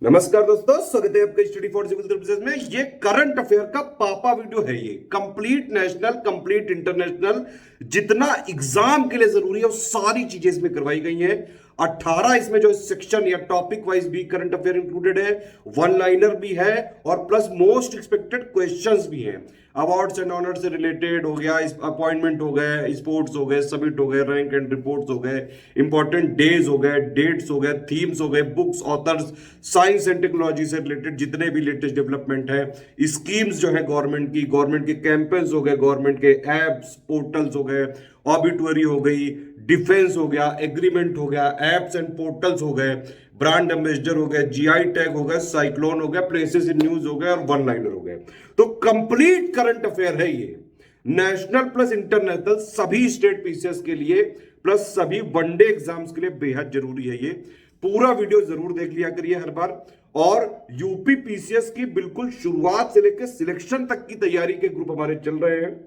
नमस्कार दोस्तों, स्वागत है आपका स्टडी फॉर सिविल सर्विसेज में। ये करंट अफेयर का पापा वीडियो है। ये कंप्लीट नेशनल, कंप्लीट इंटरनेशनल, जितना एग्जाम के लिए जरूरी है वो सारी चीजें इसमें करवाई गई हैं। 18 इसमें जो सेक्शन या टॉपिक वाइज भी करंट अफेयर इंक्लूडेड है, वन लाइनर भी है और प्लस मोस्ट एक्सपेक्टेड क्वेश्चंस भी हैं। अवार्ड्स एंड ऑनर से रिलेटेड हो गया, अपॉइंटमेंट हो गए, स्पोर्ट्स हो गए, समिट हो गए, रैंक एंड रिपोर्ट्स हो गए, इंपॉर्टेंट डेज हो गए, डेट्स हो गए, थीम्स हो गए, books, authors, science and technology से रिलेटेड जितने भी लेटेस्ट डेवलपमेंट है, स्कीम्स जो है गवर्नमेंट के कैंपेन्स हो गए, गवर्नमेंट के एप्स, पोर्टल्स हो गए, ऑबिटुअरी हो गई, डिफेंस हो गया, एग्रीमेंट हो गया, एप्स एंड पोर्टल्स हो गए, ब्रांड एम्बेसडर हो गए, जीआई टैग हो गए, साइक्लोन हो गया, प्लेसेस इन न्यूज हो गए और वन लाइनर हो गए। तो कंप्लीट करंट अफेयर है ये, नेशनल प्लस इंटरनेशनल, सभी स्टेट पीसीएस के लिए प्लस सभी वनडे एग्जाम्स के लिए बेहद जरूरी है। ये पूरा वीडियो जरूर देख लिया करिए हर बार। और यूपी पीसीएस की बिल्कुल शुरुआत से लेकर सिलेक्शन तक की तैयारी के ग्रुप हमारे चल रहे हैं।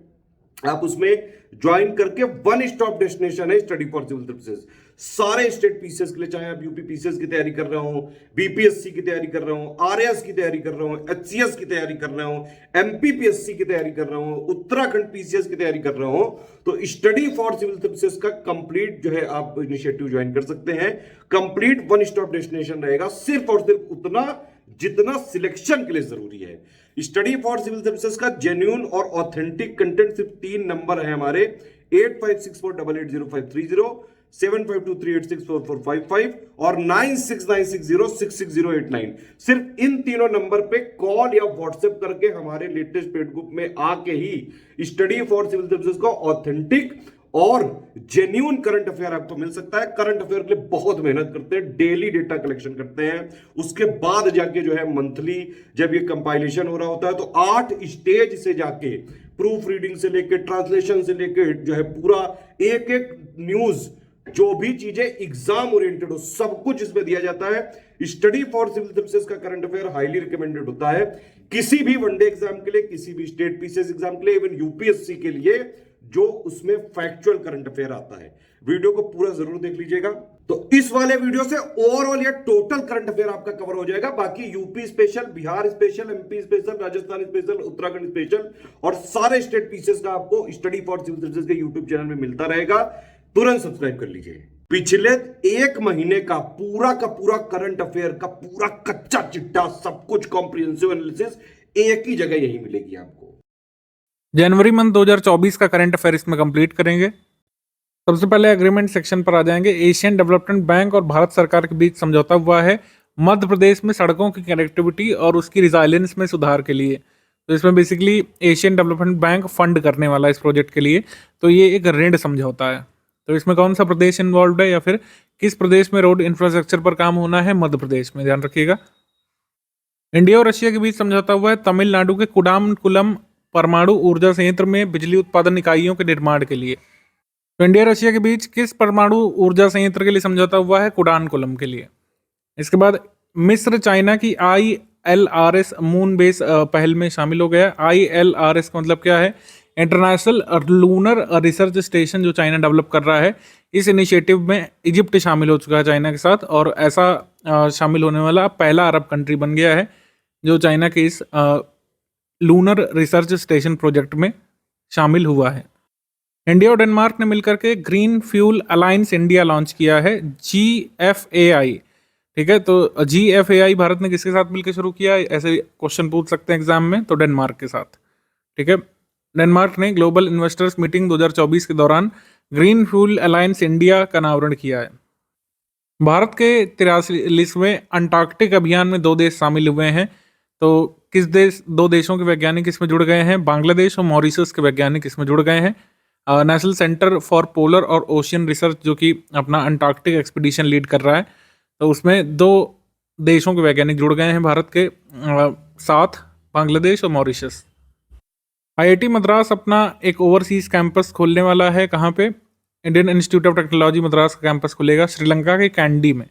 आप उसमें ज्वाइन करके वन स्टॉप डेस्टिनेशन है स्टडी फॉर सिविल सर्विसेज। सारे स्टेट पीसीएस के लिए, चाहे आप यूपी पीसीएस की तैयारी कर रहा हूं, बीपीएससी की तैयारी कर रहा हूं, आरएएस की तैयारी कर रहा हूं, एचसीएस की तैयारी कर रहा हूं, एमपीपीएससी की तैयारी कर रहा हूं, उत्तराखंड पीसीएस की तैयारी कर रहा हूं, तो स्टडी फॉर सिविल सर्विसेज का कंप्लीट जो है आप इनिशिएटिव ज्वाइन कर सकते हैं। कंप्लीट वन स्टॉप डेस्टिनेशन रहेगा, सिर्फ और सिर्फ उतना जितना सिलेक्शन के लिए जरूरी है। स्टडी फॉर सिविल सर्विसेज का जेन्युइन और ऑथेंटिक कंटेंट सिर्फ 3 नंबर है हमारे, 8564880530, 7523864455 और 9696066089। सिर्फ इन तीनों नंबर पे कॉल या व्हाट्सएप करके हमारे लेटेस्ट पेड ग्रुप में आके ही स्टडी फॉर सिविल सर्विसेज का ऑथेंटिक और जेन्युइन करंट अफेयर आपको मिल सकता है। करंट अफेयर के लिए बहुत मेहनत करते हैं, डेली डेटा कलेक्शन करते हैं, उसके बाद जाके जो है मंथली जब ये कंपाइलेशन हो रहा होता है तो 8 स्टेज से जाके प्रूफ रीडिंग से लेके ट्रांसलेशन से लेके जो है पूरा एक एक न्यूज, जो भी चीजें एग्जाम ओरिएंटेड हो, सब कुछ इसमें दिया जाता है। स्टडी फॉर सिविल सर्विसेज का करंट अफेयर हाईली रिकमेंडेड होता है किसी भी वनडे एग्जाम के लिए, किसी भी स्टेट पीसीएस एग्जाम के लिए, इवन यूपीएससी के लिए, जो उसमें फैक्चुअल करंट अफेयर आता है। वीडियो को पूरा जरूर देख लीजिएगा। तो इस वाले वीडियो से ओवरऑल या टोटल करंट अफेयर आपका कवर हो जाएगा। बाकी UP special, Bihar special, MP special, Rajasthan special, Uttarakhand special और सारे स्टेट पीसीएस का आपको स्टडी फॉर सिविल सर्विसेज के यूट्यूब चैनल में मिलता रहेगा। तुरंत सब्सक्राइब कर लीजिए। पिछले 1 महीने का पूरा करंट अफेयर का पूरा कच्चा चिट्ठा, सब कुछ कॉम्प्रिहेंसिव एनालिसिस एक ही जगह यही मिलेगी आपको। जनवरी मंथ 2024 का करंट अफेयर इसमें कंप्लीट करेंगे। सबसे पहले एग्रीमेंट सेक्शन पर आ जाएंगे। एशियन डेवलपमेंट बैंक और भारत सरकार के बीच समझौता हुआ है मध्य प्रदेश में सड़कों की कनेक्टिविटी और उसकी रिजाइलेंस में सुधार के लिए। तो इसमें basically Asian Development bank fund करने वाला है इस प्रोजेक्ट के लिए। तो ये एक ऋण समझौता है। तो इसमें कौन सा प्रदेश इन्वॉल्व है या फिर किस प्रदेश में रोड इंफ्रास्ट्रक्चर पर काम होना है? मध्य प्रदेश में, ध्यान रखिएगा। इंडिया और रशिया के बीच समझौता हुआ है तमिलनाडु के कुडामुकुलम परमाणु ऊर्जा संयंत्र में बिजली उत्पादन इकाइयों के निर्माण के लिए। तो इंडिया और रशिया के बीच किस परमाणु ऊर्जा संयंत्र के लिए समझौता हुआ है? कुडामुकुलम के लिए। इसके बाद मिस्र चाइना की ILRS मून बेस पहल में शामिल हो गया। ILRS का मतलब क्या है? इंटरनेशनल लूनर रिसर्च स्टेशन जो चाइना डेवलप कर रहा है। इस इनिशिएटिव में इजिप्ट शामिल हो चुका है चाइना के साथ, और ऐसा शामिल होने वाला पहला अरब कंट्री बन गया है जो चाइना के इस लूनर रिसर्च स्टेशन प्रोजेक्ट में शामिल हुआ है। इंडिया और डेनमार्क ने मिलकर के green fuel alliance India launch किया है, GFAI। ठीक है, तो GFAI भारत ने किसके साथ मिलकर शुरू किया? ऐसे क्वेश्चन पूछ सकते हैं एग्जाम में, तो डेनमार्क के साथ। ठीक है, डेनमार्क ने ग्लोबल इन्वेस्टर्स मीटिंग 2024 के दौरान ग्रीन फ्यूल अलायंस इंडिया का अनावरण किया है। भारत के 43वें अंटार्कटिक अभियान में 2 देश शामिल हुए हैं। तो किस देश, 2 देशों के वैज्ञानिक इसमें जुड़ गए हैं? बांग्लादेश और मॉरिशस के वैज्ञानिक इसमें जुड़ गए हैं। नेशनल सेंटर फॉर पोलर और ओशियन रिसर्च जो कि अपना अंटार्कटिक एक्सपीडिशन लीड कर रहा है, तो उसमें 2 देशों के वैज्ञानिक जुड़ गए हैं भारत के साथ, बांग्लादेश और मॉरिशस। IIT मद्रास अपना एक ओवरसीज कैंपस खोलने वाला है। कहाँ पे? Indian institute of technology Madras का कैंपस खुलेगा श्रीलंका के कैंडी में।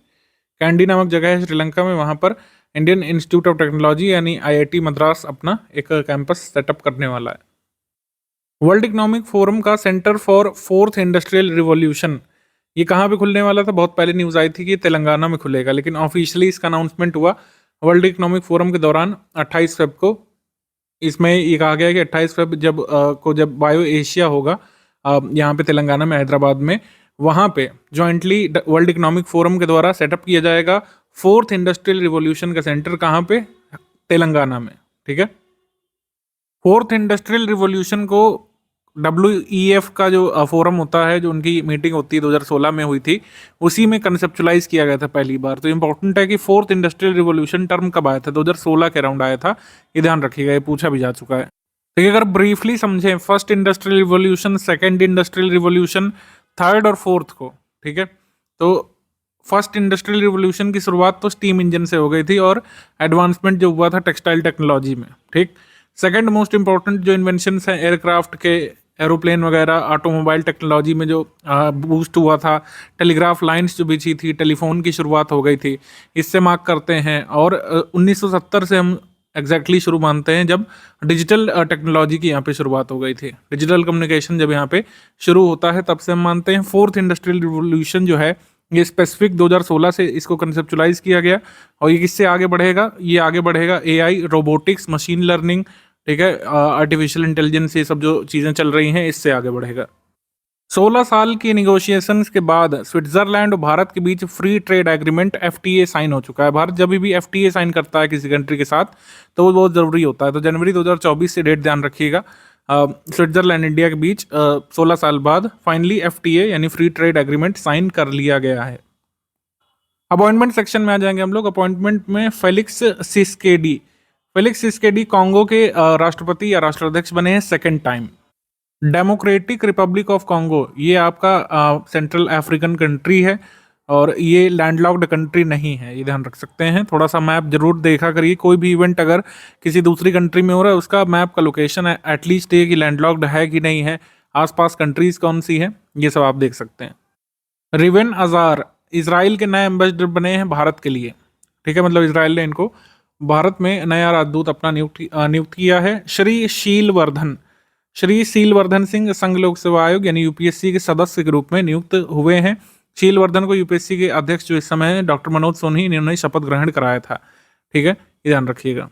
कैंडी नामक जगह है श्रीलंका में, वहाँ पर इंडियन इंस्टीट्यूट ऑफ टेक्नोलॉजी यानी IIT मद्रास अपना एक कैंपस सेटअप करने वाला है। वर्ल्ड इकोनॉमिक फोरम का centre for 4th industrial revolution, ये कहाँ पे खुलने वाला था? बहुत पहले न्यूज़ आई थी कि तेलंगाना में खुलेगा, लेकिन ऑफिशियली इसका अनाउंसमेंट हुआ वर्ल्ड इकोनॉमिक फोरम के दौरान 28 फेब को इसमें ये कहा गया है कि 28 फेब जब बायो एशिया होगा यहाँ पे तेलंगाना में, हैदराबाद में, वहाँ पे जॉइंटली वर्ल्ड इकोनॉमिक फोरम के द्वारा सेटअप किया जाएगा फोर्थ इंडस्ट्रियल रिवॉल्यूशन का सेंटर। कहाँ पे? तेलंगाना में। ठीक है, फोर्थ इंडस्ट्रियल रिवॉल्यूशन को WEF का जो फोरम होता है, जो उनकी मीटिंग होती है 2016 में हुई थी, उसी में कंसेप्चुलाइज किया गया था पहली बार। तो इंपॉर्टेंट है कि फोर्थ इंडस्ट्रियल रिवॉल्यूशन टर्म कब आया था? 2016 के अराउंड आया था। ये ध्यान रखिएगा, ये पूछा भी जा चुका है। देखिए, अगर ब्रीफली समझें, first industrial revolution, second industrial revolution, third और फोर्थ को, ठीक है, तो फर्स्ट इंडस्ट्रियल रिवॉल्यूशन की शुरुआत तो स्टीम इंजन से हो गई थी और एडवांसमेंट जो हुआ था टेक्सटाइल टेक्नोलॉजी में। ठीक, सेकंड मोस्ट इंपॉर्टेंट जो इन्वेंशन हैं एयरक्राफ्ट के, एरोप्लेन वगैरह, ऑटोमोबाइल टेक्नोलॉजी में जो बूस्ट हुआ था, टेलीग्राफ लाइंस जो बिछी थी, टेलीफोन की शुरुआत हो गई थी, इससे मार्क करते हैं। और 1970 से हम एग्जैक्टली शुरू मानते हैं जब डिजिटल टेक्नोलॉजी की यहाँ पे शुरुआत हो गई थी। डिजिटल कम्युनिकेशन जब यहाँ पे शुरू होता है तब से हम मानते हैं। फोर्थ इंडस्ट्रियल रिवॉल्यूशन जो है ये स्पेसिफिक 2016 से इसको कंसेप्चुलाइज किया गया। और ये किससे आगे बढ़ेगा? ये आगे बढ़ेगा AI, रोबोटिक्स, मशीन लर्निंग, ठीक है, आर्टिफिशियल इंटेलिजेंस, ये सब जो चीज़ें चल रही हैं इससे आगे बढ़ेगा। 16 साल की निगोशिएशंस के बाद स्विट्जरलैंड और भारत के बीच free trade agreement FTA sign हो चुका है। भारत जब भी FTA साइन करता है किसी कंट्री के साथ तो वो बहुत ज़रूरी होता है। तो जनवरी 2024 से डेट ध्यान रखिएगा। स्विट्जरलैंड इंडिया के बीच 16 साल बाद फाइनली FTA यानी फ्री ट्रेड एग्रीमेंट साइन कर लिया गया है। अपॉइंटमेंट सेक्शन में आ जाएंगे हम लोग। अपॉइंटमेंट में फेलिक्स सिस्केडी कांगो के राष्ट्रपति या राष्ट्राध्यक्ष बने हैं second time. Democratic Republic of Congo, ये आपका सेंट्रल अफ्रीकन कंट्री है और ये लैंडलॉक्ड कंट्री नहीं है, ये ध्यान रख सकते हैं। थोड़ा सा मैप जरूर देखा करिए, कोई भी इवेंट अगर किसी दूसरी कंट्री में हो रहा है उसका मैप का लोकेशन है एटलीस्ट ये कि लैंडलॉक्ड है कि नहीं है, आसपास कंट्रीज कौन सी है, ये सब आप देख सकते हैं। रिवेन अजार इसराइल के नए एम्बेसडर बने हैं भारत के लिए। ठीक है, मतलब इसराइल ने इनको भारत में नया राजदूत अपना नियुक्त किया है। श्री शीलवर्धन सिंह संघ लोक सेवा आयोग यानी UPSC के सदस्य के रूप में नियुक्त हुए हैं। शीलवर्धन को UPSC के अध्यक्ष जो इस समय है डॉक्टर मनोज सोनी, इन्होंने शपथ ग्रहण कराया था। ठीक है, ये ध्यान रखिएगा।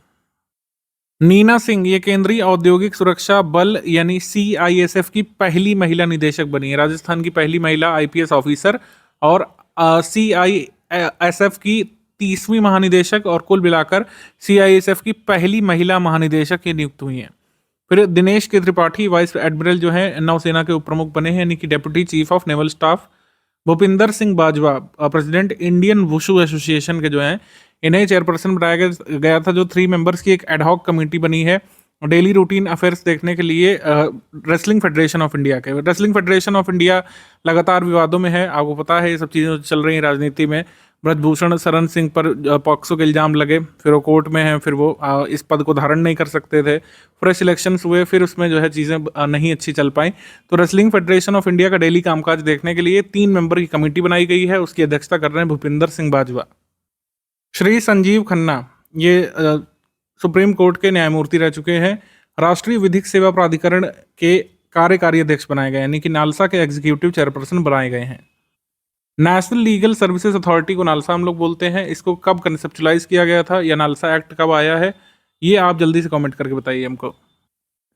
नीना सिंह, ये केंद्रीय औद्योगिक सुरक्षा बल यानी CISF की पहली महिला निदेशक बनी है। राजस्थान की पहली महिला IPS ऑफिसर और CISF की 30वीं महानिदेशक और कुल मिलाकर CISF की पहली महिला महानिदेशक ये नियुक्त हुई हैं। फिर दिनेश के त्रिपाठी वाइस एडमिरल जो है नौसेना के उप प्रमुख बने हैं यानी कि deputy chief of naval staff. Bhupinder Singh Bajwa president Indian wushu association के जो हैं इन्हें चेयरपर्सन बनाया गया था। जो 3 मेंबर्स की एक एडहॉक कमेटी बनी है डेली रूटीन अफेयर्स देखने के लिए रेसलिंग फेडरेशन ऑफ इंडिया के। रेसलिंग फेडरेशन ऑफ इंडिया लगातार विवादों में है, आपको पता है ये सब चीज़ें चल रही हैं राजनीति में। ब्रजभूषण शरण सिंह पर पॉक्सो के इल्ज़ाम लगे, फिर वो कोर्ट में हैं, फिर वो इस पद को धारण नहीं कर सकते थे। फ्रेश इलेक्शंस हुए, फिर उसमें जो है चीज़ें नहीं अच्छी चल पाई। तो रेसलिंग फेडरेशन ऑफ इंडिया का डेली कामकाज देखने के लिए 3 मेंबर की कमेटी बनाई गई है, उसकी अध्यक्षता कर रहे हैं भूपिंदर सिंह बाजवा। श्री संजीव खन्ना, ये सुप्रीम कोर्ट के न्यायमूर्ति रह चुके हैं। राष्ट्रीय विधिक सेवा प्राधिकरण के कार्यकारी अध्यक्ष बनाए गए यानी कि नालसा के एग्जीक्यूटिव चेयरपर्सन बनाए गए हैं। नेशनल लीगल सर्विसेज अथॉरिटी को नालसा हम लोग बोलते हैं। इसको कब कंसेप्चुलाइज किया गया था या नालसा एक्ट कब आया है, ये आप जल्दी से कमेंट करके बताइए हमको।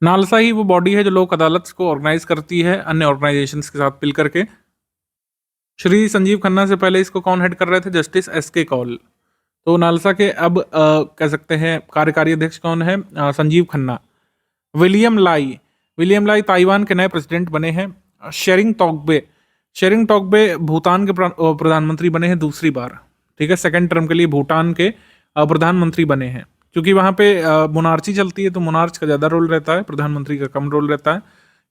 नालसा ही वो बॉडी है जो लोक अदालत को ऑर्गेनाइज करती है अन्य ऑर्गेनाइजेशंस के साथ मिल करके। श्री संजीव खन्ना से पहले इसको कौन हेड कर रहे थे? Justice SK Kaul. तो नालसा के अब कह सकते हैं कार्यकारी अध्यक्ष कौन है? संजीव खन्ना। विलियम लाई ताइवान के नए प्रेसिडेंट बने हैं। शेरिंग टोग्बे भूटान के प्रधानमंत्री बने हैं दूसरी बार। ठीक है, सेकंड टर्म के लिए भूटान के प्रधानमंत्री बने हैं। क्योंकि वहाँ पे मोनार्ची चलती है तो मोनार्च का ज़्यादा रोल रहता है, प्रधानमंत्री का कम रोल रहता है।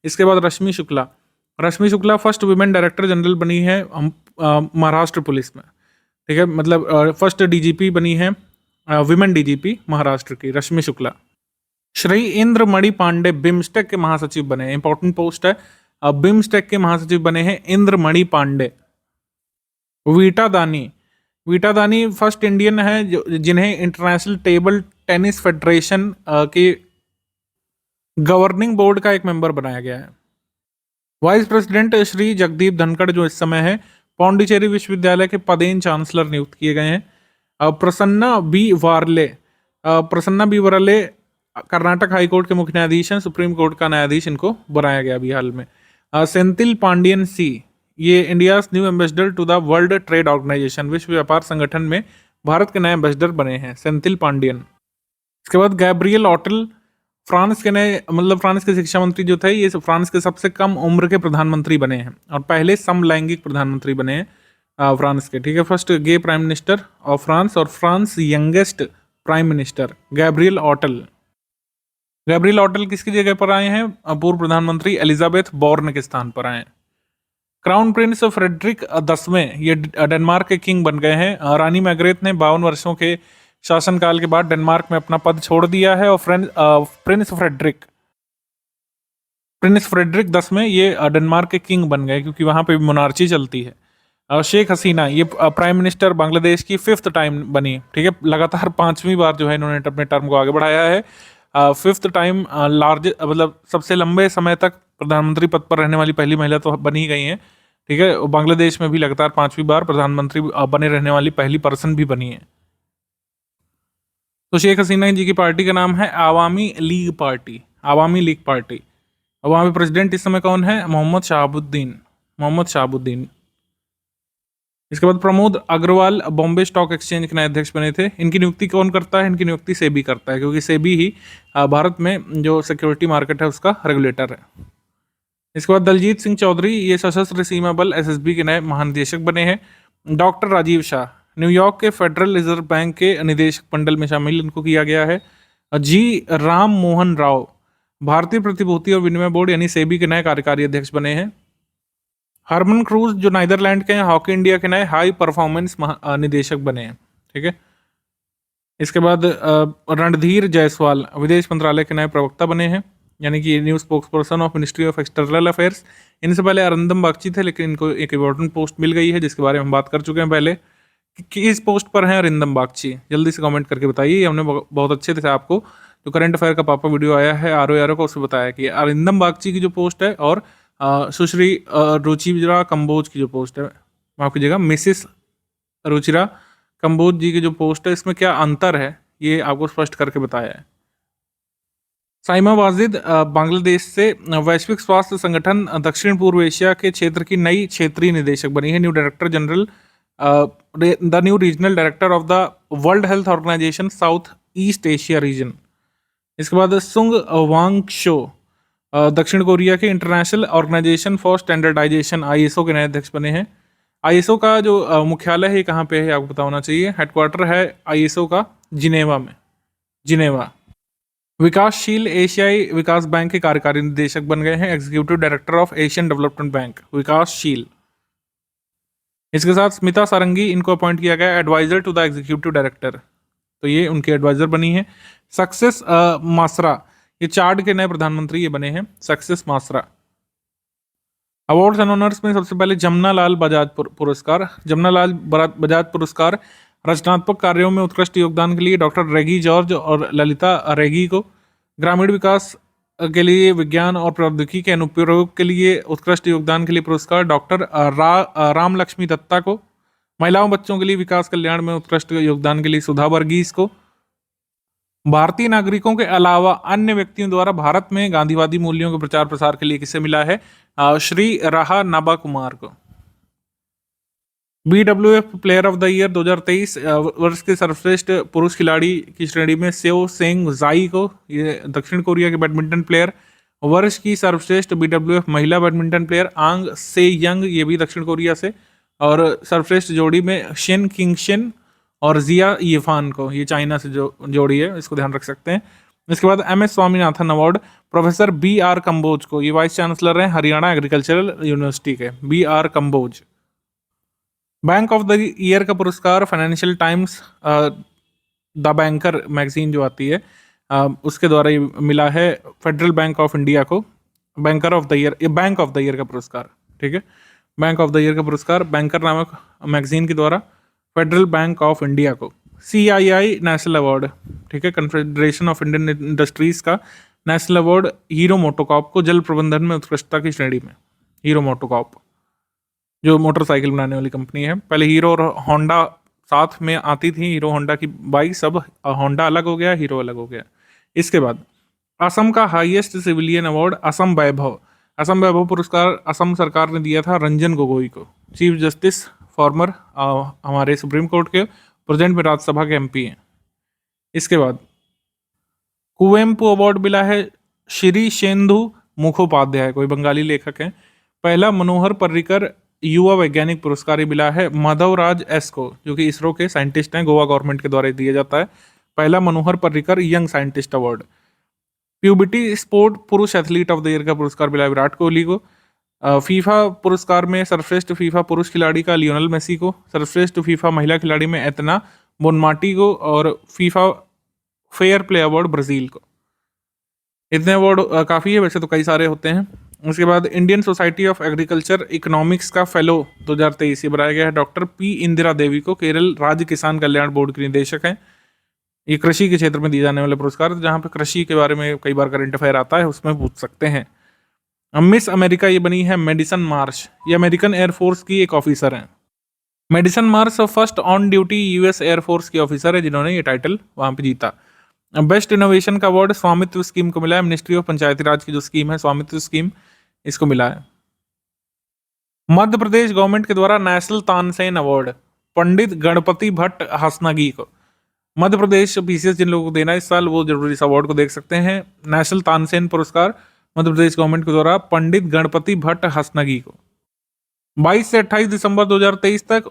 इसके बाद Rashmi Shukla first women director general बनी है महाराष्ट्र पुलिस में। ठीक है, मतलब फर्स्ट DGP बनी है विमेन DGP महाराष्ट्र की रश्मि शुक्ला। श्री इंद्रमणि पांडे बिम्स्टेक के महासचिव बने हैं, इंपॉर्टेंट पोस्ट है। बिम्स्टेक के महासचिव बने हैं इंद्रमणि पांडे। वीटा दानी फर्स्ट इंडियन है जिन्हें इंटरनेशनल टेबल टेनिस फेडरेशन के गवर्निंग बोर्ड का एक मेंबर बनाया गया है। वाइस प्रेसिडेंट श्री जगदीप धनखड़ जो इस समय है पौंडीचेरी विश्वविद्यालय के पदेन चांसलर नियुक्त किए गए हैं। Prasanna B Varale Karnataka high court के मुख्य न्यायाधीश हैं, सुप्रीम कोर्ट का न्यायाधीश इनको बनाया गया अभी हाल में। सेंथिल पांडियन सी, ये India new ambassador to the World Trade Organization, विश्व व्यापार संगठन में भारत के नए एम्बेसडर बने हैं सेंथिल पांडियन। इसके बाद गैब्रियल ऑटल, फ्रांस के नए फ्रांस के शिक्षा मंत्री जो थे, ये फ्रांस के सबसे कम उम्र के प्रधानमंत्री बने हैं और पहले समलैंगिक प्रधानमंत्री बने हैं फ्रांस के। ठीक है, first gay prime minister of France और France youngest prime minister Gabriel Attal. Gabriel Attal किसकी जगह पर आए हैं? पूर्व प्रधानमंत्री एलिजाबेथ बोर्न के स्थान पर आए हैं। क्राउन प्रिंस फ्रेडरिक 10वें, ये डेनमार्क के किंग बन गए हैं। रानी मैग्रेट ने 52 वर्षों के शासनकाल के बाद डेनमार्क में अपना पद छोड़ दिया है और प्रिंस फ्रेडरिक 10वें ये डेनमार्क के किंग बन गए क्योंकि वहां पे मोनार्ची चलती है। शेख हसीना, ये प्राइम मिनिस्टर बांग्लादेश की 5th टाइम बनी। ठीक है, लगातार 5वीं बार जो है इन्होंने अपने टर्म को आगे बढ़ाया है। 5th टाइम सबसे लंबे समय तक प्रधानमंत्री पद पर रहने वाली पहली महिला तो बन ही गई हैं। ठीक है, बांग्लादेश में भी लगातार 5वीं बार प्रधानमंत्री बने रहने वाली पहली पर्सन भी बनी है। तो शेख हसीना जी की पार्टी का नाम है आवामी लीग पार्टी। और वहाँ पे प्रेसिडेंट इस समय कौन है? मोहम्मद शहाबुद्दीन। इसके बाद प्रमोद अग्रवाल बॉम्बे स्टॉक एक्सचेंज के नए अध्यक्ष बने थे। इनकी नियुक्ति कौन करता है? इनकी नियुक्ति सेबी करता है क्योंकि सेबी ही भारत में जो सिक्योरिटी मार्केट है उसका रेगुलेटर है। इसके बाद दलजीत सिंह चौधरी, ये सशस्त्र सीमा बल SSB के नए महानिदेशक बने हैं। डॉक्टर राजीव शाह, न्यूयॉर्क के फेडरल रिजर्व बैंक के निदेशक मंडल में शामिल इनको किया गया है। जी राम मोहन राव, भारतीय प्रतिभूति और विनिमय बोर्ड यानी सेबी के नए कार्यकारी अध्यक्ष बने हैं। हरमन क्रूज, जो नीदरलैंड के हैं, हॉकी इंडिया के नए हाई परफॉर्मेंस निदेशक बने हैं। ठीक है, इसके बाद रणधीर जायसवाल, विदेश मंत्रालय के नए प्रवक्ता बने हैं यानी कि new spokes person of ministry of external affairs. इनसे पहले अरिंदम बागची थे लेकिन इनको एक इम्पोर्टेंट पोस्ट मिल गई है जिसके बारे में हम बात कर चुके हैं पहले कि इस पोस्ट पर हैं अरिंदम बागची। जल्दी से कमेंट करके बताइए। हमने बहुत अच्छे से आपको जो करंट अफेयर का पापा वीडियो आया है RO का, उसमें बताया कि अरिंदम बागची की जो पोस्ट है और सुश्री रुचिरा कंबोज की जो पोस्ट है, माफ कीजिएगा, मिसिस रुचिरा कंबोज जी की जो पोस्ट है, इसमें क्या अंतर है ये आपको स्पष्ट करके बताया है। साइमा वाजिद बांग्लादेश से वैश्विक स्वास्थ्य संगठन दक्षिण पूर्व एशिया के क्षेत्र की नई क्षेत्रीय निदेशक बनी है। New director general, the new regional director of the World Health Organization South East Asia region. इसके बाद सुंग वांगशो, दक्षिण कोरिया के International Organization for Standardization ISO के नए अध्यक्ष बने हैं। ISO का जो मुख्यालय है कहाँ पे है आपको पता होना चाहिए। हेडक्वार्टर है ISO का जिनेवा। विकासशील एशियाई विकास बैंक के कार्यकारी निदेशक बन गए हैं, executive director of Asian Development Bank, विकासशील। इसके साथ स्मिता सारंगी, इनको अपॉइंट किया गया adviser to the executive director, तो ये उनके एडवाइजर बनी है। सक्सेस मासरा, ये चार्ड के नए प्रधानमंत्री ये बने हैं, सक्सेस मासरा। अवार्ड्स एंड ऑनर्स में सबसे पहले जमुना लाल बजाज पुरस्कार रचनात्मक कार्यों में उत्कृष्ट योगदान के लिए डॉक्टर रेगी जॉर्ज और ललिता रेगी को, ग्रामीण विकास के लिए विज्ञान और प्रौद्योगिकी के अनुप्रयोग के लिए उत्कृष्ट योगदान के लिए पुरस्कार डॉक्टर राम लक्ष्मी दत्ता को, महिलाओं बच्चों के लिए विकास कल्याण में उत्कृष्ट योगदान के लिए सुधा वर्गीस को, भारतीय नागरिकों के अलावा अन्य व्यक्तियों द्वारा भारत में गांधीवादी मूल्यों के प्रचार प्रसार के लिए किसे मिला है? श्री राहा नाबा कुमार को। BWF player of the year 2023 वर्ष के सर्वश्रेष्ठ पुरुष खिलाड़ी की श्रेणी में सेओ सेंग जाई को, ये दक्षिण कोरिया के बैडमिंटन प्लेयर। वर्ष की सर्वश्रेष्ठ BWF महिला बैडमिंटन प्लेयर आंग से यंग, ये भी दक्षिण कोरिया से। और सर्वश्रेष्ठ जोड़ी में शेन किंगशन और जिया यीफान को, ये चाइना से जो जोड़ी है, इसको ध्यान रख सकते हैं। इसके बाद MS Swaminathan award professor BR Kamboj को, ये वाइस चांसलर हैं हरियाणा एग्रीकल्चरल यूनिवर्सिटी के, BR Kamboj. Bank of the year का पुरस्कार Financial Times The Banker magazine जो आती है उसके द्वारा ये मिला है फेडरल बैंक ऑफ इंडिया को, बैंकर ऑफ द ईयर, ये बैंक ऑफ द ईयर का पुरस्कार। ठीक है, बैंक ऑफ द ईयर का पुरस्कार बैंकर नामक मैगजीन के द्वारा फेडरल बैंक ऑफ इंडिया को। CII नेशनल अवार्ड, ठीक है, कन्फेडरेशन ऑफ इंडियन इंडस्ट्रीज का नेशनल अवार्ड हीरो मोटोकॉर्प को, जल प्रबंधन में उत्कृष्टता की श्रेणी में। हीरो मोटोकॉर्प जो मोटरसाइकिल बनाने वाली कंपनी है, पहले हीरो और होंडा साथ में आती थी हीरो होंडा की बाइक, सब होंडा अलग हो गया, हीरो अलग हो गया। इसके बाद असम का हाईएस्ट सिविलियन अवार्ड असम वैभव पुरस्कार असम सरकार ने दिया था रंजन गोगोई को, चीफ जस्टिस फॉर्मर, हमारे सुप्रीम कोर्ट के, प्रेजेंट में राज्यसभा के एमपी हैं। इसके बाद कुवेम्पु अवार्ड मिला है श्री शेंदु मुखोपाध्याय, कोई बंगाली लेखक हैं। पहला मनोहर पर्रिकर युवा वैज्ञानिक पुरस्कार मिला है माधवराज एस को, जो कि इसरो के साइंटिस्ट हैं, गोवा गवर्नमेंट के द्वारा दिया जाता है। पहला Manohar Parrikar young scientist award. प्यूबिटी स्पोर्ट पुरुष एथलीट ऑफ द ईयर का पुरस्कार मिला विराट कोहली को। फीफा पुरस्कार में सर्वश्रेष्ठ फीफा पुरुष खिलाड़ी का लियोनेल मेसी को, सर्वश्रेष्ठ फीफा महिला खिलाड़ी में एतना बोनमाटी को, और FIFA fair play award Brazil को। इतने अवार्ड काफ़ी है, वैसे तो कई सारे होते हैं। उसके बाद Indian society of agriculture economics का फेलो 2023 ये बनाया गया है डॉक्टर पी इंदिरा देवी को, केरल राज्य किसान कल्याण बोर्ड के निदेशक हैं। ये कृषि के क्षेत्र में दिए जाने वाले पुरस्कार, जहाँ पे कृषि के बारे में कई बार करंट अफेयर आता है, उसमें पूछ सकते हैं। मिस अमेरिका ये बनी है मेडिसन मार्श, ये अमेरिकन एयरफोर्स की एक ऑफिसर हैं। Madison Marsh first on duty US air force की ऑफिसर है जिन्होंने ये टाइटल वहाँ पे जीता। बेस्ट इनोवेशन का अवार्ड स्वामित्व स्कीम को मिला है, मिनिस्ट्री ऑफ पंचायती राज की जो स्कीम है स्वामित्व स्कीम, इसको मिला है। मध्य प्रदेश गवर्नमेंट के द्वारा नेशनल तानसेन अवार्ड पंडित गणपति भट्ट हसनगी को, मध्य प्रदेश पीसीएस जिन लोगों को देना है इस साल वो जरूर इस अवार्ड को देख सकते हैं। नेशनल तानसेन पुरस्कार मध्य प्रदेश गवर्नमेंट के द्वारा पंडित गणपति भट्ट हसनगी को। 22 से 28 दिसंबर 2023 तक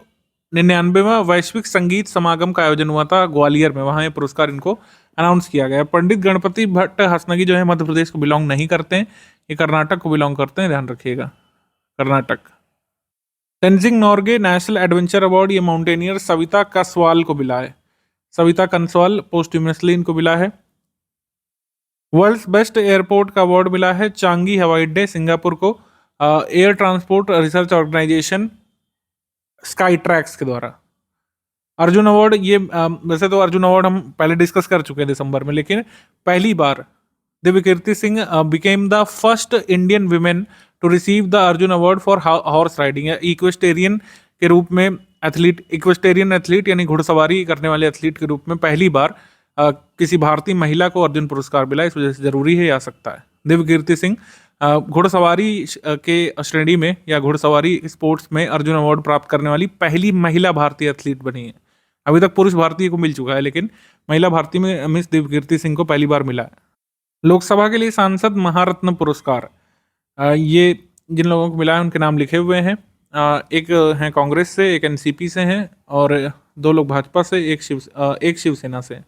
99वां वैश्विक संगीत समागम का आयोजन हुआ था ग्वालियर में, वहाँ ये पुरस्कार इनको अनाउंस किया गया। पंडित गणपति भट्ट हसनगी जो है मध्य प्रदेश को बिलोंग नहीं करते हैं, ये कर्नाटक को बिलोंग करते हैं, ध्यान रखिएगा, Karnataka. Tenzing Norgay national adventure award ये माउंटेनियर सविता कसवाल को मिला है, सविता कंसवाल पोस्टह्यूमसली इनको मिला है। वर्ल्ड्स बेस्ट एयरपोर्ट का अवार्ड मिला है चांगी हवाई अड्डे सिंगापुर को, Air Transport Research Organization Skytrax के द्वारा। अर्जुन अवार्ड ये वैसे तो अर्जुन अवार्ड हम पहले डिस्कस कर चुके हैं दिसंबर में, लेकिन पहली बार Divyakriti Singh became the first Indian women to receive the Arjuna award for horse riding, equestrian के रूप में एथलीट, इक्वेस्टेरियन एथलीट यानी घुड़सवारी करने वाले एथलीट के रूप में पहली बार किसी भारतीय महिला को अर्जुन पुरस्कार मिला, इस वजह से जरूरी है आ सकता है। दिव्यकीर्ति सिंह घुड़सवारी के श्रेणी में या घुड़सवारी स्पोर्ट्स में अर्जुन अवार्ड प्राप्त करने वाली पहली महिला भारतीय एथलीट बनी है। अभी तक पुरुष भारतीय को मिल चुका है, लेकिन महिला भारतीय में मिस दिव्यकीर्ति सिंह को पहली बार मिला है। लोकसभा के लिए सांसद महारत्न पुरस्कार ये जिन लोगों को मिला है उनके नाम लिखे हुए हैं, एक हैं कांग्रेस से, एक एनसीपी से हैं, और 2 लोग भाजपा से, एक शिवसेना से।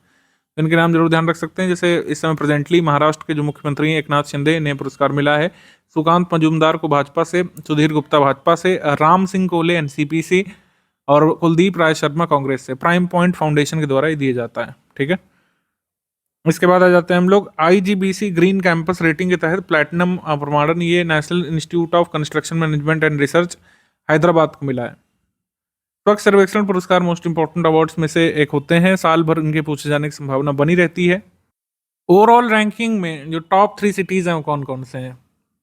इनके नाम जरूर ध्यान रख सकते हैं। जैसे इस समय प्रेजेंटली महाराष्ट्र के जो मुख्यमंत्री हैं एकनाथ शिंदे ने पुरस्कार मिला है सुकांत मजूमदार को भाजपा से, सुधीर गुप्ता भाजपा से, राम सिंह कोले एनसीपी से, और कुलदीप राय शर्मा कांग्रेस से। प्राइम पॉइंट फाउंडेशन के द्वारा ये दिया जाता है, ठीक है। इसके बाद आ जाते हैं हम लोग आईजीबीसी ग्रीन कैंपस रेटिंग के तहत प्लैटिनम प्रमाणन ये national institute of construction management and research Hyderabad को मिला है। स्वच्छ सर्वेक्षण पुरस्कार मोस्ट इंपॉर्टेंट अवार्ड्स में से एक होते हैं, साल भर इनके पूछे जाने की संभावना बनी रहती है। ओवरऑल रैंकिंग में जो टॉप 3 सिटीज हैं वो कौन कौन से हैं,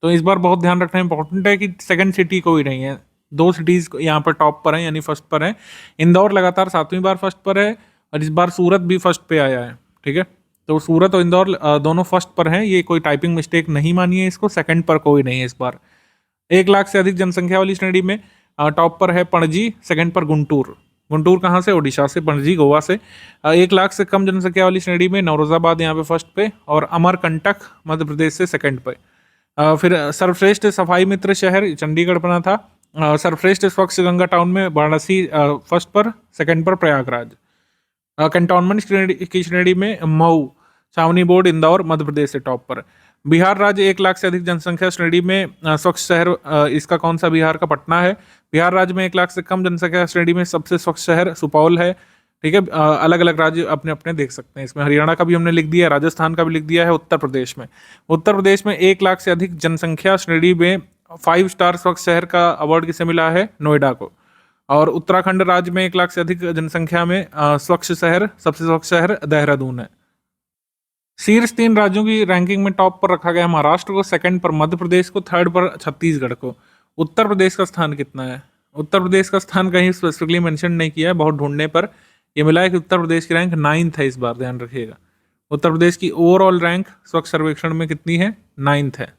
तो इस बार बहुत ध्यान रखना इंपॉर्टेंट है कि सेकंड सिटी कोई नहीं है, 2 सिटीज यहाँ पर टॉप पर हैं यानी फर्स्ट पर है। इंदौर लगातार 7वीं बार फर्स्ट पर है, और इस बार सूरत भी फर्स्ट पे आया है, ठीक है। तो सूरत और इंदौर दोनों फर्स्ट पर हैं, ये कोई टाइपिंग मिस्टेक नहीं मानिए इसको, सेकंड पर कोई नहीं है इस बार। 1 लाख से अधिक जनसंख्या वाली श्रेणी में टॉप पर है पणजी, सेकंड पर गुंटूर। गुंटूर कहाँ से? ओडिशा से, पणजी गोवा से। 1 लाख से कम जनसंख्या वाली श्रेणी में नौरोजाबाद यहाँ पे फर्स्ट पे, और अमरकंटक मध्य प्रदेश से सेकंड पे। फिर सर्वश्रेष्ठ सफाई मित्र शहर चंडीगढ़ बना था। सर्वश्रेष्ठ स्वच्छ गंगा टाउन में वाराणसी फर्स्ट पर, सेकंड पर प्रयागराज। कैंटोनमेंट की श्रेणी में मऊ, छावनी बोर्ड, इंदौर मध्य प्रदेश से टॉप पर। बिहार राज्य 1 लाख से अधिक जनसंख्या श्रेणी में स्वच्छ शहर इसका कौन सा? बिहार का पटना है। बिहार राज्य में 1 लाख से कम जनसंख्या श्रेणी में सबसे स्वच्छ शहर सुपौल है, ठीक है। अलग अलग राज्य अपने अपने देख सकते हैं इसमें, हरियाणा का भी हमने लिख दिया, राजस्थान का भी लिख दिया है। उत्तर प्रदेश में 1 लाख से अधिक जनसंख्या श्रेणी में 5 स्टार स्वच्छ शहर का अवार्ड किसे मिला है? नोएडा को। और उत्तराखंड राज्य में 1 लाख से अधिक जनसंख्या में स्वच्छ शहर, सबसे स्वच्छ शहर देहरादून है। शीर्ष 3 राज्यों की रैंकिंग में टॉप पर रखा गया महाराष्ट्र को, सेकंड पर मध्य प्रदेश को, थर्ड पर छत्तीसगढ़ को। उत्तर प्रदेश का स्थान कितना है? उत्तर प्रदेश का स्थान कहीं स्पेसिफिकली मेंशन नहीं किया है, बहुत ढूंढने पर ये मिला है कि उत्तर प्रदेश की रैंक 9th है इस बार, ध्यान रखिएगा। उत्तर प्रदेश की ओवरऑल रैंक स्वच्छ सर्वेक्षण में कितनी है? 9th है।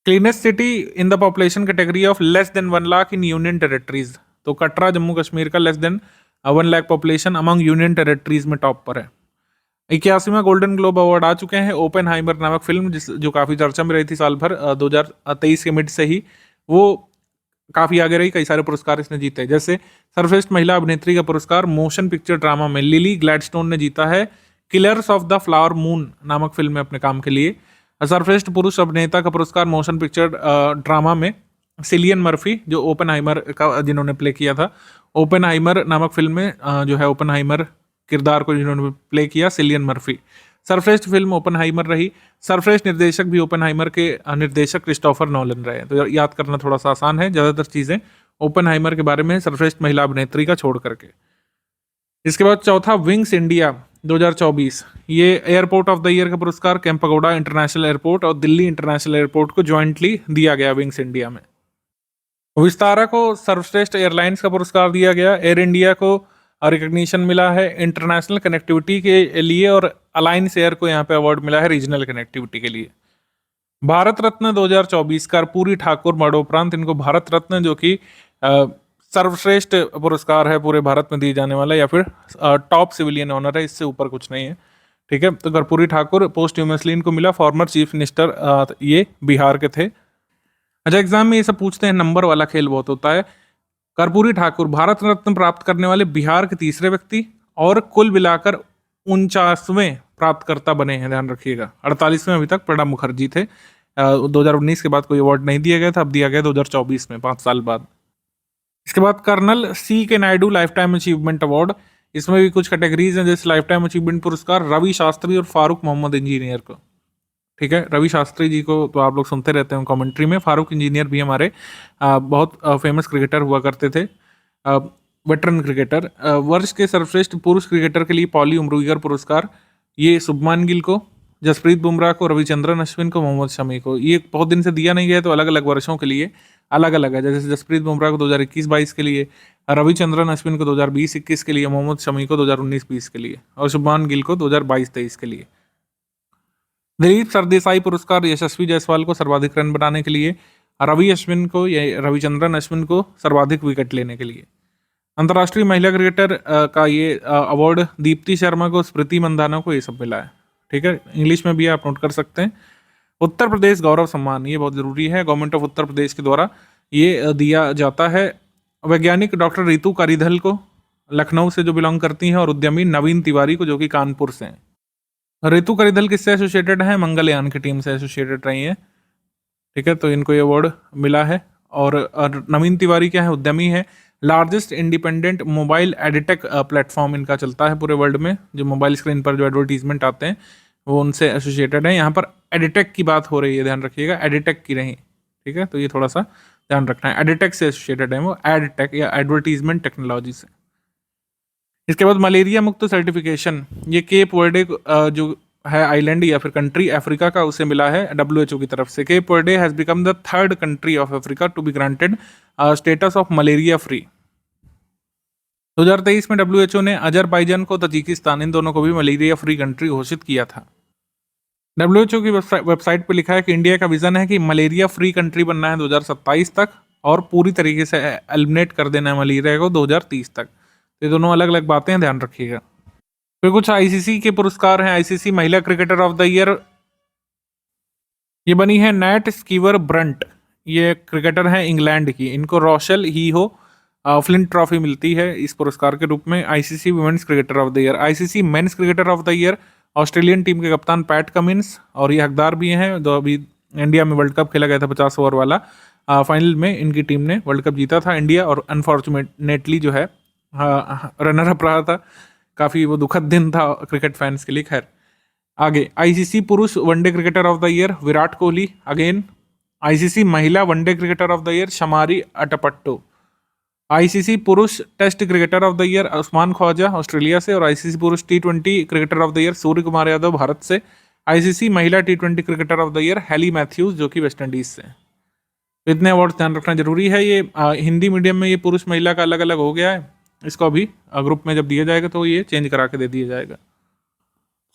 Cleanest city in the population category of less than 1 lakh in union territories, तो कटरा जम्मू कश्मीर का less than 1 lakh population among union territories में टॉप पर है। 81वां गोल्डन ग्लोब अवार्ड आ चुके हैं। ओपेनहाइमर नामक फिल्म जो काफी चर्चा में रही थी साल भर 2023 के मिड से ही, वो काफी आगे रही, कई सारे पुरस्कार इसने जीते। जैसे सर्वश्रेष्ठ महिला अभिनेत्री का पुरस्कार मोशन पिक्चर ड्रामा में लिली ग्लैडस्टोन ने जीता है killers of the flower moon नामक फिल्म में अपने काम के लिए। सर्वश्रेष्ठ पुरुष अभिनेता का पुरस्कार मोशन पिक्चर ड्रामा में सिलियन मर्फी, जो ओपेनहाइमर का जिन्होंने प्ले किया था, ओपेनहाइमर नामक फिल्म में जो है ओपेनहाइमर किरदार को जिन्होंने प्ले किया, सिलियन मर्फी। सर्वश्रेष्ठ फिल्म ओपेनहाइमर रही। सर्वश्रेष्ठ निर्देशक भी ओपेनहाइमर के निर्देशक क्रिस्टोफर नोलन रहे। तो याद करना थोड़ा सा आसान है, ज़्यादातर चीज़ें ओपेनहाइमर के बारे में सर्वश्रेष्ठ महिला अभिनेत्री का छोड़ करके। इसके बाद चौथा विंग्स इंडिया 2024, ये एयरपोर्ट ऑफ द ईयर का पुरस्कार केम्पगोड़ा इंटरनेशनल एयरपोर्ट और दिल्ली इंटरनेशनल एयरपोर्ट को ज्वाइंटली दिया गया विंग्स इंडिया में। विस्तारा को सर्वश्रेष्ठ एयरलाइंस का पुरस्कार दिया गया। एयर इंडिया को रिकग्निशन मिला है इंटरनेशनल कनेक्टिविटी के लिए और अलायंस एयर को यहाँ पे अवार्ड मिला है रीजनल कनेक्टिविटी के लिए। भारत रत्न 2024 कर्पूरी ठाकुर मरणोपरांत इनको भारत रत्न, जो कि सर्वश्रेष्ठ पुरस्कार है पूरे भारत में दिए जाने वाला, या फिर टॉप सिविलियन ऑनर है, इससे ऊपर कुछ नहीं है, ठीक है। तो कर्पूरी ठाकुर पोस्ट ह्यूमसली इनको मिला, फॉर्मर चीफ मिनिस्टर ये बिहार के थे। अच्छा, एग्जाम में ये सब पूछते हैं, नंबर वाला खेल बहुत होता है। कर्पूरी ठाकुर भारत रत्न प्राप्त करने वाले बिहार के तीसरे व्यक्ति और कुल मिलाकर 49वें प्राप्तकर्ता बने हैं, ध्यान रखिएगा। 48वें अभी तक प्रणब मुखर्जी थे। 2019 के बाद कोई अवार्ड नहीं दिया गया था, अब दिया गया 2024 में, 5 साल बाद। इसके बाद कर्नल सी के Naidu life time achievement award, इसमें भी कुछ कैटेगरीज हैं, जैसे लाइफ टाइम अचीवमेंट पुरस्कार रवि शास्त्री और फारूक मोहम्मद इंजीनियर को, ठीक है। रवि शास्त्री जी को तो आप लोग सुनते रहते हैं कमेंट्री में। फारूक इंजीनियर भी हमारे बहुत फेमस क्रिकेटर हुआ करते थे, वेटरन क्रिकेटर। वर्ष के सर्वश्रेष्ठ पुरुष क्रिकेटर के लिए पॉली उमरूगर पुरस्कार ये शुभमान गिल को, जसप्रीत बुमराह को, रविचंद्रन अश्विन को, मोहम्मद शमी को। ये बहुत दिन से दिया नहीं गया, तो अलग अलग वर्षों के लिए अलग अलग है। जैसे जसप्रीत बुमराह को 2021-22 के लिए, रविचंद्रन अश्विन को 2020-21 के लिए, मोहम्मद शमी को 2019-20 के लिए और शुभमान गिल को 2022-23 के लिए। दिलीप सरदेसाई पुरस्कार यशस्वी जायसवाल को सर्वाधिक रन बनाने के लिए, रविचंद्रन अश्विन को सर्वाधिक विकेट लेने के लिए। अंतर्राष्ट्रीय महिला क्रिकेटर का ये अवार्ड दीप्ति शर्मा को, स्मृति मंदाना को, ये सब मिला है, ठीक है। इंग्लिश में भी आप नोट कर सकते हैं। उत्तर प्रदेश गौरव सम्मान, ये बहुत जरूरी है, गवर्नमेंट ऑफ उत्तर प्रदेश के द्वारा ये दिया जाता है वैज्ञानिक डॉक्टर रितु कारीधल को, लखनऊ से जो बिलोंग करती हैं, और उद्यमी नवीन तिवारी को, जो कि कानपुर से हैं। रितु कारीधल किससे एसोसिएटेड है? मंगलयान की टीम से एसोसिएटेड रही है, ठीक है। तो इनको ये अवार्ड मिला है। और नवीन तिवारी क्या है? उद्यमी है। Largest independent mobile edtech platform इनका चलता है पूरे वर्ल्ड में, जो मोबाइल स्क्रीन पर जो एडवर्टीजमेंट आते हैं वो उनसे एसोसिएटेड है। यहाँ पर एडिटेक की बात हो रही है, ध्यान रखिएगा, एडिटेक की नहीं, ठीक है। तो ये थोड़ा सा ध्यान रखना है, एडिटेक से एसोसिएटेड है वो, एडटेक या एडवर्टीजमेंट टेक्नोलॉजी से। इसके बाद मलेरिया मुक्त सर्टिफिकेशन, ये केप वर्डे जो है आइलैंड या फिर कंट्री अफ्रीका का, उसे मिला है WHO की तरफ से। Cape Verde has become the 3rd country of Africa to be granted status of malaria free. 2023 में WHO ने अजरबैजान को, तजिकिस्तान, इन दोनों को भी मलेरिया फ्री कंट्री घोषित किया था। WHO की वेबसाइट पर लिखा है कि इंडिया का विजन है कि मलेरिया फ्री कंट्री बनना है 2027 तक, और पूरी तरीके से एलिमिनेट कर देना है मलेरिया को 2030 तक। ये दोनों अलग अलग बातें हैं, ध्यान रखिएगा। फिर कुछ ICC के पुरस्कार हैं। ICC महिला क्रिकेटर ऑफ द ईयर ये बनी है नैट स्कीवर ब्रंट, ये क्रिकेटर हैं इंग्लैंड की। इनको रोशल हीहो फ्लिंट ट्रॉफी मिलती है इस पुरस्कार के रूप में। ICC women's cricketer of the year, ICC men's cricketer of the year Australian team के कप्तान पैट कमिंस, और ये हकदार भी हैं। जो अभी इंडिया में वर्ल्ड कप खेला गया था 50 ओवर वाला, फाइनल में इनकी टीम ने वर्ल्ड कप जीता था इंडिया, और अनफॉर्चुनेटली जो है रनर अप रहा था। काफ़ी वो दुखद दिन था क्रिकेट फैंस के लिए। खैर आगे, ICC पुरुष one day cricketer of the year Virat Kohli again. ICC महिला one day cricketer of the year Chamari Athapaththu. ICC पुरुष test cricketer of the year Usman Khawaja Australia से, और ICC पुरुष T20 cricketer of the year Surya Kumar Yadav Bharat से। ICC महिला T20 cricketer of the year Hayley Matthews, जो कि West Indies से। तो इतने अवार्ड ध्यान रखना जरूरी है। ये हिंदी मीडियम में ये पुरुष महिला का अलग अलग हो गया है, इसको अभी ग्रुप में जब दिया जाएगा तो ये चेंज करा के दे दिया जाएगा।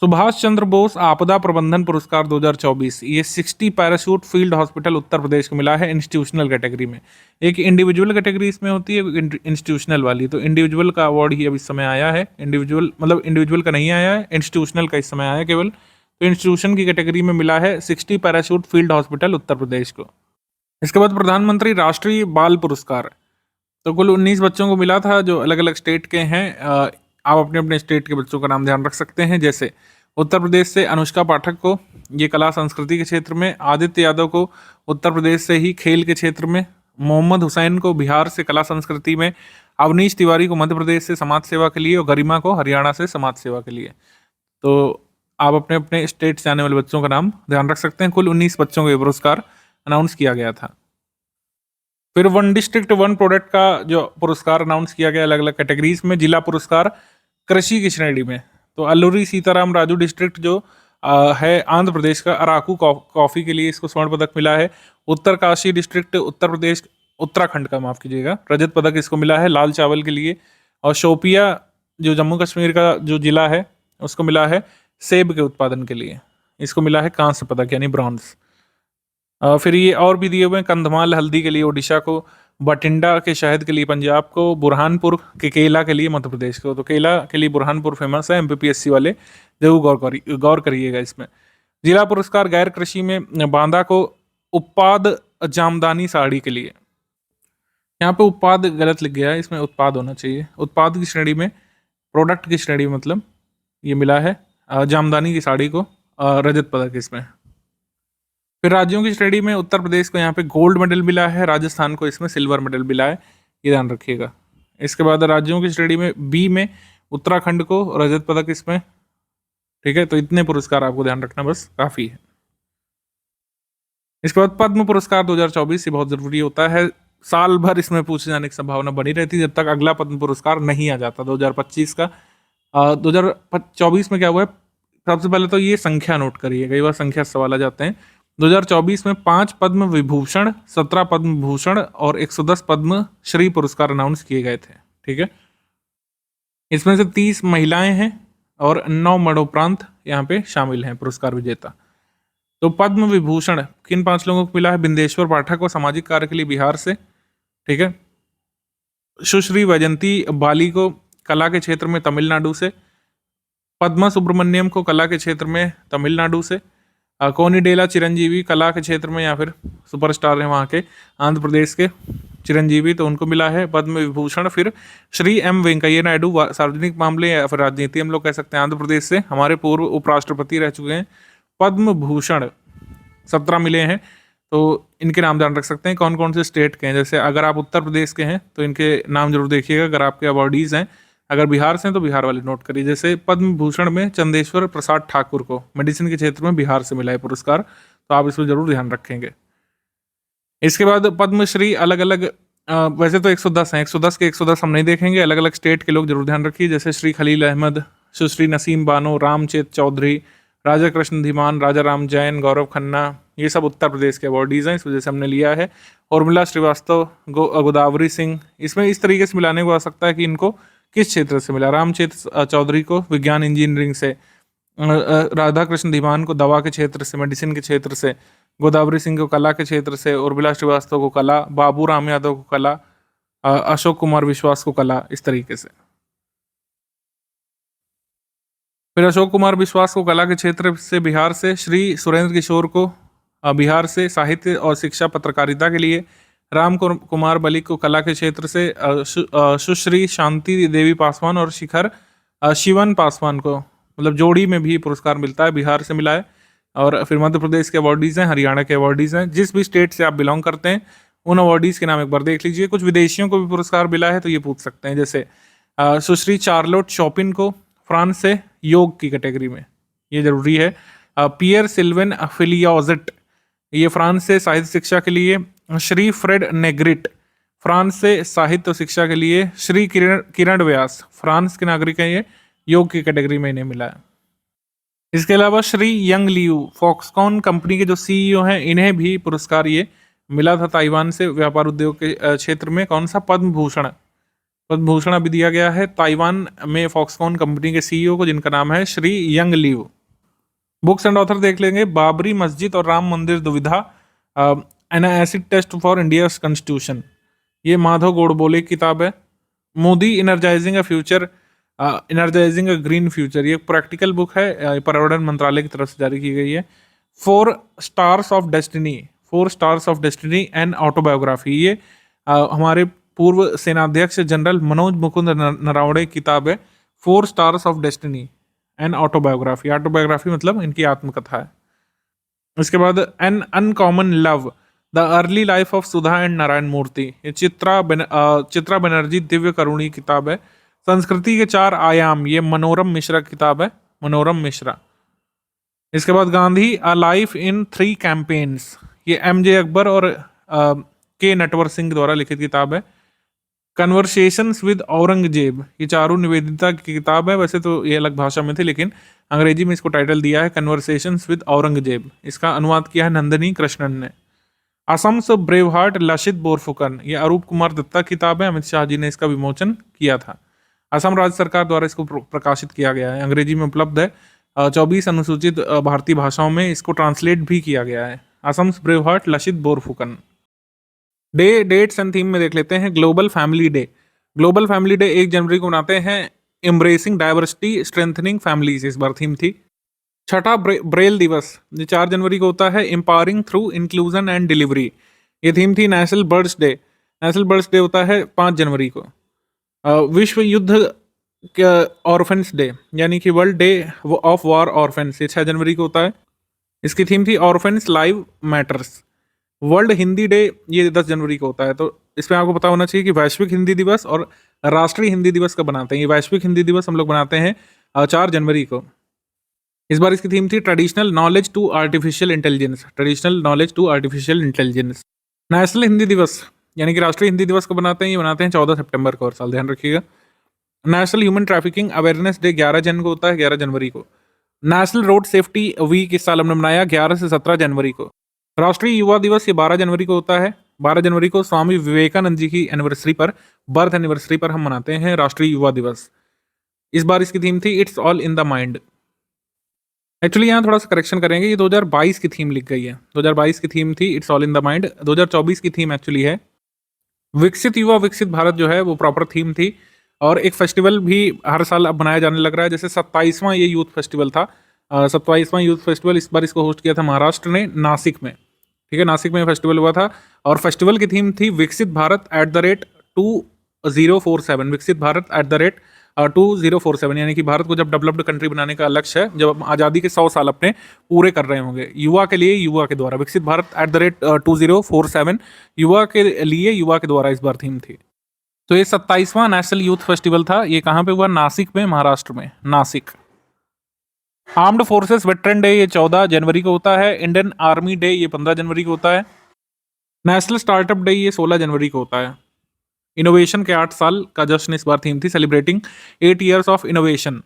सुभाष चंद्र बोस आपदा प्रबंधन पुरस्कार 2024 ये 60 parachute field hospital Uttar Pradesh को मिला है इंस्टीट्यूशनल कैटेगरी में। एक इंडिविजुअल कैटेगरी इसमें होती है, इंस्टीट्यूशनल वाली। तो इंडिविजुअल का अवार्ड ही अब इस समय आया है, इंडिविजुअल मतलब इंडिविजुअल का नहीं आया है, इंस्टीट्यूशनल का इस समय आया है केवल। तो इंस्टीट्यूशन की कैटेगरी में मिला है 60 parachute field hospital Uttar Pradesh को। इसके बाद प्रधानमंत्री राष्ट्रीय बाल पुरस्कार, तो कुल 19 बच्चों को मिला था जो अलग अलग स्टेट के हैं। आप अपने अपने स्टेट के बच्चों का नाम ध्यान रख सकते हैं। जैसे उत्तर प्रदेश से अनुष्का पाठक को ये कला संस्कृति के क्षेत्र में, आदित्य यादव को उत्तर प्रदेश से ही खेल के क्षेत्र में, मोहम्मद हुसैन को बिहार से कला संस्कृति में, अवनीश तिवारी को मध्य प्रदेश से समाज सेवा के लिए और गरिमा को हरियाणा से समाज सेवा के लिए। तो आप अपने अपने स्टेट से आने वाले बच्चों का नाम ध्यान रख सकते हैं। कुल 19 बच्चों को ये पुरस्कार अनाउंस किया गया था। फिर वन डिस्ट्रिक्ट वन प्रोडक्ट का जो पुरस्कार अनाउंस किया गया अलग अलग कैटेगरीज में। जिला पुरस्कार कृषि की श्रेणी में, तो अल्लूरी सीताराम राजू डिस्ट्रिक्ट जो है आंध्र प्रदेश का, अराकू कॉफी के लिए इसको स्वर्ण पदक मिला है। उत्तरकाशी डिस्ट्रिक्ट उत्तर प्रदेश, उत्तराखंड का माफ कीजिएगा, रजत पदक इसको मिला है लाल चावल के लिए। और शोपिया जो जम्मू कश्मीर का जो जिला है उसको मिला है सेब के उत्पादन के लिए, इसको मिला है कांस्य पदक यानी ब्रॉन्ज। फिर ये और भी दिए हुए हैं, कंधमाल हल्दी के लिए ओडिशा को, बठिंडा के शहद के लिए पंजाब को, बुरहानपुर के केला के लिए मध्य प्रदेश को। तो केला के लिए बुरहानपुर फेमस है, एमपीपीएससी वाले जरूर गौर करिएगा इसमें। जिला पुरस्कार गैर कृषि में बांदा को उत्पाद जामदानी साड़ी के लिए, यहाँ पे उत्पाद गलत लिख गया है, इसमें उत्पाद होना चाहिए। उत्पाद की श्रेणी में, प्रोडक्ट की श्रेणी में मतलब ये मिला है जामदानी की साड़ी को रजत पदक इसमें। फिर राज्यों की श्रेणी में उत्तर प्रदेश को यहाँ पे गोल्ड मेडल मिला है, राजस्थान को इसमें सिल्वर मेडल मिला है, ये ध्यान रखिएगा। इसके बाद राज्यों की श्रेणी में बी में उत्तराखंड को रजत पदक इसमें, ठीक है। तो इतने पुरस्कार आपको ध्यान रखना बस काफी है। इसके बाद पद्म पुरस्कार 2024 ये बहुत जरूरी होता है, साल भर इसमें पूछे जाने की संभावना बनी रहती है जब तक अगला पद्म पुरस्कार नहीं आ जाता 2025 का। 2024 में क्या हुआ है, सबसे पहले तो ये संख्या नोट करिए, कई बार संख्या सवाल आ जाते हैं। 2024 में 5 पद्म विभूषण, 17 पद्म भूषण और 110 पद्म श्री पुरस्कार अनाउंस किए गए थे, ठीक है। इसमें से 30 महिलाएं हैं और 9 मरणोपरांत यहाँ पे शामिल हैं पुरस्कार विजेता। तो पद्म विभूषण किन 5 लोगों को मिला है, बिंदेश्वर पाठक को सामाजिक कार्य के लिए बिहार से, ठीक है। सुश्री वैजंती बाली को कला के क्षेत्र में तमिलनाडु से, पद्मा सुब्रमण्यम को कला के क्षेत्र में तमिलनाडु से, कोनिडेला चिरंजीवी कला के क्षेत्र में या फिर सुपरस्टार हैं वहाँ के आंध्र प्रदेश के चिरंजीवी, तो उनको मिला है पद्म विभूषण। फिर श्री एम वेंकैया नायडू सार्वजनिक मामले या फिर राजनीति हम लोग कह सकते हैं आंध्र प्रदेश से, हमारे पूर्व उपराष्ट्रपति रह चुके हैं, पद्म भूषण 17 मिले हैं। तो इनके नाम ध्यान रख सकते हैं कौन कौन से स्टेट के हैं। जैसे अगर आप उत्तर प्रदेश के हैं तो इनके नाम जरूर देखिएगा, अगर आपके अवार्डीज हैं। अगर बिहार से हैं तो बिहार वाले नोट करिए। जैसे पद्म भूषण में चंदेश्वर प्रसाद ठाकुर को मेडिसिन के क्षेत्र में बिहार से मिला है पुरस्कार, तो आप इसमें जरूर ध्यान रखेंगे। इसके बाद पद्मश्री अलग अलग वैसे तो 110 हैं, 110 के 110 हम नहीं देखेंगे, अलग अलग स्टेट के लोग जरूर ध्यान रखिए। जैसे श्री खलील अहमद, सुश्री नसीम बानो, रामचेत चौधरी, राजा कृष्ण धीमान, राजा राम जैन, गौरव खन्ना, ये सब उत्तर प्रदेश के अवार्डीज हैं, इस वजह से हमने लिया है। उर्मिला श्रीवास्तव, गोदावरी सिंह, इसमें इस तरीके से मिलाने को आ सकता है कि इनको किस क्षेत्र से मिला। रामचेत चौधरी को विज्ञान इंजीनियरिंग से, राधा कृष्ण धीमान को दवा के क्षेत्र से, मेडिसिन के क्षेत्र से, गोदावरी सिंह को कला के क्षेत्र से, उर्मिला श्रीवास्तव को कला, बाबू राम यादव को कला, अशोक कुमार विश्वास को कला, इस तरीके से। फिर अशोक कुमार विश्वास को कला के क्षेत्र से बिहार से, श्री सुरेंद्र किशोर को बिहार से साहित्य और शिक्षा पत्रकारिता के लिए, राम कुमार बलिक को कला के क्षेत्र से, सुश्री शांति देवी पासवान और शिखर शिवन पासवान को मतलब जोड़ी में भी पुरस्कार मिलता है, बिहार से मिला है। और फिर मध्य प्रदेश के अवार्डीज़ हैं, हरियाणा के अवार्डीज़ हैं। जिस भी स्टेट से आप बिलोंग करते हैं उन अवार्डीज़ के नाम एक बार देख लीजिए। कुछ विदेशियों को भी पुरस्कार मिला है तो ये पूछ सकते हैं। जैसे सुश्री चार्लोट शॉपिन को फ्रांस से योग की कैटेगरी में, ये जरूरी है। पियर सिल्वेन फिलियोजेट, ये फ्रांस से साहित्य शिक्षा के लिए। श्री फ्रेड नेग्रिट, फ्रांस से साहित्य शिक्षा के लिए। श्री किरण व्यास, फ्रांस के नागरिक हैं, ये योग की कैटेगरी में इन्हें मिला है। इसके अलावा Shri young Liu, Foxconn company के जो सीईओ हैं, इन्हें भी पुरस्कार ये मिला था ताइवान से व्यापार उद्योग के क्षेत्र में कौन सा पद्म भूषण। पद्म भूषण अभी दिया गया है ताइवान में फॉक्सकॉन कंपनी के सीईओ को, जिनका नाम है श्री यंग लिव। बुक्स एंड ऑथर देख लेंगे। बाबरी मस्जिद और राम मंदिर दुविधा, an acid test for India constitution, ये माधव गोडबोले की किताब है। Modi energizing a future, energizing a green future, ये प्रैक्टिकल बुक है, पर्यावरण मंत्रालय की तरफ से जारी की गई है। 4 stars of destiny, 4 stars of destiny and autobiography, ये हमारे पूर्व सेनाध्यक्ष जनरल मनोज मुकुंद नरावणे की किताब है। 4 stars of destiny and autobiography, autobiography मतलब इनकी आत्मकथा है। उसके बाद an uncommon love, the early life of Sudha and Narayana Murthy, ये चित्रा बनर्जी दिव्य करुणी किताब है। संस्कृति के 4 आयाम, ये मनोरम मिश्रा की किताब है, मनोरम मिश्रा। इसके बाद Gandhi a life in 3 campaigns, ये एमजे अकबर और के नटवर सिंह द्वारा लिखित किताब है। कन्वर्सेशंस विद औरंगजेब, ये चारू निवेदिता की किताब है, वैसे तो ये अलग भाषा में थी लेकिन अंग्रेजी में इसको टाइटल दिया है कन्वर्सेशंस विद औरंगजेब। इसका अनुवाद किया है नंदिनी कृष्णन ने। असम्स ब्रेव हार्ट लसित बोरफुकन, ये अरूप कुमार दत्ता की किताब है, अमित शाह जी ने इसका विमोचन किया था। असम राज्य सरकार द्वारा इसको प्रकाशित किया गया है, अंग्रेजी में उपलब्ध है। 24 अनुसूचित भारतीय भाषाओं में इसको ट्रांसलेट भी किया गया है। Assam's brave heart Lachit Borphukan. Day, dates and theme में देख लेते हैं। Global family day, global family day 1 जनवरी को मनाते हैं। एम्ब्रेसिंग डाइवर्सिटी स्ट्रेंथनिंग फैमिलीज इस बार थीम थी। छठा ब्रेल दिवस, ये 4 जनवरी को होता है। Empowering through inclusion and delivery, ये थीम थी। National birds day, national birds day होता है 5 जनवरी को। विश्व युद्ध ऑर्फेंस डे, यानी कि world day of war orphans, ये 6 जनवरी को होता है। इसकी थीम थी orphans live matters. World Hindi day, ये 10 जनवरी को होता है। तो इसमें आपको पता होना चाहिए कि वैश्विक हिंदी दिवस और राष्ट्रीय हिंदी दिवस कब बनाते हैं। ये वैश्विक हिंदी दिवस हम लोग बनाते हैं 4 जनवरी को। इस बार इसकी थीम थी traditional knowledge to artificial intelligence, traditional knowledge to artificial intelligence. National Hindi Diwas यानी कि राष्ट्रीय हिंदी दिवस को बनाते हैं, ये बनाते हैं 14 सितंबर को, हर साल ध्यान रखिएगा। National human trafficking awareness day 11 जन को होता है, 11 जनवरी को। नेशनल रोड सेफ्टी वीक इस साल हमने मनाया 11 से 17 जनवरी को। राष्ट्रीय युवा दिवस ये 12 जनवरी को होता है। 12 जनवरी को स्वामी विवेकानंद जी की एनिवर्सरी पर, बर्थ एनिवर्सरी पर हम मनाते हैं राष्ट्रीय युवा दिवस। इस बार इसकी थीम थी it's all in the mind. Actually यहाँ थोड़ा सा करेक्शन करेंगे, ये 2022 की थीम लिख गई है। 2022 की थीम थी it's all in the mind, 2024 की थीम एक्चुअली है विकसित युवा विकसित भारत, जो है वो प्रॉपर थीम थी। और एक फेस्टिवल भी हर साल अब बनाया जाने लग रहा है, जैसे 27वां ये यूथ फेस्टिवल था। 27वां यूथ फेस्टिवल इस बार इसको होस्ट किया था महाराष्ट्र ने, नासिक में। ठीक है, नासिक में फेस्टिवल हुआ था और फेस्टिवल की थीम थी विकसित भारत @2047, विकसित भारत @2047, यानी कि भारत को जब डेवलप्ड कंट्री बनाने का लक्ष्य है, जब हम आज़ादी के 100 साल अपने पूरे कर रहे होंगे, युवा के लिए युवा के द्वारा, विकसित भारत @2047, युवा के लिए युवा के द्वारा इस बार थीम थी। तो ये 27वां नेशनल यूथ फेस्टिवल था। ये कहाँ पे हुआ? नासिक में, महाराष्ट्र में, Nashik. Armed forces veteran day ये 14 जनवरी को होता है। इंडियन आर्मी डे ये 15 जनवरी को होता है। नेशनल स्टार्टअप डे ये 16 जनवरी को होता है। इनोवेशन के 8 साल का जश्न इस बार थीम थी, celebrating 8 years of innovation.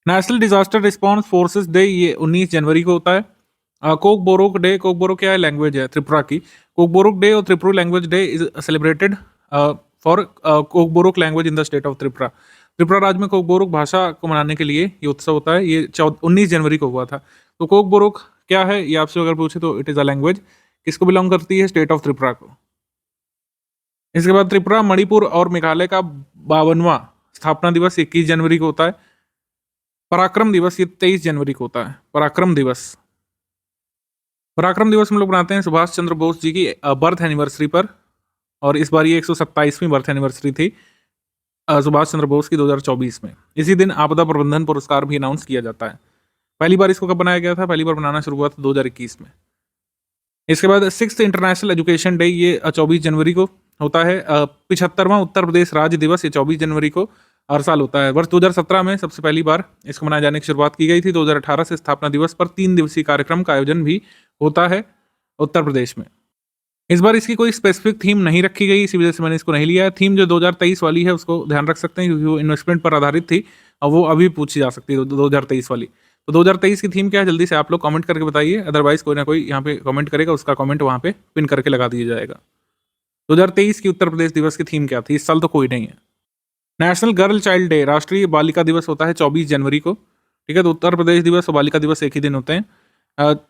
National disaster response forces day ये 19 जनवरी को होता है। कोकबोरोक डे, कोकबोरोक क्या है? लैंग्वेज है त्रिपुरा की। कोकबोरोक डे और Tripura language day is celebrated for Kokborok language in the state of Tripura. Tripura राज्य में कोकबोरोक भाषा को मनाने के लिए ये उत्सव होता है। ये 19 जनवरी को हुआ था। तो कोकबोरोक क्या है ये आपसे अगर पूछे तो इट इज़ अ लैंग्वेज, किसको बिलोंग करती है? स्टेट ऑफ त्रिपुरा को। इसके बाद त्रिपुरा, मणिपुर और मेघालय का 52वां स्थापना दिवस 21 जनवरी को होता है। पराक्रम दिवस ये 23 जनवरी को होता है। पराक्रम दिवस, पराक्रम दिवस हम लोग बनाते हैं सुभाष चंद्र बोस जी की बर्थ एनिवर्सरी पर, और इस बार ये 127वीं बर्थ एनिवर्सरी थी सुभाष चंद्र बोस की 2024 में। इसी दिन आपदा प्रबंधन पुरस्कार भी अनाउंस किया जाता है। पहली बार इसको कब बनाया गया था? पहली बार बनाना शुरू हुआ था 2021 में। इसके बाद 6th इंटरनेशनल एजुकेशन डे ये 24 जनवरी को होता है। 75वां उत्तर प्रदेश राज्य दिवस ये 24 जनवरी को हर साल होता है। वर्ष 2017 में सबसे पहली बार इसको मनाए जाने की शुरुआत की गई थी। 2018 से स्थापना दिवस पर 3 दिवसीय कार्यक्रम का आयोजन भी होता है उत्तर प्रदेश में। इस बार इसकी कोई स्पेसिफिक थीम नहीं रखी गई, इसी वजह से मैंने इसको नहीं लिया है। थीम जो 2023 वाली है उसको ध्यान रख सकते हैं, क्योंकि वो इन्वेस्टमेंट पर आधारित थी और वो अभी पूछी जा सकती है 2023 वाली। तो 2023 की थीम क्या है, जल्दी से आप लोग कमेंट करके बताइए, अदरवाइज कोई ना कोई यहाँ पे कमेंट करेगा, उसका कमेंट वहाँ पे पिन करके लगा दिया जाएगा। 2023 की उत्तर प्रदेश दिवस की थीम क्या थी, इस साल तो कोई नहीं है। नेशनल गर्ल चाइल्ड डे, राष्ट्रीय बालिका दिवस होता है 24 जनवरी को, ठीक है। तो उत्तर प्रदेश दिवस और बालिका दिवस एक ही दिन होते हैं।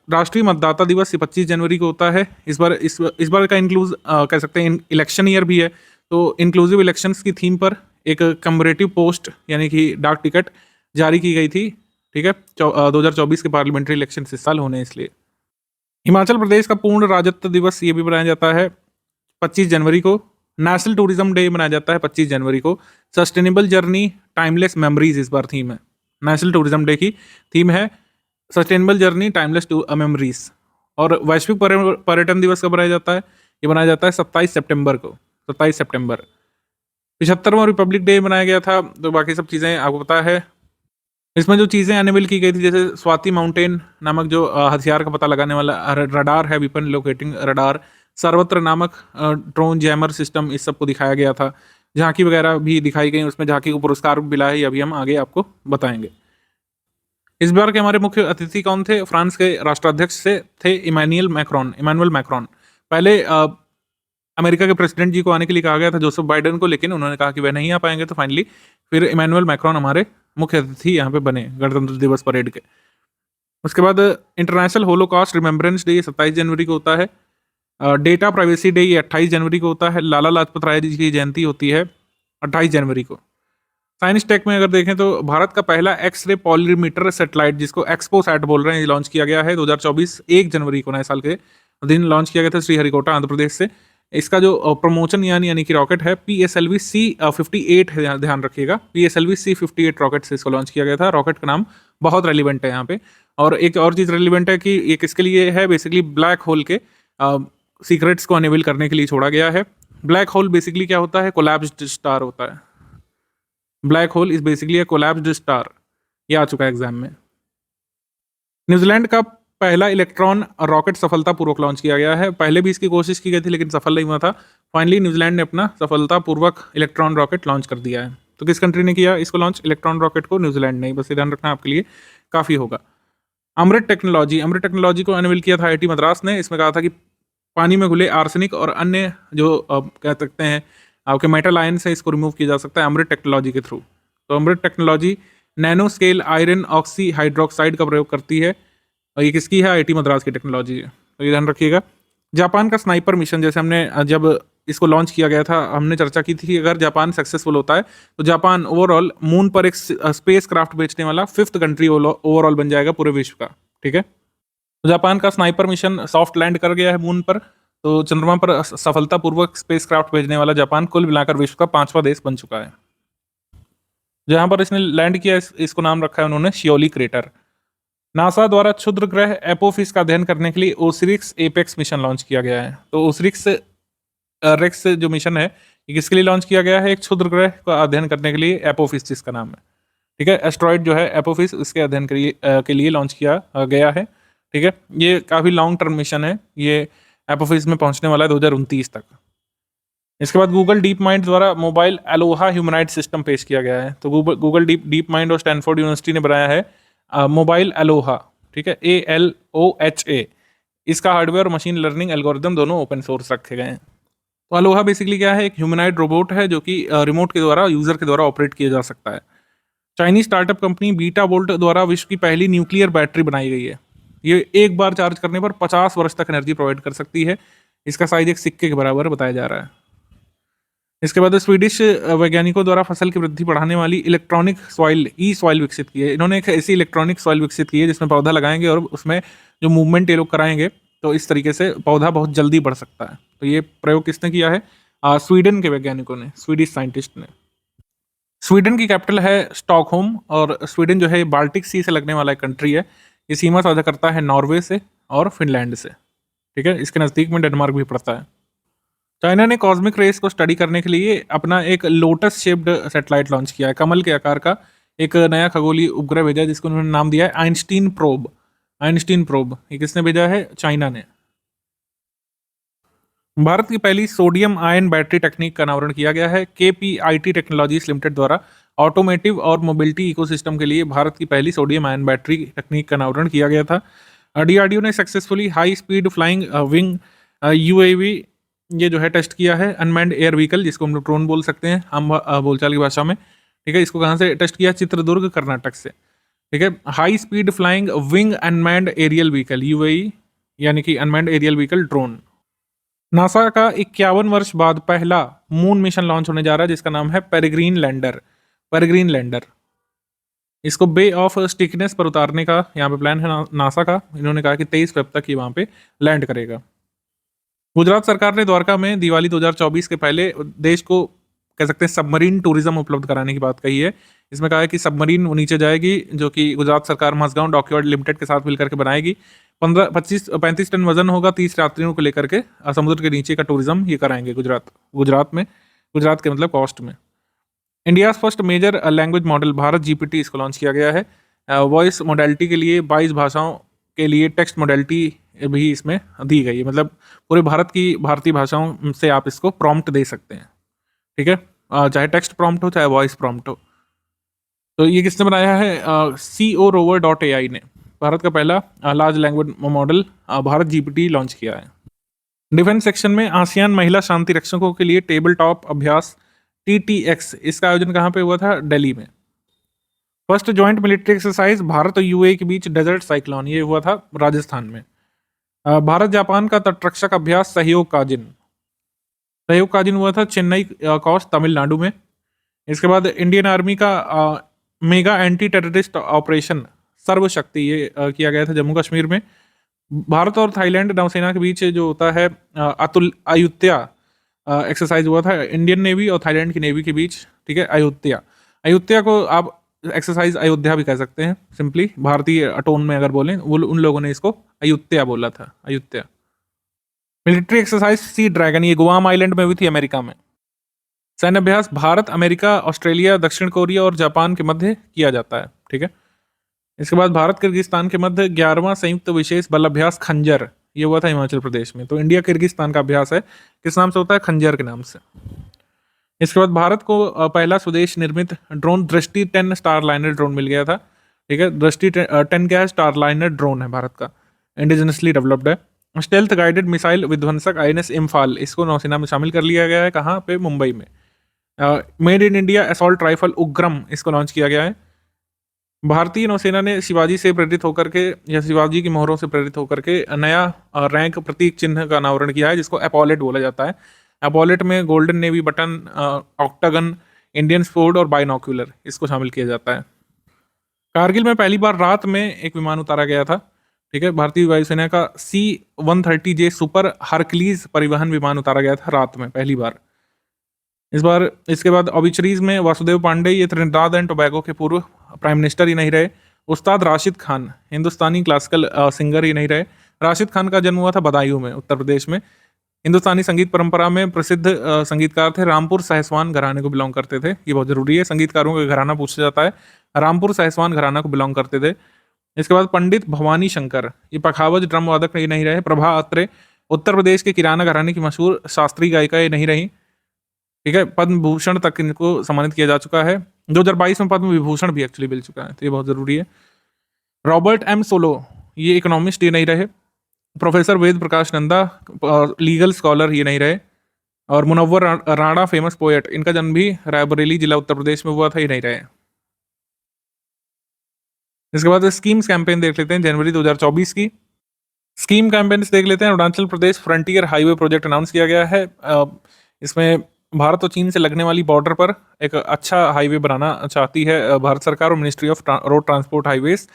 राष्ट्रीय मतदाता दिवस 25 जनवरी को होता है। इस बार का इंक्लूज कह सकते हैं इलेक्शन ईयर भी है, तो इंक्लूसिव इलेक्शंस की थीम पर एक कम्परेटिव पोस्ट यानी कि डाक टिकट जारी की गई थी, ठीक है। 2024 के पार्लियामेंट्री इलेक्शन इस साल होने हैं इसलिए। हिमाचल प्रदेश का पूर्ण राज्यत्व दिवस ये भी मनाया जाता है 25 जनवरी को। नेशनल टूरिज्म डे मनाया जाता है 25 जनवरी को। सस्टेनेबल जर्नी टाइमलेस मेमोरीज इस बार थीम है। नेशनल टूरिज्म डे की थीम है सस्टेनेबल जर्नी टाइमलेस मेमोरीज। और वैश्विक पर्यटन दिवस कब मनाया जाता है, ये मनाया जाता है 27 सितंबर को, 27 सितंबर। 75वां रिपब्लिक डे मनाया गया था। तो बाकी सब चीज़ें आपको पता है। इसमें जो चीज़ें अनेबल की गई थी, जैसे स्वाति माउंटेन नामक जो हथियार का पता लगाने वाला रडार है, वेपन लोकेटिंग रडार, सर्वत्र नामक ड्रोन जैमर सिस्टम, इस सब को दिखाया गया था। झांकी वगैरह भी दिखाई गई, उसमें झांकी को पुरस्कार भी मिला है, ये अभी हम आगे आपको बताएंगे। इस बार के हमारे मुख्य अतिथि कौन थे, फ्रांस के राष्ट्राध्यक्ष से थे इमानुएल मैक्रॉन। पहले अमेरिका के प्रेसिडेंट जी को आने के लिए कहा गया था, जोसेफ बाइडेन को, लेकिन उन्होंने कहा कि वह नहीं आ पाएंगे, तो फाइनली फिर इमानुएल मैक्रॉन हमारे मुख्य अतिथि यहाँ पे बने गणतंत्र दिवस परेड के। उसके बाद इंटरनेशनल होलोकॉस्ट रिमेम्बरेंस डे 27 जनवरी को होता है। डेटा प्राइवेसी डे ये 28 जनवरी को होता है। लाला लाजपत राय जी की जयंती होती है 28 जनवरी को। साइंस टेक में अगर देखें तो भारत का पहला एक्सरे पॉलीमीटर सैटेलाइट, जिसको एक्सपोसैट बोल रहे हैं, लॉन्च किया गया है 2024 1 जनवरी को, नए साल के दिन लॉन्च किया गया था श्रीहरिकोटा आंध्र प्रदेश से। इसका जो प्रमोशन यानी कि रॉकेट है PSLV C58 है, ध्यान रखिएगा, PSLV C58 रॉकेट से इसको लॉन्च किया गया था। रॉकेट का नाम बहुत रेलिवेंट है यहाँ पे। और एक और चीज़ रेलिवेंट है कि ये किसके लिए है, बेसिकली ब्लैक होल के सीक्रेट्स को अनेबल करने के लिए छोड़ा गया है। ब्लैक होल बेसिकली क्या होता है, कोलैप्स्ड स्टार होता है। Black hole is basically a collapsed star, ये आ चुका है एग्जाम में। न्यूजीलैंड का पहला इलेक्ट्रॉन रॉकेट सफलतापूर्वक लॉन्च किया गया है। पहले भी इसकी कोशिश की गई थी लेकिन सफल नहीं हुआ था। फाइनली न्यूजीलैंड ने अपना सफलतापूर्वक इलेक्ट्रॉन रॉकेट लॉन्च कर दिया है। तो किस कंट्री ने किया इसको लॉन्च, इलेक्ट्रॉन रॉकेट को, न्यूजीलैंड ने। बस ये ध्यान रखना आपके लिए काफ़ी होगा। अमृत टेक्नोलॉजी को अनवील किया था IIT मद्रास ने। इसमें कहा था कि पानी में घुले आर्सेनिक और अन्य जो कह सकते हैं आपके मेटल आयन से इसको रिमूव किया जा सकता है अमृत टेक्नोलॉजी के थ्रू। तो Amrit technology nano scale iron oxyhydroxide का प्रयोग करती है और ये किसकी है, IIT मद्रास की टेक्नोलॉजी है, तो ये ध्यान रखिएगा। जापान का स्नाइपर मिशन, जैसे हमने जब इसको लॉन्च किया गया था हमने चर्चा की थी कि अगर जापान सक्सेसफुल होता है तो जापान ओवरऑल मून पर एक स्पेस क्राफ्ट बेचने वाला 5th कंट्री ओवरऑल बन जाएगा पूरे विश्व का, ठीक है। तो जापान का स्नाइपर मिशन सॉफ्ट लैंड कर गया है मून पर, तो चंद्रमा पर सफलतापूर्वक स्पेस क्राफ्ट भेजने वाला जापान कुल मिलाकर विश्व का 5वां देश बन चुका है। जहां पर इसने लैंड किया इसको नाम रखा है उन्होंने शियोली क्रेटर। नासा द्वारा क्षुद्र ग्रह एपोफिस का अध्ययन करने के लिए ओसिरिक्स एपेक्स मिशन लॉन्च किया गया है। तो ओसिरिक्स रेक्स जो मिशन है ये किसके लिए लॉन्च किया गया है, एक क्षुद्र ग्रह का अध्ययन करने के लिए, एपोफिस जिसका नाम है, ठीक है। एस्ट्रॉइड जो है एपोफिस, इसके अध्ययन के लिए लॉन्च किया गया है, ठीक है। ये काफ़ी लॉन्ग टर्म मिशन है, ये एपोफिस में पहुंचने वाला है 2029 तक। इसके बाद गूगल डीप माइंड द्वारा मोबाइल अलोहा ह्यूमनाइड सिस्टम पेश किया गया है। तो गूगल डीप माइंड और स्टैनफोर्ड यूनिवर्सिटी ने बनाया है मोबाइल अलोहा, ठीक है, ALOHA। इसका हार्डवेयर और मशीन लर्निंग एल्गोरिदम दोनों ओपन सोर्स रखे गए हैं। तो अलोहा बेसिकली क्या है, एक ह्यूमनाइड रोबोट है जो कि रिमोट के द्वारा यूजर के द्वारा ऑपरेट किया जा सकता है। Chinese startup company beta volt द्वारा विश्व की पहली न्यूक्लियर बैटरी बनाई गई है। ये एक बार चार्ज करने पर 50 वर्ष तक एनर्जी प्रोवाइड कर सकती है। इसका साइज एक सिक्के के बराबर बताया जा रहा है। इसके बाद स्वीडिश वैज्ञानिकों द्वारा फसल की वृद्धि बढ़ाने वाली इलेक्ट्रॉनिक सॉइल विकसित की है। इन्होंने एक ऐसी इलेक्ट्रॉनिक सॉइल विकसित की है जिसमें पौधा लगाएंगे और उसमें जो मूवमेंट ये लोग कराएंगे तो इस तरीके से पौधा बहुत जल्दी बढ़ सकता है। तो ये प्रयोग किसने किया है, स्वीडन के वैज्ञानिकों ने, स्वीडिश साइंटिस्ट ने। स्वीडन की कैपिटल है स्टॉकहोम और स्वीडन जो है बाल्टिक सी से लगने वाला एक कंट्री है। ये सीमा साझा करता है नॉर्वे से और फिनलैंड से, ठीक है। इसके नज़दीक में डेनमार्क भी पड़ता है। चाइना ने कॉस्मिक रेस को स्टडी करने के लिए अपना एक लोटस शेप्ड सैटेलाइट लॉन्च किया है। कमल के आकार का एक नया खगोलीय उपग्रह भेजा है जिसको उन्होंने नाम दिया है आइंस्टीन प्रोब। ये किसने भेजा है, चाइना ने। भारत की पहली सोडियम आयन बैटरी टेक्निक का अनावरण किया गया है KPIT टेक्नोलॉजीज लिमिटेड द्वारा। ऑटोमेटिव और मोबिलिटी इकोसिस्टम के लिए भारत की पहली सोडियम आयन बैटरी तकनीक का अनावरण किया गया था। डीआरडीओ ने successfully high speed flying wing UAV ये जो है टेस्ट किया है। अनमैन्ड एयर व्हीकल, जिसको हम लोग ड्रोन बोल सकते हैं आम बोलचाल की भाषा में, ठीक है। इसको कहाँ से टेस्ट किया? चित्रदुर्ग, कर्नाटक से, ठीक है। High speed flying wing unmanned aerial vehicle UAE, यानी कि unmanned aerial vehicle drone. NASA का 51 वर्ष बाद पहला मून मिशन लॉन्च होने जा रहा है, जिसका नाम है पेरेग्रीन लैंडर। पेरेग्रीन लैंडर, इसको बे ऑफ स्टिकनेस पर उतारने का यहाँ पे प्लान है नासा का। इन्होंने कहा कि 23 फेब तक ये वहाँ पे लैंड करेगा। गुजरात सरकार ने द्वारका में दिवाली 2024 के पहले देश को कह सकते हैं सबमरीन टूरिज्म उपलब्ध कराने की बात कही है। इसमें कहा है कि सबमरीन वो नीचे जाएगी, जो कि गुजरात सरकार मझगांव डॉकयार्ड लिमिटेड के साथ मिलकर के बनाएगी। 35 टन वजन होगा, 30 यात्रियों को लेकर के समुद्र के नीचे का टूरिज्म ये कराएंगे गुजरात में। गुजरात के मतलब कॉस्ट में। India first major language model Bharat GPT इसको लॉन्च किया गया है। वॉइस मोडेलिटी के लिए 22 भाषाओं के लिए टेक्स्ट मोडेलिटी भी इसमें दी गई है। मतलब पूरे भारत की भारतीय भाषाओं से आप इसको प्रॉम्प्ट दे सकते हैं, ठीक है। चाहे टेक्स्ट प्रॉम्प्ट हो, चाहे वॉइस प्रॉम्प्ट हो। तो ये किसने बनाया है? CORover.ai ने भारत का पहला large language model Bharat GPT launch किया है। डिफेंस सेक्शन में आसियान महिला शांति रक्षकों के लिए टेबल टॉप अभ्यास TTX, इसका आयोजन कहाँ पे हुआ था? दिल्ली में। First joint military exercise Bharat और यूएई के बीच डेजर्ट साइक्लोन, ये हुआ था राजस्थान में। भारत जापान का तटरक्षक अभ्यास सहयोग काजिन हुआ था चेन्नई कोस्ट, तमिलनाडु में। इसके बाद इंडियन आर्मी का मेगा एंटी टेररिस्ट ऑपरेशन सर्वशक्ति ये किया गया था जम्मू कश्मीर में। भारत और थाईलैंड नौसेना के बीच जो होता है अयुत्या एक्सरसाइज हुआ था इंडियन नेवी और थाईलैंड की नेवी के बीच, ठीक है। अयुत्या को आप एक्सरसाइज अयोध्या भी कह सकते हैं, सिंपली भारतीय टोन में अगर बोलें। वो उन लोगों ने इसको अयुत्या बोला था, Ayutthaya. Military exercise sea dragon, ये गुआम आइलैंड में हुई थी, अमेरिका में। सैन्य अभ्यास भारत, अमेरिका, ऑस्ट्रेलिया, दक्षिण कोरिया और जापान के मध्य किया जाता है, ठीक है। इसके बाद भारत किर्गिस्तान के मध्य 11वां संयुक्त विशेष बल अभ्यास खंजर, ये हुआ था हिमाचल प्रदेश में। तो इंडिया किर्गिस्तान का अभ्यास है, किस नाम से होता है? खंजर के नाम से। इसके बाद भारत को पहला स्वदेश निर्मित ड्रोन दृष्टि 10 स्टारलाइनर ड्रोन मिल गया था, ठीक है। दृष्टि 10 क्या है? स्टारलाइनर ड्रोन है, भारत का, इंडिजिनसली डेवलप्ड है। स्टेल्थ गाइडेड मिसाइल विध्वंसक INS इम्फाल, इसको नौसेना में शामिल कर लिया गया है। कहाँ पे? मुंबई में। Made in India assault rifle Ugram, इसको लॉन्च किया गया है। भारतीय नौसेना ने शिवाजी से प्रेरित होकर के, या शिवाजी की मोहरों से प्रेरित होकर के नया रैंक प्रतीक चिन्ह का अनावरण किया है, जिसको एपॉलेट बोला जाता है। एपॉलेट में golden navy button, octagon, Indian sword और बाइनोक्यूलर, इसको शामिल किया जाता है। कारगिल में पहली बार रात में एक विमान उतारा गया था, ठीक है। भारतीय वायुसेना का C-130J सुपर हरक्लीज परिवहन विमान उतारा गया था रात में पहली बार इस बार। इसके बाद ऑबिचरीज में वासुदेव पांडे, ये त्रिनिदाद एंड टोबैगो के पूर्व प्राइम मिनिस्टर ही नहीं रहे। उस्ताद राशिद खान, हिंदुस्तानी क्लासिकल सिंगर ही नहीं रहे। राशिद खान का जन्म हुआ था बदायूं में, उत्तर प्रदेश में। हिंदुस्तानी संगीत परंपरा में प्रसिद्ध संगीतकार थे, रामपुर सहसवान घराने को बिलोंग करते थे। ये बहुत जरूरी है, संगीतकारों का घराना पूछा जाता है। रामपुर सहसवान घराना को बिलोंग करते थे। इसके बाद पंडित भवानी शंकर, ये पखावज ड्रम वादक ये नहीं रहे। प्रभा अत्रे, उत्तर प्रदेश के किराना घराने की मशहूर शास्त्रीय गायिका ये नहीं रही, ठीक है। पद्म भूषण तक इनको सम्मानित किया जा चुका है। 2022 में पद्म विभूषण भी एक्चुअली मिल चुका है, तो ये बहुत जरूरी है। रॉबर्ट M सोलो, ये इकोनॉमिस्ट ये नहीं रहे। Professor Ved Prakash Nanda, legal scholar ये नहीं रहे। और मुनव्वर राणा, फेमस पोएट, इनका जन्म भी रायबरेली जिला उत्तर प्रदेश में हुआ था, ये नहीं रहे। इसके बाद स्कीम्स कैंपेन देख लेते हैं जनवरी 2024 की। स्कीम कैंपेन्स देख लेते हैं। Arunachal Pradesh frontier highway project announce किया गया है। इसमें भारत और चीन से लगने वाली बॉर्डर पर एक अच्छा हाईवे बनाना चाहती है भारत सरकार और ministry of road transport highways.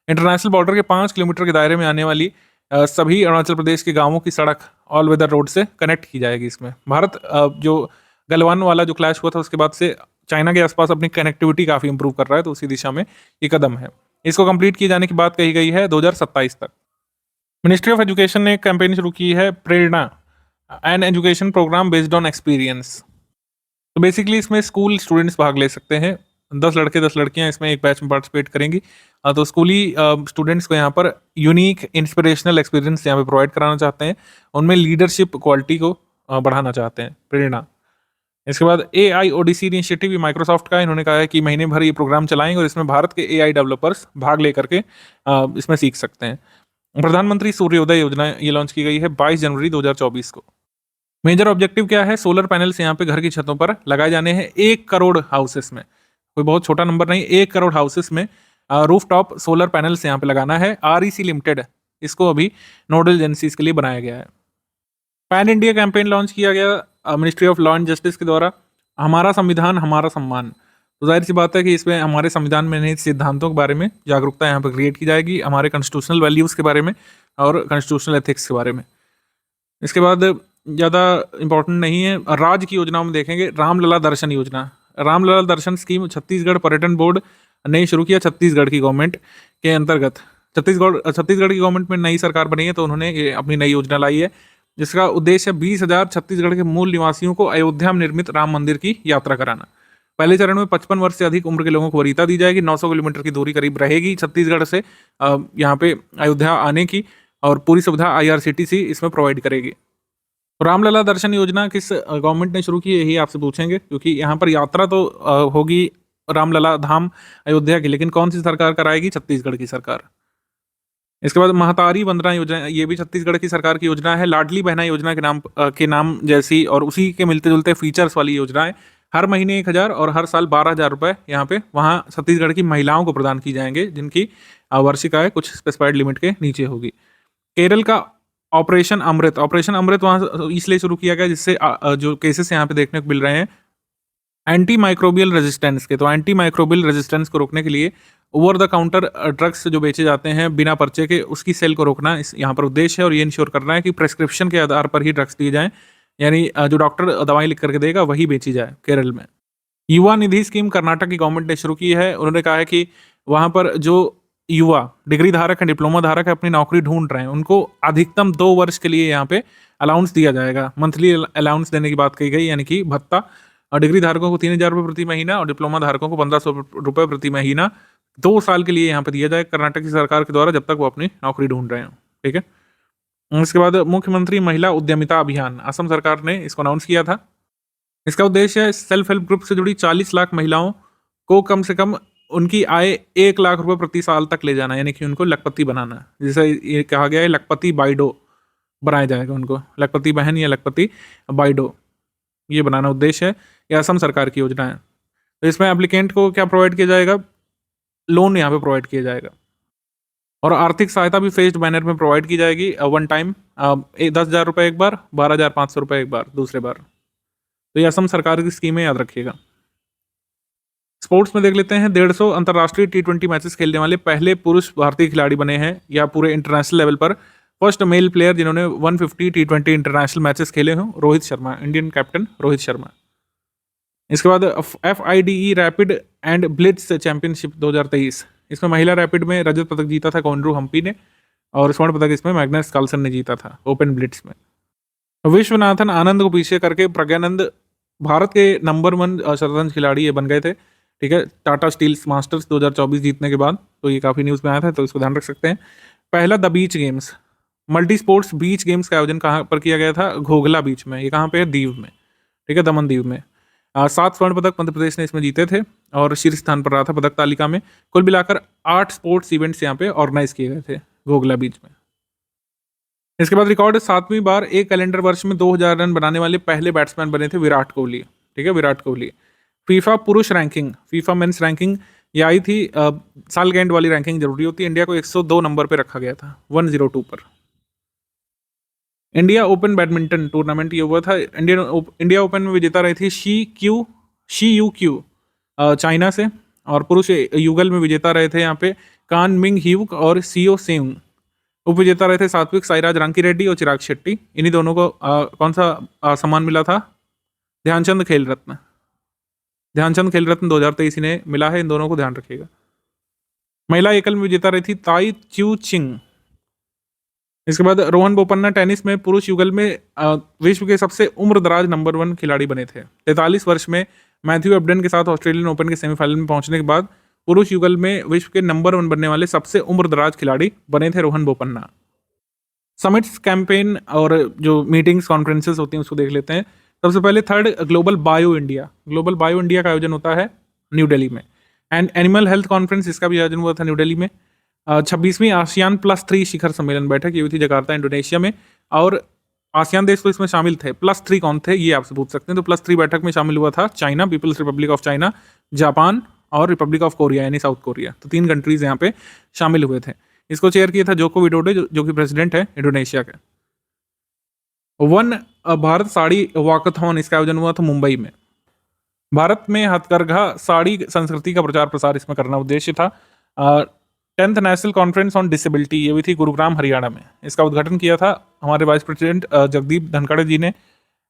International border के 5 किलोमीटर के दायरे में आने वाली सभी अरुणाचल प्रदेश के गांवों की सड़क ऑल वेदर रोड से कनेक्ट की जाएगी। इसमें भारत जो गलवान वाला जो क्लैश हुआ था उसके बाद से चाइना के आसपास अपनी कनेक्टिविटी काफ़ी इंप्रूव कर रहा है, तो उसी दिशा में ये कदम है। इसको कंप्लीट किए जाने की बात कही गई है 2027 तक। मिनिस्ट्री ऑफ एजुकेशन ने एक कैंपेन शुरू की है, Prerna, an education programme based on experience. तो बेसिकली इसमें स्कूल स्टूडेंट्स भाग ले सकते हैं। 10 लड़के 10 लड़कियां इसमें एक बैच में पार्टिसिपेट करेंगी। तो स्कूली स्टूडेंट्स को यहाँ पर यूनिक इंस्पिरेशनल एक्सपीरियंस यहाँ पे प्रोवाइड कराना चाहते हैं। उनमें लीडरशिप क्वालिटी को बढ़ाना चाहते हैं। प्रेरणा इसके बाद AI ओडिसी इनिशिएटिव माइक्रोसॉफ्ट का है। इन्होंने कहा है कि महीने भर ये प्रोग्राम चलाएंगे और इसमें भारत के AI डेवलपर्स भाग लेकर के इसमें सीख सकते हैं। प्रधानमंत्री सूर्योदय योजना ये लॉन्च की गई है 22 जनवरी 2024 को। मेजर ऑब्जेक्टिव क्या है? सोलर पैनल्स यहाँ पे घर की छतों पर लगाए जाने हैं 1 करोड़ हाउसेस में। कोई बहुत छोटा नंबर नहीं, 1 करोड़ हाउसेस में रूफटॉप सोलर पैनल्स यहाँ पे लगाना है। REC लिमिटेड इसको अभी नोडल एजेंसीज के लिए बनाया गया है। पैन इंडिया कैंपेन लॉन्च किया गया ministry of law and justice के द्वारा। हमारा संविधान हमारा सम्मान। तो जाहिर सी बात है कि इसमें हमारे संविधान में निहित सिद्धांतों के बारे में जागरूकता यहाँ पर क्रिएट की जाएगी, हमारे कॉन्स्टिट्यूशनल वैल्यूज़ के बारे में और कॉन्स्टिट्यूशनल एथिक्स के बारे में। इसके बाद ज़्यादा इंपॉर्टेंट नहीं है, राज्य की योजनाओं में देखेंगे रामलला दर्शन योजना। रामलला दर्शन स्कीम छत्तीसगढ़ पर्यटन बोर्ड ने शुरू किया छत्तीसगढ़ की गवर्नमेंट के अंतर्गत। छत्तीसगढ़ की गवर्नमेंट में नई सरकार बनी है तो उन्होंने ये अपनी नई योजना लाई है, जिसका उद्देश्य 20,000 छत्तीसगढ़ के मूल निवासियों को अयोध्या में निर्मित राम मंदिर की यात्रा कराना। पहले चरण में 55 वर्ष से अधिक उम्र के लोगों को वरीयता दी जाएगी। 900 किलोमीटर की दूरी करीब रहेगी छत्तीसगढ़ से यहाँ पे अयोध्या आने की, और पूरी सुविधा IRCTC इसमें प्रोवाइड करेगी। रामलला दर्शन योजना किस गवर्नमेंट ने शुरू की है, यही आपसे पूछेंगे, क्योंकि यहाँ पर यात्रा तो होगी रामलला धाम अयोध्या की, लेकिन कौन सी सरकार कराएगी? छत्तीसगढ़ की सरकार। इसके बाद महतारी वंदना योजना, ये भी छत्तीसगढ़ की सरकार की योजना है। लाडली बहना योजना के नाम जैसी और उसी के मिलते जुलते फीचर्स वाली योजना है। हर महीने 1,000 और हर साल 12,000 रुपये यहाँ पे वहाँ छत्तीसगढ़ की महिलाओं को प्रदान की जाएंगे, जिनकी वार्षिक आय कुछ स्पेसिफाइड लिमिट के नीचे होगी। केरल का ऑपरेशन अमृत वहाँ इसलिए शुरू किया गया जिससे जो केसेस यहाँ पे देखने को मिल रहे हैं एंटी माइक्रोबियल रेजिस्टेंस के, तो एंटी माइक्रोबियल रेजिस्टेंस को रोकने के लिए ओवर द काउंटर ड्रग्स जो बेचे जाते हैं बिना पर्चे के, उसकी सेल को रोकना इस यहाँ पर उद्देश्य है। और ये इंश्योर करना है कि प्रेस्क्रिप्शन के आधार पर ही ड्रग्स दिए जाएं, यानी जो डॉक्टर दवाई लिख करके देगा वही बेची जाए केरल में। युवा निधि स्कीम कर्नाटक की गवर्नमेंट ने शुरू की है। उन्होंने कहा है कि वहाँ पर जो युवा डिग्री धारक हैं, डिप्लोमा धारक है, अपनी नौकरी ढूंढ रहे हैं, उनको अधिकतम 2 वर्ष के लिए यहाँ पे अलाउंस दिया जाएगा। मंथली अलाउंस देने की बात कही गई, यानी कि भत्ता। और डिग्री धारकों को 3,000 रुपये प्रति महीना और डिप्लोमा धारकों को 1,500 रुपये प्रति महीना 2 साल के लिए यहाँ पे दिया जाए कर्नाटक की सरकार के द्वारा, जब तक वो अपनी नौकरी ढूंढ रहे हैं। ठीक है। इसके बाद मुख्यमंत्री महिला उद्यमिता अभियान, असम सरकार ने इसको अनाउंस किया था। इसका उद्देश्य है सेल्फ हेल्प ग्रुप से जुड़ी 40 लाख महिलाओं को कम से कम उनकी आय 1 लाख रुपए प्रति साल तक ले जाना, यानी कि उनको लखपति बनाना। जैसे ये कहा गया है लखपति बाइडो बनाया जाएगा उनको, लखपति बहन या लखपति बाइडो, ये बनाना उद्देश्य है। ये असम सरकार की योजना है। तो इसमें एप्लीकेंट को क्या प्रोवाइड किया जाएगा? लोन यहाँ पे प्रोवाइड किया जाएगा, और आर्थिक सहायता भी फेज्ड बैनर में प्रोवाइड की जाएगी। वन टाइम 10,000 रुपये एक बार, 12,500 रुपये एक बार दूसरे बार। तो ये असम सरकार की स्कीम है, याद रखिएगा। स्पोर्ट्स में देख लेते हैं। 150 अंतर्राष्ट्रीय T20 मैचेस खेलने वाले पहले पुरुष भारतीय खिलाड़ी बने हैं, या पूरे इंटरनेशनल लेवल पर फर्स्ट मेल प्लेयर जिन्होंने 150 T20 इंटरनेशनल मैचेस खेले हों, रोहित शर्मा, इंडियन कैप्टन रोहित शर्मा। इसके बाद FIDE rapid and Blitz championship 2023, इसमें महिला रैपिड में रजत पदक जीता था कोंड्रू हम्पी ने, और स्वर्ण पदक इसमें मैग्नस कार्लसन ने जीता था ओपन ब्लिट्स में। विश्वनाथन आनंद को पीछे करके प्रज्ञानंद भारत के नंबर 1 शतरंज खिलाड़ी ये बन गए थे। ठीक है, टाटा स्टील मास्टर्स 2024 जीतने के बाद, तो ये काफ़ी न्यूज़ में आया था, तो इसको ध्यान रख सकते हैं। पहला the beach games, multi sports beach games का आयोजन कहाँ पर किया गया था? घोघला बीच में। ये कहाँ पे है? दीव में। ठीक है, दमन दीव में। 7 स्वर्ण पदक मध्य प्रदेश ने इसमें जीते थे और शीर्ष स्थान पर रहा था पदक तालिका में। कुल मिलाकर 8 स्पोर्ट्स इवेंट्स यहाँ पे ऑर्गेनाइज किए गए थे घोघला बीच में। इसके बाद रिकॉर्ड 7वीं बार एक कैलेंडर वर्ष में 2,000 रन बनाने वाले पहले बैट्समैन बने थे विराट कोहली। ठीक है, विराट कोहली। फीफा पुरुष रैंकिंग, फीफा मेंस रैंकिंग ये आई थी, साल के एंड वाली रैंकिंग जरूरी होती है। इंडिया को 102 नंबर पे रखा गया था, 102 पर। इंडिया ओपन बैडमिंटन टूर्नामेंट ये हुआ था। इंडिया ओपन में विजेता रही थी शी यू क्यू चाइना से, और पुरुष युगल में विजेता रहे थे यहाँ पे कान मिंग ह्यूक और सीओ सेंग। उप विजेता रहे थे सात्विक साईराज रांकी रेड्डी और चिराग शेट्टी। इन्हीं दोनों को कौन सा सम्मान मिला था? ध्यानचंद खेल रत्न। ध्यानचंद खेल रत्न 2023 इन्हें मिला है, इन दोनों को ध्यान रखिएगा। महिला एकल में विजेता रही थी ताई च्यू चिंग। इसके बाद रोहन बोपन्ना टेनिस में पुरुष युगल में विश्व के सबसे उम्रदराज नंबर 1 खिलाड़ी बने थे। 43 वर्ष में मैथ्यू एबडन के साथ ऑस्ट्रेलियन ओपन के सेमीफाइनल में पहुंचने के बाद पुरुष युगल में विश्व के नंबर 1 बनने वाले सबसे उम्रदराज खिलाड़ी बने थे रोहन बोपन्ना। समिट्स कैंपेन और जो मीटिंग्स कॉन्फ्रेंसेस होती हैं उसको देख लेते हैं। सबसे पहले थर्ड ग्लोबल बायो इंडिया का आयोजन होता है न्यू दिल्ली में। एंड एनिमल हेल्थ कॉन्फ्रेंस, इसका भी आयोजन हुआ था न्यू दिल्ली में। 26वीं आसियान +3 शिखर सम्मेलन बैठक, ये हुई थी जकार्ता इंडोनेशिया में। और आसियान देश तो इसमें शामिल थे। +3 कौन थे ये आपसे पूछ सकते हैं। तो +3 बैठक में शामिल हुआ था China, People's Republic of China, Japan और रिपब्लिक ऑफ कोरिया यानी साउथ कोरिया। तो 3 कंट्रीज यहाँ पे शामिल हुए थे। इसको चेयर किया था जोको विडोडो, जो कि प्रेसिडेंट है इंडोनेशिया के। वन भारत साड़ी वॉकथॉन, इसका आयोजन हुआ था मुंबई में। भारत में हथकरघा साड़ी संस्कृति का प्रचार प्रसार इसमें करना उद्देश्य था। 10th national conference on disability, ये भी थी गुरुग्राम हरियाणा में। इसका उद्घाटन किया था हमारे वाइस प्रेसिडेंट जगदीप धनखड़ जी ने।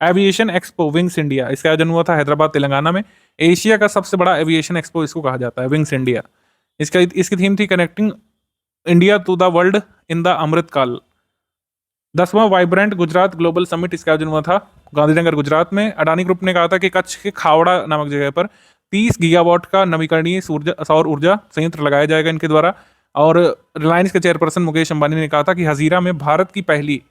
एविएशन एक्सपो विंग्स इंडिया, इसका आयोजन हुआ था हैदराबाद तेलंगाना में। एशिया का सबसे बड़ा एविएशन एक्सपो इसको कहा जाता है, विंग्स इंडिया। इसकी थीम थी connecting India to the world in the Amrit Kaal. 10वां वाइब्रेंट गुजरात ग्लोबल समिट, इसका आयोजन हुआ था गांधीनगर गुजरात में। अडानी ग्रुप ने कहा था कि कच्छ के खावड़ा नामक जगह पर 30 गीगावाट का नवीकरणीय सौर ऊर्जा संयंत्र लगाया जाएगा इनके द्वारा। और रिलायंस के चेयरपर्सन मुकेश अंबानी ने कहा था कि हजीरा में भारत की पहली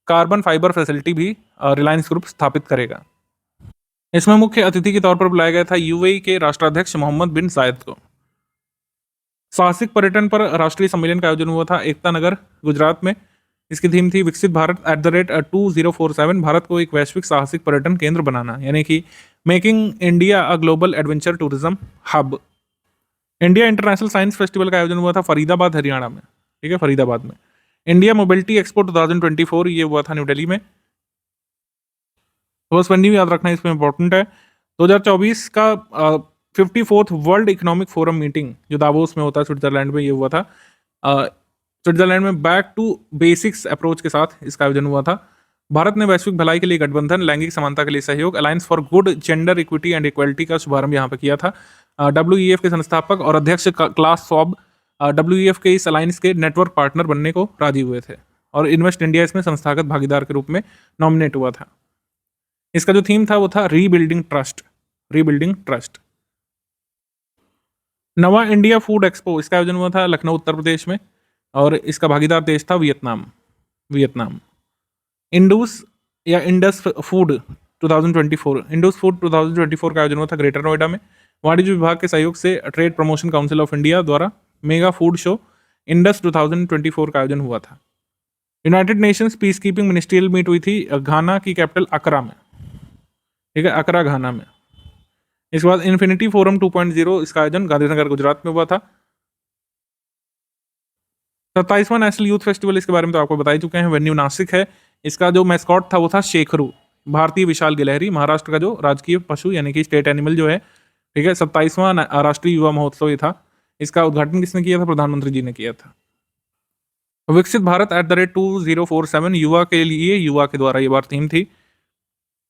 कार्बन फाइबर फैसिलिटी भी रिलायंस ग्रुप स्थापित करेगा। इसमें मुख्य अतिथि के तौर पर बुलाया गया था यूएई के राष्ट्राध्यक्ष मोहम्मद बिन जायद को। साहसिक पर्यटन पर राष्ट्रीय सम्मेलन का आयोजन हुआ था एकता नगर गुजरात में। इसकी थीम थी विकसित भारत @2047, भारत को एक वैश्विक साहसिक पर्यटन केंद्र बनाना, यानी कि making India a global adventure tourism hub. India international science festival का आयोजन हुआ था फरीदाबाद हरियाणा में, ठीक है, फरीदाबाद में। इंडिया मोबिलिटी एक्सपो 2024 ये हुआ था न्यू दिल्ली में। तो बस याद रखना इसमें इंपॉर्टेंट है। 2024 का 54th world economic forum meeting जो दावोस में होता है स्विट्जरलैंड में, ये हुआ था स्विट्जरलैंड में। बैक टू बेसिक्स अप्रोच के साथ इसका आयोजन हुआ था। भारत ने वैश्विक भलाई के लिए गठबंधन, लैंगिक समानता के लिए सहयोग, alliance for good gender equity and equality का शुभारंभ यहाँ पे किया था। WEF के संस्थापक और अध्यक्ष क्लास शॉब WEF के इस अलायंस के नेटवर्क पार्टनर बनने को राजी हुए थे। और इन्वेस्ट इंडिया इसमें संस्थागत भागीदार के रूप में नॉमिनेट हुआ था। इसका जो थीम था वो था रीबिल्डिंग ट्रस्ट। नवा इंडिया फूड एक्सपो, इसका आयोजन हुआ था लखनऊ उत्तर प्रदेश में। और इसका भागीदार देश था वियतनाम। इंडस फूड 2024 का आयोजन हुआ था ग्रेटर नोएडा में। वाणिज्य विभाग के सहयोग से Trade Promotion Council of India द्वारा मेगा फूड शो इंडस 2024 का आयोजन हुआ था। United Nations peace keeping ministerial meet हुई थी घाना की कैपिटल अकरा में, ठीक है, अकरा घाना में। इसके बाद इन्फिनिटी फोरम 2.0, इसका आयोजन गांधीनगर गुजरात में हुआ था। 27वां नेशनल यूथ फेस्टिवल, इसके बारे में तो आपको बता ही चुके हैं, वेन्यू नासिक है। इसका जो मैस्कॉट था वो था शेखरू, भारतीय विशाल गिलहरी, महाराष्ट्र का जो राजकीय पशु यानी कि स्टेट एनिमल जो है, ठीक है। 27वां राष्ट्रीय युवा महोत्सव ये था। इसका उद्घाटन किसने किया था? प्रधानमंत्री जी ने किया था। विकसित भारत @2047, युवा के लिए युवा के द्वारा, ये बार थीम थी।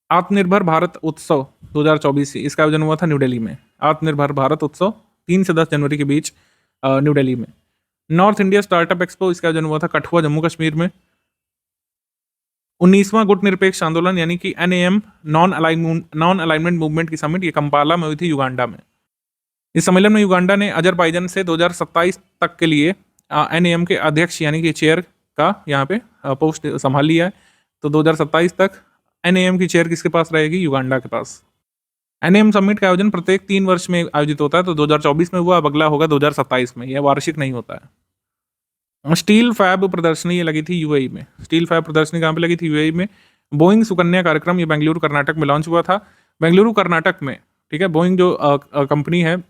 आत्मनिर्भर भारत उत्सव 2024, इसका आयोजन हुआ था न्यू दिल्ली में। आत्मनिर्भर भारत उत्सव 3 से 10 जनवरी के बीच न्यू दिल्ली में। नॉर्थ इंडिया स्टार्टअप एक्सपो, इसका आयोजन हुआ था कठुआ जम्मू कश्मीर में। 19वां गुट निरपेक्ष आंदोलन यानी कि NAM नॉन अलाइनमेंट मूवमेंट की समिट, ये कंपाला में हुई थी युगांडा में। इस सम्मेलन में युगांडा ने अजरबैजान से 2027 तक के लिए NAM के अध्यक्ष यानी कि चेयर का यहाँ पे पोस्ट संभाल लिया है। तो 2027 तक NAM की चेयर किसके पास रहेगी? युगांडा के पास। NAM समिट का आयोजन प्रत्येक 3 वर्ष में आयोजित होता है। तो 2024 में हुआ, अब अगला होगा 2027 में। यह वार्षिक नहीं होता है। स्टील फैब प्रदर्शनी ये लगी थी UAE में। स्टील फैब प्रदर्शनी कहाँ पे लगी थी? UAE में। बोइंग सुकन्या कार्यक्रम, ये बेंगलुरु कर्नाटक में लॉन्च हुआ था। बेंगलुरु कर्नाटक में, ठीक है, बोइंग जो कंपनी है,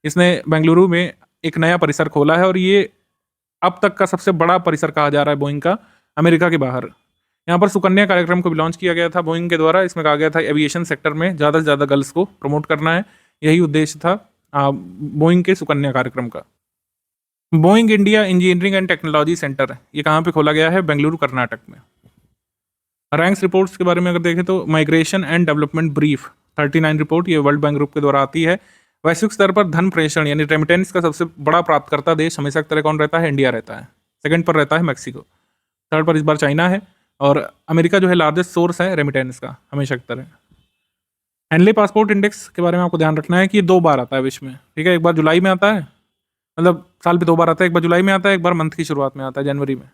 इसने बेंगलुरु में एक नया परिसर खोला है। और ये अब तक का सबसे बड़ा परिसर कहा जा रहा है बोइंग का, अमेरिका के बाहर। यहाँ पर सुकन्या कार्यक्रम को भी लॉन्च किया गया था बोइंग के द्वारा। इसमें कहा गया था एविएशन सेक्टर में ज़्यादा से ज़्यादा गर्ल्स को प्रमोट करना है। यही उद्देश्य था बोइंग के सुकन्या कार्यक्रम का। Boeing India engineering and technology centre, ये कहाँ पे खोला गया है? बेंगलुरु कर्नाटक में। रैंक्स रिपोर्ट्स के बारे में अगर देखें तो migration and development brief 39 report, ये वर्ल्ड बैंक ग्रुप के द्वारा आती है। वैश्विक स्तर पर धन प्रेषण यानी रेमिटेंस का सबसे बड़ा प्राप्तकर्ता देश हमेशा की तरह कौन रहता है? इंडिया रहता है। सेकंड पर रहता है मैक्सिको। थर्ड पर इस बार चाइना है। और अमेरिका जो है लार्जेस्ट सोर्स है रेमिटेंस का हमेशा की तरह। हैंडले पासपोर्ट इंडेक्स के बारे में आपको ध्यान रखना है कि ये 2 बार आता है विश्व में, ठीक है। एक बार जुलाई में आता है, मतलब साल पे 2 बार आता है। एक बार जुलाई में आता है, एक बार मंथ की शुरुआत में आता है, जनवरी में।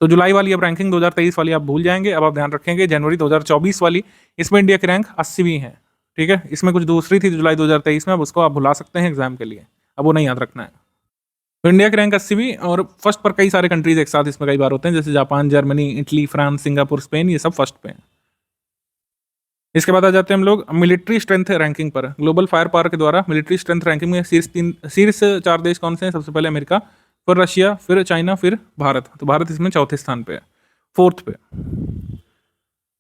तो जुलाई वाली अब रैंकिंग 2023 वाली आप भूल जाएंगे, अब आप ध्यान रखेंगे जनवरी 2024 वाली, इसमें इंडिया की रैंक 80वीं है। ठीक है, इसमें कुछ दूसरी थी जुलाई 2023 में, अब उसको आप भुला सकते हैं एग्जाम के लिए, अब वो नहीं याद रखना है। तो इंडिया की रैंक 80वीं और फर्स्ट पर कई सारे कंट्रीज एक साथ इसमें कई बार होते हैं, जैसे Japan, Germany, Italy, France, Singapore, Spain, ये सब फर्स्ट पे हैं। इसके बाद आ जाते हैं हम लोग मिलिट्री स्ट्रेंथ रैंकिंग पर। ग्लोबल फायर पावर के द्वारा मिलिट्री स्ट्रेंथ रैंकिंग में शीर्ष 4 देश कौन से हैं? सबसे पहले अमेरिका, फिर रशिया, फिर चाइना, फिर भारत। तो भारत इसमें चौथे स्थान पे है, 4th पे।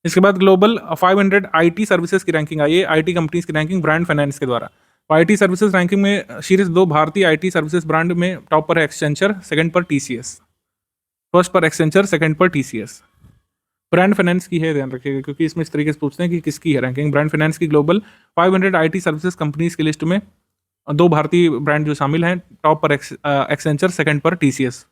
इसके बाद ग्लोबल 500 आईटी सर्विसेज की रैंकिंग आई है, आईटी कंपनीज की रैंकिंग ब्रांड फाइनेंस के द्वारा। आईटी सर्विसेज रैंकिंग में शीर्ष 2 भारतीय आईटी सर्विसेज ब्रांड में टॉप पर है एक्सेंचर, सेकंड पर टीसीएस। फर्स्ट पर एक्सेंचर, सेकंड पर टीसीएस। ब्रांड फाइनेंस की है, ध्यान रखिएगा, क्योंकि इसमें इस तरीके से पूछते हैं कि किसकी है रैंकिंग। ब्रांड फाइनेंस की ग्लोबल 500 आईटी सर्विसेज कंपनीज की लिस्ट में 2 भारतीय ब्रांड जो शामिल हैं, टॉप पर एक्सेंचर, सेकंड पर टीसीएस।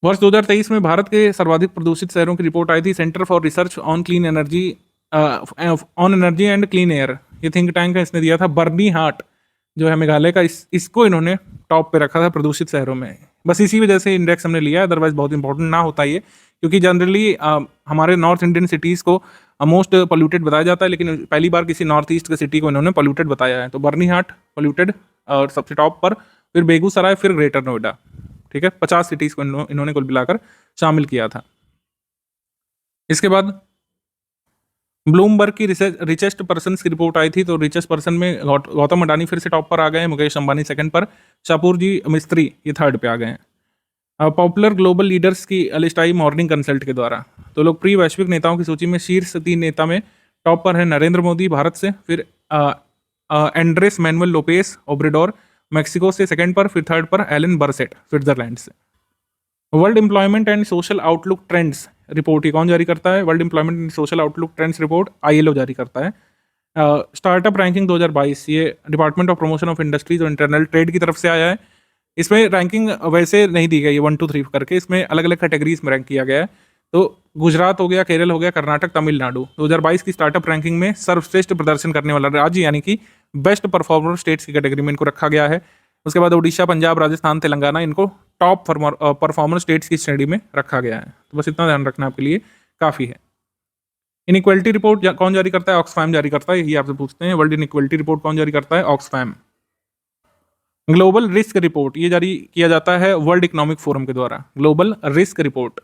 वर्ष 2023 में भारत के सर्वाधिक प्रदूषित शहरों की रिपोर्ट आई थी। Centre for research on clean energy and clean air, ये थिंक टैंक है, इसने दिया था। बर्नी हाट जो है मेघालय का, इसको इन्होंने टॉप पे रखा था प्रदूषित शहरों में। बस इसी वजह से इंडेक्स हमने लिया, अदरवाइज बहुत इंपॉर्टेंट ना होता ये, क्योंकि जनरली हमारे नॉर्थ इंडियन सिटीज़ को मोस्ट पोल्यूटेड बताया जाता है, लेकिन पहली बार किसी नॉर्थ ईस्ट के सिटी को इन्होंने पोल्यूटेड बताया है। तो बर्नी हाट पोल्यूटेड और सबसे टॉप पर, फिर बेगूसराय, फिर ग्रेटर नोएडा। ठीक है, 50 सिटीज़ को इन्होंने कुल मिलाकर शामिल किया था। इसके बाद ब्लूमबर्ग की रिचेस्ट पर्सन की रिपोर्ट आई थी। तो रिचेस्ट पर्सन में गौतम अडानी फिर से टॉप पर आ गए हैं, मुकेश अंबानी सेकंड पर, शापूर जी मिस्त्री ये थर्ड पे आ गए हैं। पॉपुलर ग्लोबल लीडर्स की लिस्ट आई मॉर्निंग कंसल्ट के द्वारा। तो लोकप्रिय वैश्विक नेताओं की सूची में शीर्ष 3 नेता में टॉप पर है नरेंद्र मोदी भारत से, फिर Andres Manuel Lopez Obrador Mexico से सेकंड पर, फिर थर्ड पर एलन बरसेट स्विट्जरलैंड से। World Employment and Social Outlook Trends report ये कौन जारी करता है? World Employment and Social Outlook Trends report ILO जारी करता है। स्टार्टअप रैंकिंग 2022 ये Department of Promotion of Industries और इंटरनल ट्रेड की तरफ से आया है। इसमें रैंकिंग वैसे नहीं दी गई है 1 2 3 करके, इसमें अलग अलग कैटेगरीज में रैंक किया गया है। तो गुजरात हो गया, केरल हो गया, कर्नाटक, तमिलनाडु 2022 की स्टार्टअप रैंकिंग में सर्वश्रेष्ठ प्रदर्शन करने वाला राज्य यानी कि बेस्ट परफॉर्मर स्टेट्स की कैटेगरी में इनको रखा गया है। उसके बाद उड़ीसा, पंजाब, राजस्थान, तेलंगाना इनको टॉप परफॉर्मर स्टेट्स की श्रेणी में रखा गया है। तो बस इतना ध्यान रखना आपके लिए काफ़ी है। इनइक्वालिटी रिपोर्ट कौन जारी करता है? ऑक्सफैम जारी करता है, यही आपसे पूछते हैं। वर्ल्ड इनइक्वालिटी रिपोर्ट कौन जारी करता है? ऑक्सफैम। ग्लोबल रिस्क रिपोर्ट ये जारी किया जाता है वर्ल्ड इकोनॉमिक फोरम के द्वारा, ग्लोबल रिस्क रिपोर्ट।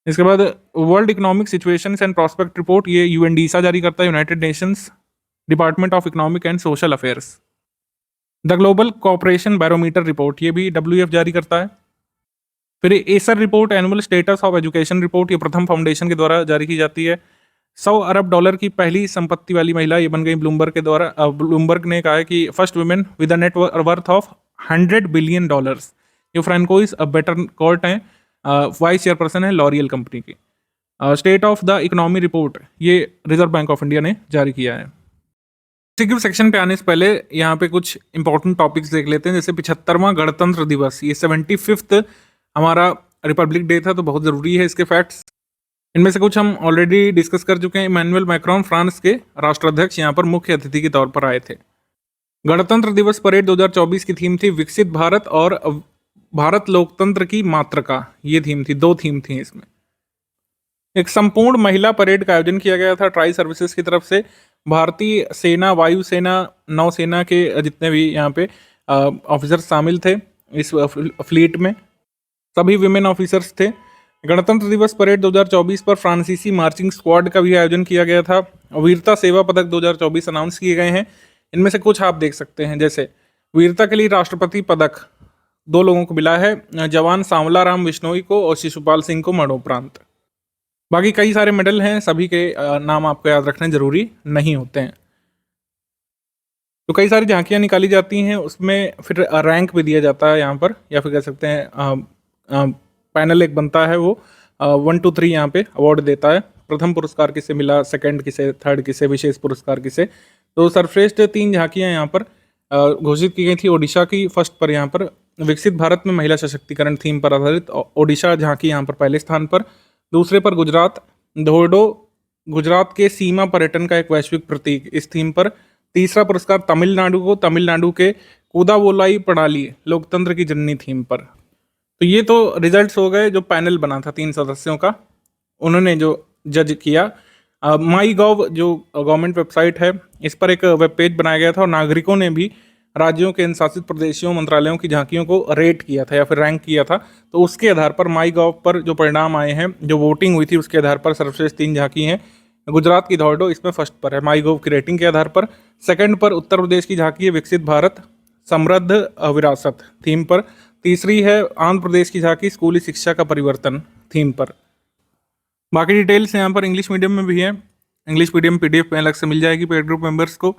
इसके बाद World Economic Situations and Prospect report ये यूएनडीसा जारी करता है, United Nations Department of Economic and Social Affairs. The Global Cooperation Barometer report ये भी डब्ल्यूएफ जारी करता है। फिर ASER report Annual Status of Education report ये प्रथम फाउंडेशन के द्वारा जारी की जाती है। $100 अरब की पहली संपत्ति वाली महिला ये बन गई ब्लूमबर्ग के द्वारा। ब्लूमबर्ग ने कहा है कि first women with a net worth of $100 billion. ये फ्रैंकोइस बेटरकॉर्ट हैं, वाइस चेयरपर्सन है लॉरियल कंपनी की। State of the economy report ये रिजर्व बैंक ऑफ इंडिया ने जारी किया है। एग्जीक्यूटिव सेक्शन पे आने से पहले यहाँ पे कुछ इंपॉर्टेंट टॉपिक्स देख लेते हैं, जैसे 75वां गणतंत्र दिवस, ये 75th हमारा रिपब्लिक डे था, तो बहुत ज़रूरी है इसके फैक्ट्स। इनमें से कुछ हम ऑलरेडी डिस्कस कर चुके हैं। इमैनुअल मैक्रोन फ्रांस के राष्ट्राध्यक्ष यहाँ पर मुख्य अतिथि के तौर पर आए थे। गणतंत्र दिवस परेड 2024 की थीम थी विकसित भारत और भारत लोकतंत्र की मातृका, ये थीम थी, 2 थीम थी इसमें। एक संपूर्ण महिला परेड का आयोजन किया गया था ट्राई सर्विसेज की तरफ से। भारतीय सेना, वायुसेना, नौसेना के जितने भी यहाँ पे ऑफिसर्स शामिल थे इस फ्लीट में, सभी विमेन ऑफिसर्स थे। गणतंत्र दिवस परेड 2024 पर फ्रांसीसी मार्चिंग स्क्वाड का भी आयोजन किया गया था। वीरता सेवा पदक 2024 अनाउंस किए गए हैं। इनमें से कुछ आप देख सकते हैं, जैसे वीरता के लिए राष्ट्रपति पदक 2 लोगों को मिला है, जवान सांवला राम बिश्नोई को और शिशुपाल सिंह को मरणोपरांत। बाकी कई सारे मेडल हैं, सभी के नाम आपको याद रखने जरूरी नहीं होते हैं। तो कई सारी झांकियाँ निकाली जाती हैं, उसमें फिर रैंक भी दिया जाता है यहाँ पर, या फिर कह सकते हैं पैनल एक बनता है, वो 1 2 3 यहाँ पे अवार्ड देता है। प्रथम पुरस्कार किसे मिला, सेकंड किसे, थर्ड किसे, विशेष पुरस्कार किसे। तो सर्वश्रेष्ठ 3 झांकियाँ यहाँ पर घोषित की गई थी। ओडिशा की फर्स्ट पर यहाँ पर विकसित भारत में महिला सशक्तिकरण थीम पर आधारित ओडिशा झांकी यहाँ पर पहले स्थान पर। दूसरे पर गुजरात, धोर्डो गुजरात के सीमा पर्यटन का एक वैश्विक प्रतीक, इस थीम पर। तीसरा पुरस्कार तमिलनाडु को, तमिलनाडु के कूदावोलाई प्रणाली लोकतंत्र की जननी थीम पर। तो ये तो रिजल्ट्स हो गए जो पैनल बना था 3 सदस्यों का, उन्होंने जो जज किया। माई गॉव जो गवर्नमेंट वेबसाइट है, इस पर एक वेब पेज बनाया गया था और नागरिकों ने भी राज्यों के शासित प्रदेशों मंत्रालयों की झांकियों को रेट किया था या फिर रैंक किया था। तो उसके आधार पर माई गॉव पर जो परिणाम आए हैं, जो वोटिंग हुई थी उसके आधार पर सर्वश्रेष्ठ 3 झांकी हैं। गुजरात की धौरडो इसमें फर्स्ट पर है माई गॉव की रेटिंग के आधार पर। सेकंड पर उत्तर प्रदेश की झांकी है विकसित भारत समृद्ध विरासत थीम पर। तीसरी है आंध्र प्रदेश की झांकी स्कूली शिक्षा का परिवर्तन थीम पर। बाकी डिटेल्स यहाँ पर इंग्लिश मीडियम में भी है। इंग्लिश मीडियम PDF में अलग से मिल जाएगी पेड ग्रुप मेंबर्स को,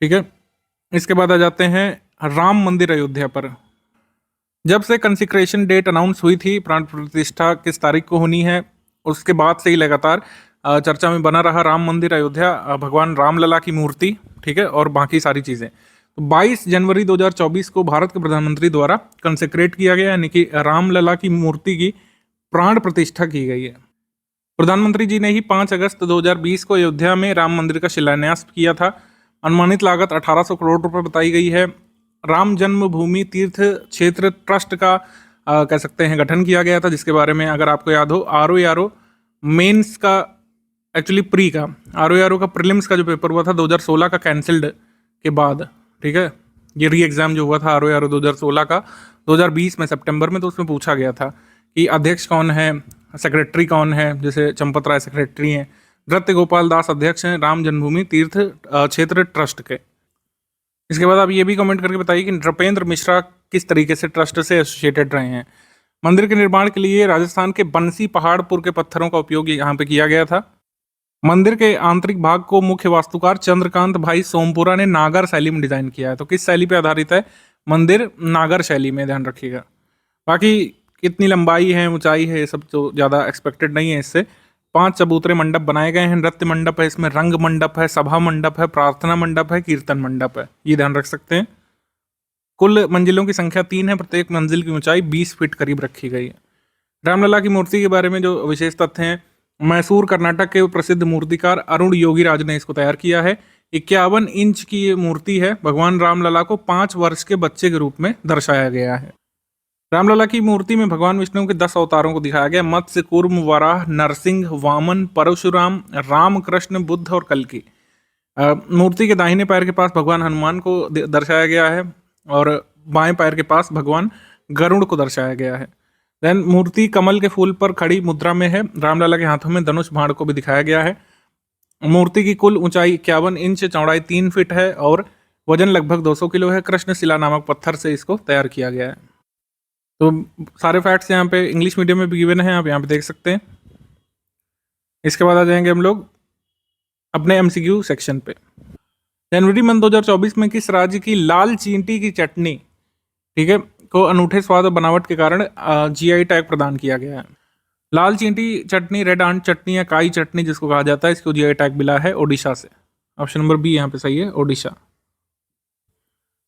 ठीक है। इसके बाद आ जाते हैं राम मंदिर अयोध्या पर। जब से कंसिक्रेशन डेट अनाउंस हुई थी, प्राण प्रतिष्ठा किस तारीख को होनी है, उसके बाद से ही लगातार चर्चा में बना रहा राम मंदिर अयोध्या, भगवान रामलला की मूर्ति, ठीक है, और बाकी सारी चीज़ें। तो 22 जनवरी 2024 को भारत के प्रधानमंत्री द्वारा कंसेक्रेट किया गया, यानी कि रामलला की मूर्ति की प्राण प्रतिष्ठा की गई है। प्रधानमंत्री जी ने ही 5 अगस्त 2020 को अयोध्या में राम मंदिर का शिलान्यास किया था। अनुमानित लागत 1800 करोड़ रुपए बताई गई है। राम जन्मभूमि तीर्थ क्षेत्र ट्रस्ट का कह सकते हैं गठन किया गया था, जिसके बारे में अगर आपको याद हो, RO मेंस का एक्चुअली प्री का RO का प्रीलिम्स का जो पेपर हुआ था 2016 का कैंसिल्ड के बाद, ठीक है, ये री एग्जाम जो हुआ था RO 2016 का 2020 में सितंबर में, तो उसमें पूछा गया था कि अध्यक्ष कौन है, सेक्रेटरी कौन है, जैसे चंपत राय सेक्रेटरी हैं, नृत्य गोपाल दास अध्यक्ष हैं राम जन्मभूमि तीर्थ क्षेत्र ट्रस्ट के। इसके बाद आप ये भी कमेंट करके बताइए कि नृपेंद्र मिश्रा किस तरीके से ट्रस्ट से एसोसिएटेड रहे हैं। मंदिर के निर्माण के लिए राजस्थान के बंसी पहाड़पुर के पत्थरों का उपयोग यहाँ पे किया गया था। मंदिर के आंतरिक भाग को मुख्य वास्तुकार चंद्रकांत भाई सोमपुरा ने नागर शैली में डिजाइन किया है। तो किस शैली पे आधारित है मंदिर? नागर शैली में, ध्यान रखिएगा। बाकी कितनी लंबाई है, ऊंचाई है, ये सब तो ज़्यादा एक्सपेक्टेड नहीं है इससे। 5 चबूतरे मंडप बनाए गए हैं, नृत्य मंडप है, इसमें रंग मंडप है, सभा मंडप है, प्रार्थना मंडप है, कीर्तन मंडप है, ये ध्यान रख सकते हैं। कुल मंजिलों की संख्या 3 है, प्रत्येक मंजिल की ऊंचाई 20 फीट करीब रखी गई है। रामलला की मूर्ति के बारे में जो विशेष तथ्य हैं, मैसूर कर्नाटक के प्रसिद्ध मूर्तिकार अरुण योगीराज ने इसको तैयार किया है। 51 इंच की ये मूर्ति है। भगवान रामलला को 5 वर्ष के बच्चे के रूप में दर्शाया गया है। रामलला की मूर्ति में भगवान विष्णु के 10 अवतारों को दिखाया गया, मत्स्य, कूर्म, वराह, नरसिंह, वामन, परशुराम, राम, कृष्ण, बुद्ध और कल्कि। मूर्ति के दाहिने पैर के पास भगवान हनुमान को दर्शाया गया है और बाएं पैर के पास भगवान गरुड़ को दर्शाया गया है। देन मूर्ति कमल के फूल पर खड़ी मुद्रा में है। रामलला के हाथों में धनुष बाण को भी दिखाया गया है। मूर्ति की कुल ऊंचाई 51 इंच, चौड़ाई 3 फीट है और वजन लगभग 200 किलो है। कृष्ण शिला नामक पत्थर से इसको तैयार किया गया है। तो सारे फैक्ट्स यहाँ पे इंग्लिश मीडियम में भी गिवन हैं, आप यहाँ पे देख सकते हैं। इसके बाद आ जाएंगे हम लोग अपने MCQ सेक्शन पे। जनवरी मंथ 2024 में किस राज्य की लाल चींटी की चटनी, ठीक है, को अनूठे स्वाद और बनावट के कारण GI टैग प्रदान किया गया है। लाल चींटी चटनी, रेड आंट चटनी या काई चटनी जिसको कहा जाता है, इसको GI टैग मिला है ओडिशा से। ऑप्शन नंबर बी यहाँ पे सही है, ओडिशा।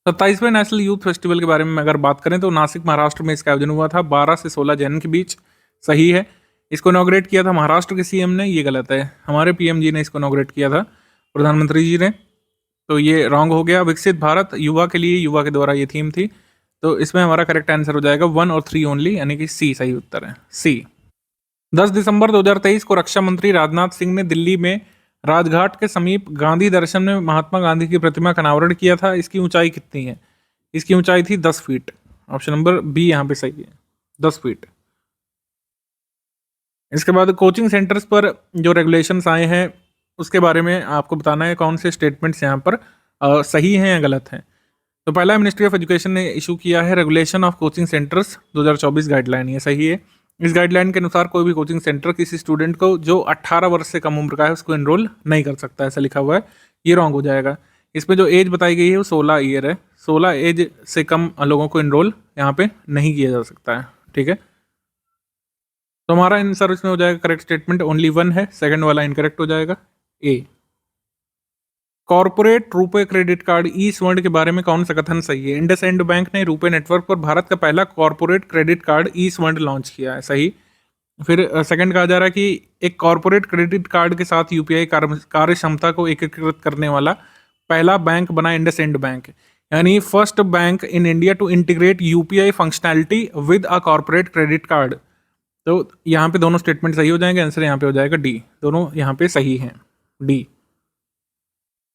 27वें नेशनल यूथ फेस्टिवल के बारे में अगर बात करें तो नासिक महाराष्ट्र में इसका आयोजन हुआ था 12 से 16 जनवरी के बीच। सही है। इसको इनॉग्रेट किया था महाराष्ट्र के CM ने, ये गलत है, हमारे PM जी ने इसको इनॉग्रेट किया था, प्रधानमंत्री जी ने, तो ये रॉन्ग हो गया। विकसित भारत युवा के लिए, युवा के द्वारा ये थीम थी, तो इसमें हमारा करेक्ट आंसर हो जाएगा 1 और 3 ओनली, यानी कि C सही उत्तर है, C। 10 दिसंबर 2023 को रक्षा मंत्री राजनाथ सिंह ने दिल्ली में राजघाट के समीप गांधी दर्शन में महात्मा गांधी की प्रतिमा का अनावरण किया था। इसकी ऊंचाई कितनी है? इसकी ऊंचाई थी 10 फीट। ऑप्शन नंबर बी यहाँ पे सही है, 10 फीट। इसके बाद कोचिंग सेंटर्स पर जो रेगुलेशंस आए हैं उसके बारे में आपको बताना है कौन से स्टेटमेंट्स यहाँ पर सही हैं या गलत हैं। तो पहला मिनिस्ट्री ऑफ एजुकेशन ने इशू किया है regulation of coaching centres 2024 guideline, ये सही है। इस गाइडलाइन के अनुसार कोई भी कोचिंग सेंटर किसी स्टूडेंट को जो 18 वर्ष से कम उम्र का है उसको एनरोल नहीं कर सकता, ऐसा लिखा हुआ है, ये रॉन्ग हो जाएगा। इसमें जो एज बताई गई है वो 16 ईयर है। 16 एज से कम लोगों को एनरोल यहाँ पे नहीं किया जा सकता है, ठीक है। तो हमारा आंसर इसमें हो जाएगा करेक्ट स्टेटमेंट ओनली 1 है, सेकंड वाला इनकरेक्ट हो जाएगा, ए। कॉर्पोरेट रुपे क्रेडिट कार्ड ई स्वर्ण के बारे में कौन सा कथन सही है? इंडसइंड बैंक ने रुपे नेटवर्क पर भारत का पहला कॉर्पोरेट क्रेडिट कार्ड ई स्वर्ण लॉन्च किया है, सही। फिर सेकंड कहा जा रहा है कि एक कॉर्पोरेट क्रेडिट कार्ड के साथ UPI कार्य क्षमता को एकीकृत करने वाला पहला बैंक बना इंडसइंड बैंक। यानी first bank in India to integrate UPI functionality with a corporate credit card. तो यहाँ पे दोनों स्टेटमेंट सही हो जाएंगे, आंसर यहाँ पे हो जाएगा डी, दोनों यहाँ पे सही हैं, डी।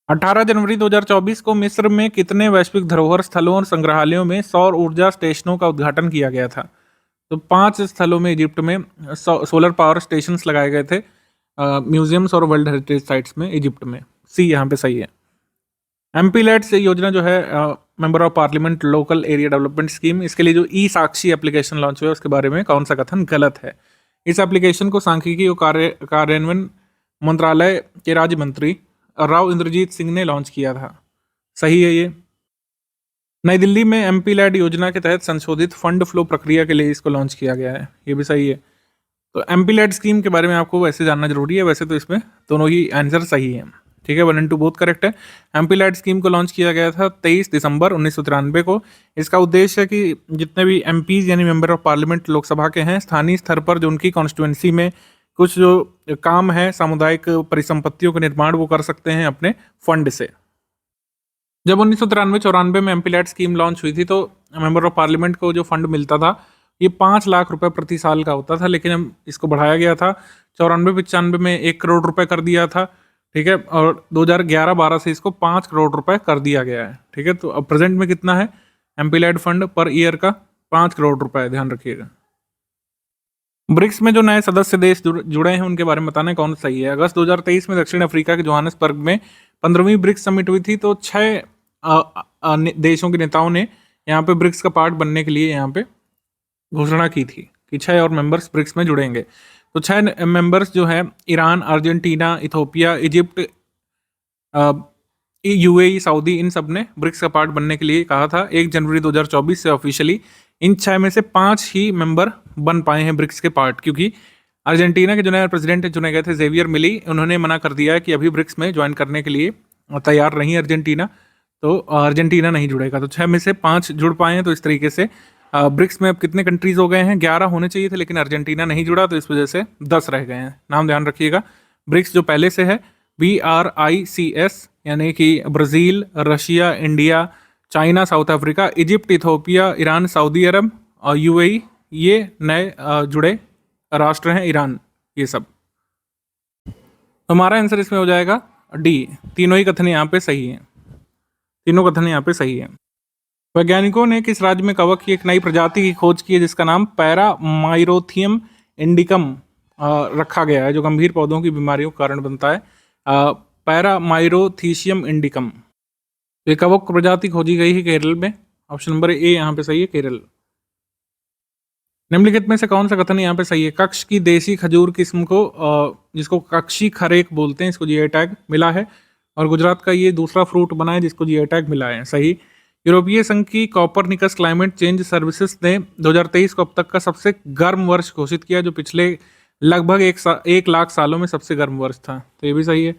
18 जनवरी 2024 को मिस्र में कितने वैश्विक धरोहर स्थलों और संग्रहालयों में सौर ऊर्जा स्टेशनों का उद्घाटन किया गया था? तो 5 स्थलों में इजिप्ट में सोलर पावर स्टेशन लगाए गए थे, म्यूजियम्स और वर्ल्ड हेरिटेज साइट्स में इजिप्ट में, सी यहाँ पे सही है। एमपी लेट से योजना जो है member of parliament local area development scheme, इसके लिए जो ई साक्षी एप्लीकेशन लॉन्च हुआ है उसके बारे में कौन सा कथन गलत है? इस एप्लीकेशन को सांख्यिकी और कार्यान्वयन मंत्रालय के राज्य मंत्री राव इंद्रजीत सिंह ने लॉन्च किया था, सही है ये। नई दिल्ली में एमपी लैड योजना के तहत संशोधित फंड फ्लो प्रक्रिया के लिए इसको लॉन्च किया गया है, ये भी सही है। तो एमपी लैड स्कीम के बारे में आपको वैसे जानना जरूरी है, वैसे तो इसमें दोनों ही आंसर सही है, ठीक है, 1 और 2 बोथ करेक्ट है। एमपी लैड स्कीम को लॉन्च किया गया था 23 दिसंबर 1993 को। इसका उद्देश्य है कि जितने भी एमपीज यानी मेंबर ऑफ पार्लियामेंट लोकसभा के हैं, स्थानीय स्तर पर जो उनकी कॉन्स्टिट्यूएंसी में कुछ जो काम है सामुदायिक परिसंपत्तियों का निर्माण वो कर सकते हैं अपने फंड से। जब 1993-94 में एमपी लैड स्कीम लॉन्च हुई थी तो मेंबर ऑफ पार्लियामेंट को जो फंड मिलता था ये 5 लाख रुपए प्रति साल का होता था, लेकिन हम इसको बढ़ाया गया था 94-95 में 1 करोड़ रुपए कर दिया था, ठीक है, और 2011-12 से इसको 5 करोड़ रुपए कर दिया गया है, ठीक है। तो अब प्रेजेंट में कितना है MP LAD fund per year का? 5 करोड़ रुपए, ध्यान रखिएगा। ब्रिक्स में जो नए सदस्य देश जुड़े हैं उनके बारे में बताना कौन सही है? अगस्त 2023 में दक्षिण अफ्रीका के जोहान्सबर्ग में 15वीं ब्रिक्स समिट हुई थी, तो 6 देशों के नेताओं ने यहाँ पे ब्रिक्स का पार्ट बनने के लिए यहाँ पे घोषणा की थी कि 6 और मेंबर्स ब्रिक्स में जुड़ेंगे। तो 6 मेंबर्स जो है Iran, Argentina, Ethiopia, Egypt, UAE, Saudi, इन सब ने ब्रिक्स का पार्ट बनने के लिए कहा था। 1 जनवरी 2024 से ऑफिशियली इन 6 में से 5 ही मेंबर बन पाए हैं ब्रिक्स के पार्ट, क्योंकि अर्जेंटीना के जो नए प्रेसिडेंट चुने गए थे जेवियर मिली, उन्होंने मना कर दिया है कि अभी ब्रिक्स में ज्वाइन करने के लिए तैयार नहीं अर्जेंटीना, तो अर्जेंटीना नहीं जुड़ेगा। तो 6 में से 5 जुड़ पाए हैं, तो इस तरीके से ब्रिक्स में अब कितने कंट्रीज हो गए हैं? 11 होने चाहिए थे, लेकिन अर्जेंटीना नहीं जुड़ा, तो इस वजह से 10 रह गए हैं। नाम ध्यान रखिएगा, ब्रिक्स जो पहले से है BRICS, यानी कि Brazil, Russia, India, China, South Africa, Egypt, Ethiopia, Iran, Saudi Arabia और यूएई, ये नए जुड़े राष्ट्र हैं, ईरान, ये सब। तो हमारा आंसर इसमें हो जाएगा डी, तीनों ही कथन यहाँ पे सही हैं, तीनों कथन यहाँ पे सही हैं। वैज्ञानिकों ने किस राज्य में कवक की एक नई प्रजाति की खोज की है जिसका नाम पैरामाइरोथियम इंडिकम रखा गया है, जो गंभीर पौधों की बीमारियों का कारण बनता है, पैरामाइरोथीशियम इंडिकम। ये कवक प्रजाति खोजी गई है केरल में, ऑप्शन नंबर ए यहाँ पे सही है, केरल। निम्नलिखित में से कौन सा कथन यहाँ पे सही है? कक्ष की देसी खजूर किस्म को जिसको कक्षी खरेक बोलते हैं, इसको जीआई टैग मिला है, और गुजरात का ये दूसरा फ्रूट बना है जिसको जीआई टैग मिला है, सही। यूरोपीय संघ की कॉपरनिकस क्लाइमेट चेंज सर्विसेज ने 2023 को अब तक का सबसे गर्म वर्ष घोषित किया, जो पिछले लगभग 1 लाख सालों में सबसे गर्म वर्ष था, तो ये भी सही है।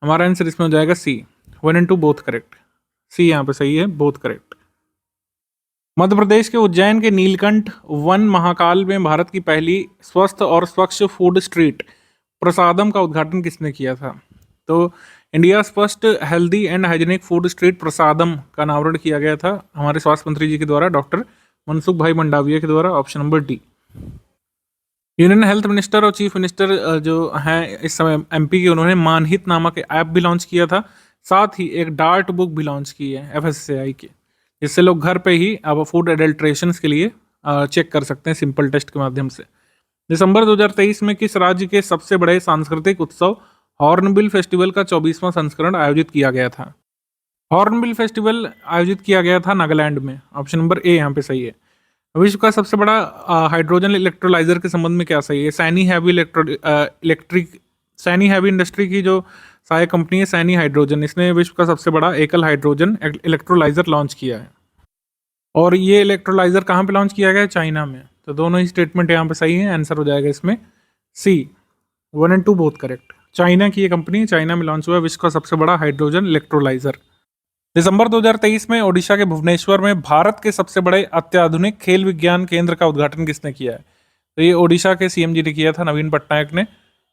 हमारा आंसर इसमें हो जाएगा सी, 1 और 2 बोथ करेक्ट, सी यहाँ पे सही है, बोथ करेक्ट। मध्य प्रदेश के उज्जैन के नीलकंठ वन महाकाल में भारत की पहली स्वस्थ और स्वच्छ फूड स्ट्रीट प्रसादम का उद्घाटन किसने किया था? तो India first healthy and hygienic food street prasadam का अनावरण किया गया था हमारे स्वास्थ्य मंत्री जी के द्वारा, डॉक्टर मनसुख भाई मंडाविया के द्वारा, option number D. Union health minister और चीफ मिनिस्टर जो हैं इस समय एमपी के, उन्होंने मानहित नामक ऐप भी लॉन्च किया था, साथ ही एक डार्ट बुक भी लॉन्च की है FSSAI की, जिससे लोग घर पे ही अब फूड एडल्ट्रेशंस के लिए चेक कर सकते हैं सिंपल टेस्ट के माध्यम से। दिसंबर 2023 में किस राज्य के सबसे बड़े सांस्कृतिक उत्सव हॉर्नबिल फेस्टिवल का 24वां संस्करण आयोजित किया गया था? हॉर्नबिल फेस्टिवल आयोजित किया गया था नागालैंड में, ऑप्शन नंबर ए यहाँ पे सही है। विश्व का सबसे बड़ा हाइड्रोजन इलेक्ट्रोलाइजर के संबंध में क्या सही है? सैनी हैवी इंडस्ट्री की जो सहायक कंपनी है सैनी हाइड्रोजन, इसने विश्व का सबसे बड़ा एकल हाइड्रोजन इलेक्ट्रोलाइजर लॉन्च किया है, और ये इलेक्ट्रोलाइजर कहाँ पे लॉन्च किया गया है? चाइना में। तो दोनों ही स्टेटमेंट यहाँ पे सही है, आंसर हो जाएगा इसमें सी, 1 और 2 बोथ करेक्ट। चाइना की ये कंपनी, चाइना में लॉन्च हुआ है विश्व का सबसे बड़ा हाइड्रोजन इलेक्ट्रोलाइजर। दिसंबर 2023 में ओडिशा के भुवनेश्वर में भारत के सबसे बड़े अत्याधुनिक खेल विज्ञान केंद्र का उद्घाटन किसने किया है? तो ये ओडिशा के CM जी ने किया था, नवीन पटनायक ने,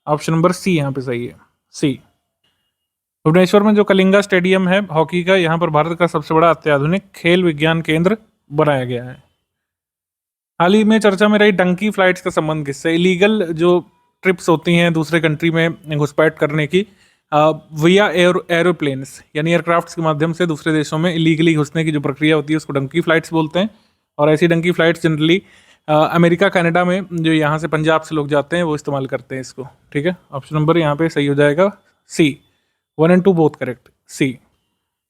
ऑप्शन नंबर सी यहाँ पे सही है, सी। भुवनेश्वर में जो कलिंगा स्टेडियम है हॉकी का, यहाँ पर भारत का सबसे बड़ा अत्याधुनिक खेल विज्ञान केंद्र बनाया गया है। हाल ही में चर्चा में रही डंकी फ्लाइट्स का संबंध किससे? इलीगल जो ट्रिप्स होती हैं दूसरे कंट्री में घुसपैठ करने की विया एरोप्लेन्स यानी एयरक्राफ्ट्स के माध्यम से दूसरे देशों में इलीगली घुसने की जो प्रक्रिया होती है उसको डंकी फ्लाइट्स बोलते हैं। और ऐसी dunki flights generally America Canada में जो यहाँ से पंजाब से लोग जाते हैं वो इस्तेमाल करते हैं इसको। ठीक है, ऑप्शन नंबर यहाँ पे सही हो जाएगा सी। 1 और 2 बोथ करेक्ट, सी।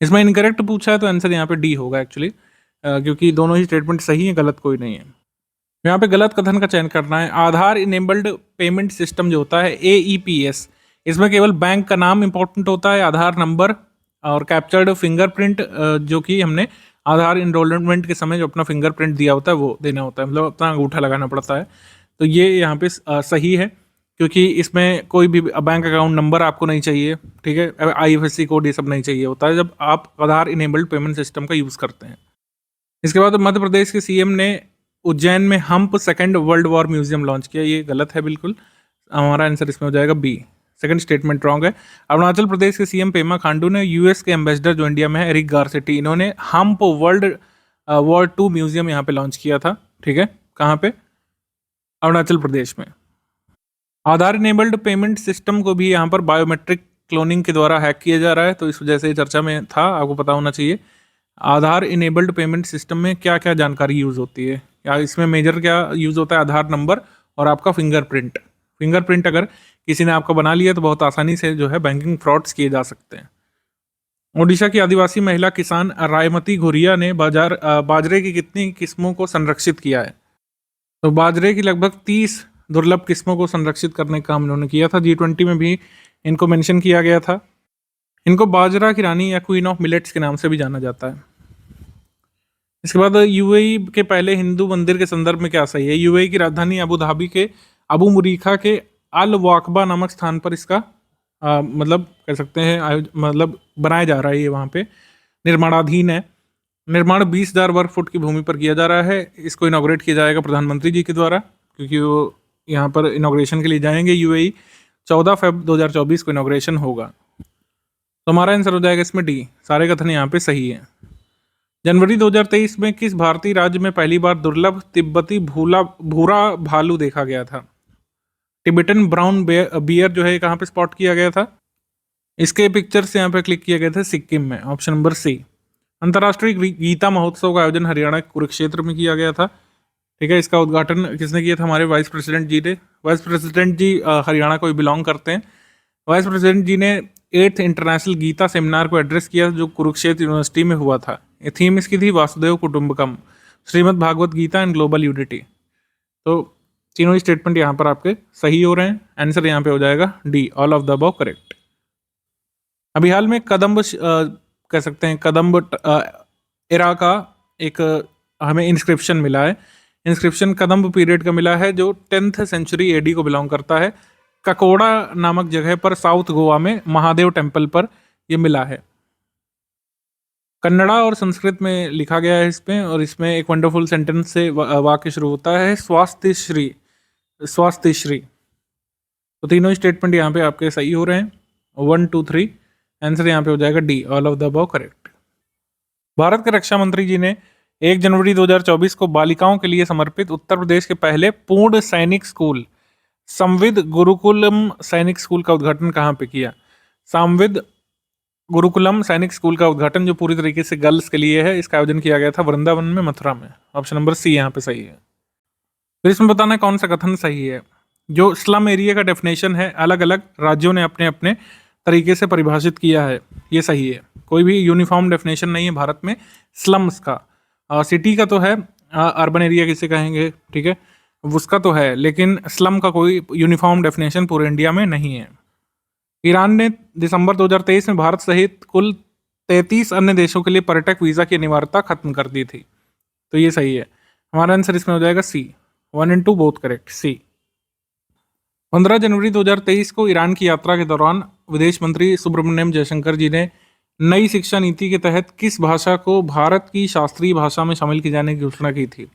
इसमें इनकरेक्ट पूछा है तो आंसर यहाँ पे डी होगा एक्चुअली, क्योंकि दोनों ही स्टेटमेंट सही है, गलत कोई नहीं है। यहाँ पे गलत कथन का चयन करना है। आधार इनेबल्ड पेमेंट सिस्टम जो होता है AEPS, इसमें केवल बैंक का नाम इंपॉर्टेंट होता है, आधार नंबर और कैप्चर्ड फिंगरप्रिंट, जो कि हमने आधार इनरोलमेंट के समय जो अपना फिंगरप्रिंट दिया होता है वो देना होता है, मतलब अपना अंगूठा लगाना पड़ता है। तो ये यहाँ पे सही है, क्योंकि इसमें कोई भी बैंक अकाउंट नंबर आपको नहीं चाहिए। ठीक है, IFSC कोड ये सब नहीं चाहिए होता है जब आप आधार इनेबल्ड पेमेंट सिस्टम का यूज़ करते हैं। इसके बाद मध्य प्रदेश के CM ने उज्जैन में hump second world war museum launch किया। ये गलत है बिल्कुल, हमारा आंसर इसमें हो जाएगा बी। सेकंड स्टेटमेंट रॉन्ग है। अरुणाचल प्रदेश के CM पेमा खांडू ने US के एम्बेसडर जो इंडिया में है एरिक गारसेटी, इन्होंने हम्प वर्ल्ड वॉर 2 म्यूजियम यहाँ पे लॉन्च किया था। ठीक है, कहाँ पे? अरुणाचल प्रदेश में। आधार इनेबल्ड पेमेंट सिस्टम को भी यहाँ पर बायोमेट्रिक क्लोनिंग के द्वारा हैक किया जा रहा है, तो इस वजह से चर्चा में था, आपको पता होना चाहिए। आधार इनेबल्ड पेमेंट सिस्टम में क्या क्या जानकारी यूज़ होती है, या इसमें मेजर क्या यूज़ होता है? आधार नंबर और आपका फिंगरप्रिंट। फिंगरप्रिंट अगर किसी ने आपका बना लिया तो बहुत आसानी से जो है बैंकिंग फ्रॉड्स किए जा सकते हैं। ओडिशा की आदिवासी महिला किसान रायमती घुरिया ने बाजरे की कितनी किस्मों को संरक्षित किया है? तो बाजरे की लगभग 30 दुर्लभ किस्मों को संरक्षित करने का काम इन्होंने किया था। G20 में भी इनको मेंशन किया गया था। इनको बाजरा की रानी या क्वीन ऑफ मिलेट्स के नाम से भी जाना जाता है। इसके बाद UAE के पहले हिंदू मंदिर के संदर्भ में क्या सही है? UAE की राजधानी अबू धाबी के अबू मुरीखा के अल वाकबा नामक स्थान पर इसका मतलब कह सकते हैं मतलब बनाया जा रहा है, ये वहाँ पे निर्माणाधीन है। निर्माण 20,000 वर्ग फुट की भूमि पर किया जा रहा है। इसको इनॉग्रेट किया जाएगा प्रधानमंत्री जी के द्वारा, क्योंकि वो यहाँ पर इनॉग्रेशन के लिए जाएंगे UAE। 14 Feb 2024 को इनॉग्रेशन होगा। तो हमारा आंसर हो जाएगा इसमें डी। सारे कथन यहाँ पे सही है। जनवरी 2023 में किस भारतीय राज्य में पहली बार दुर्लभ तिब्बती भूरा भालू देखा गया था? टिबेटन ब्राउन बियर जो है कहाँ पे स्पॉट किया गया था? इसके पिक्चर्स यहाँ पे क्लिक किया गया था सिक्किम में, ऑप्शन नंबर सी। अंतर्राष्ट्रीय गीता महोत्सव का आयोजन हरियाणा के कुरुक्षेत्र में किया गया था। ठीक है, इसका उद्घाटन किसने किया था? हमारे वाइस प्रेसिडेंट जी ने। वाइस प्रेसिडेंट जी हरियाणा को बिलोंग करते हैं। वाइस प्रेसिडेंट जी ने 8th इंटरनेशनल गीता सेमिनार को एड्रेस किया जो कुरुक्षेत्र यूनिवर्सिटी में हुआ था। ये थीम इसकी थी Vasudhaiva Kutumbakam, Shrimad Bhagavad Gita and global unity. तो तीनों ही स्टेटमेंट यहाँ पर आपके सही हो रहे हैं। आंसर यहाँ पे हो जाएगा D, all of the above correct. अभी हाल में कदम्ब कह सकते हैं कदम्ब एरा का एक हमें इंस्क्रिप्शन मिला है। इंस्क्रिप्शन कदम्ब पीरियड का मिला है जो 10th सेंचुरी AD को बिलोंग करता है। ककोड़ा नामक जगह पर साउथ गोवा में महादेव टेम्पल पर ये मिला है। कन्नड़ा और संस्कृत में लिखा गया है इसमें, और इसमें एक वंडरफुल सेंटेंस से वाक्य शुरू होता है, स्वास्थ्य श्री, स्वास्थ्य श्री। तो तीनों स्टेटमेंट यहाँ पे आपके सही हो रहे हैं, 1 2 3। आंसर यहाँ पे हो जाएगा D, all of the above correct. Bharat के रक्षा मंत्री जी ने 1 जनवरी 2024 को बालिकाओं के लिए समर्पित उत्तर प्रदेश के पहले पूर्ण सैनिक स्कूल संविद गुरुकुलम सैनिक स्कूल का उद्घाटन कहाँ पे किया? संविद गुरुकुलम सैनिक स्कूल का उद्घाटन जो पूरी तरीके से गर्ल्स के लिए है, इसका आयोजन किया गया था वृंदावन में, मथुरा में। ऑप्शन नंबर सी यहाँ पे सही है। फिर इसमें बताना है कौन सा कथन सही है। जो स्लम एरिया का डेफिनेशन है अलग अलग राज्यों ने अपने अपने तरीके से परिभाषित किया है, ये सही है। कोई भी यूनिफॉर्म डेफिनेशन नहीं है भारत में स्लम्स का। सिटी का तो है, अर्बन एरिया किसे कहेंगे, ठीक है, उसका तो है, लेकिन स्लम का कोई यूनिफॉर्म डेफिनेशन पूरे इंडिया में नहीं है। ईरान ने दिसंबर 2023 में भारत सहित कुल 33 अन्य देशों के लिए पर्यटक वीज़ा की अनिवार्यता खत्म कर दी थी, तो ये सही है। हमारा आंसर इसमें हो जाएगा सी, 1 और 2 बोथ करेक्ट, सी। 15 जनवरी 2023 को ईरान की यात्रा के दौरान विदेश मंत्री सुब्रमण्यम जयशंकर जी ने नई शिक्षा नीति के तहत किस भाषा को भारत की शास्त्रीय भाषा में शामिल किए जाने की घोषणा की थी?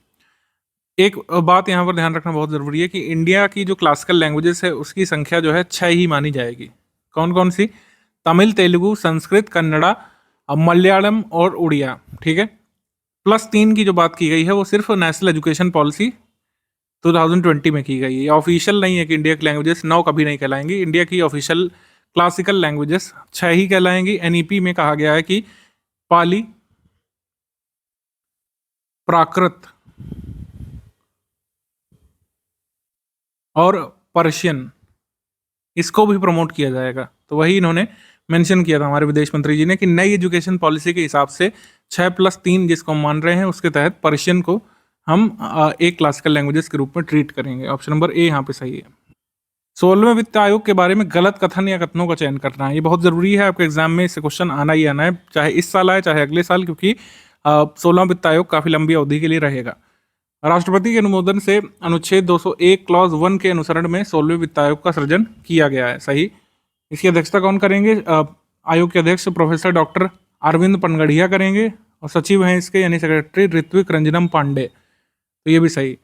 एक बात यहाँ पर ध्यान रखना बहुत ज़रूरी है कि इंडिया की जो क्लासिकल लैंग्वेजेस है उसकी संख्या जो है 6 ही मानी जाएगी। कौन कौन सी? तमिल, तेलुगु, संस्कृत, कन्नड़ा, मलयालम और उड़िया। ठीक है, +3 की जो बात की गई है वो सिर्फ नेशनल एजुकेशन पॉलिसी 2020 में की गई है। ऑफिशियल नहीं है कि इंडिया की लैंग्वेजेस 9 कभी नहीं कहलाएंगी। इंडिया की ऑफिशियल क्लासिकल लैंग्वेजेस 6 ही कहलाएंगी। एनईपी में कहा गया है कि पाली, प्राकृत और पर्शियन इसको भी प्रमोट किया जाएगा। तो वही इन्होंने मेंशन किया था हमारे विदेश मंत्री जी ने कि नई एजुकेशन पॉलिसी के हिसाब से 6+3 जिसको हम मान रहे हैं उसके तहत पर्शियन को हम एक क्लासिकल लैंग्वेजेस के रूप में ट्रीट करेंगे। ऑप्शन नंबर ए यहाँ पे सही है। 16वें वित्त आयोग के बारे में गलत कथन या कथनों का चयन करना है। ये बहुत जरूरी है, आपके एग्जाम में इससे क्वेश्चन आना ही आना है, चाहे इस साल आए चाहे अगले साल, क्योंकि 16वां वित्त आयोग काफी लंबी अवधि के लिए रहेगा। राष्ट्रपति के अनुमोदन से अनुच्छेद 201 क्लॉज 1 के अनुसरण में 16वें वित्त आयोग का सृजन किया गया है। सही। इसकी अध्यक्षता कौन करेंगे? आयोग के अध्यक्ष प्रोफेसर डॉक्टर अरविंद पनगड़िया करेंगे और सचिव हैं इसके यानी सेक्रेटरी ऋत्विक रंजनम पांडे। तो ये भी सही।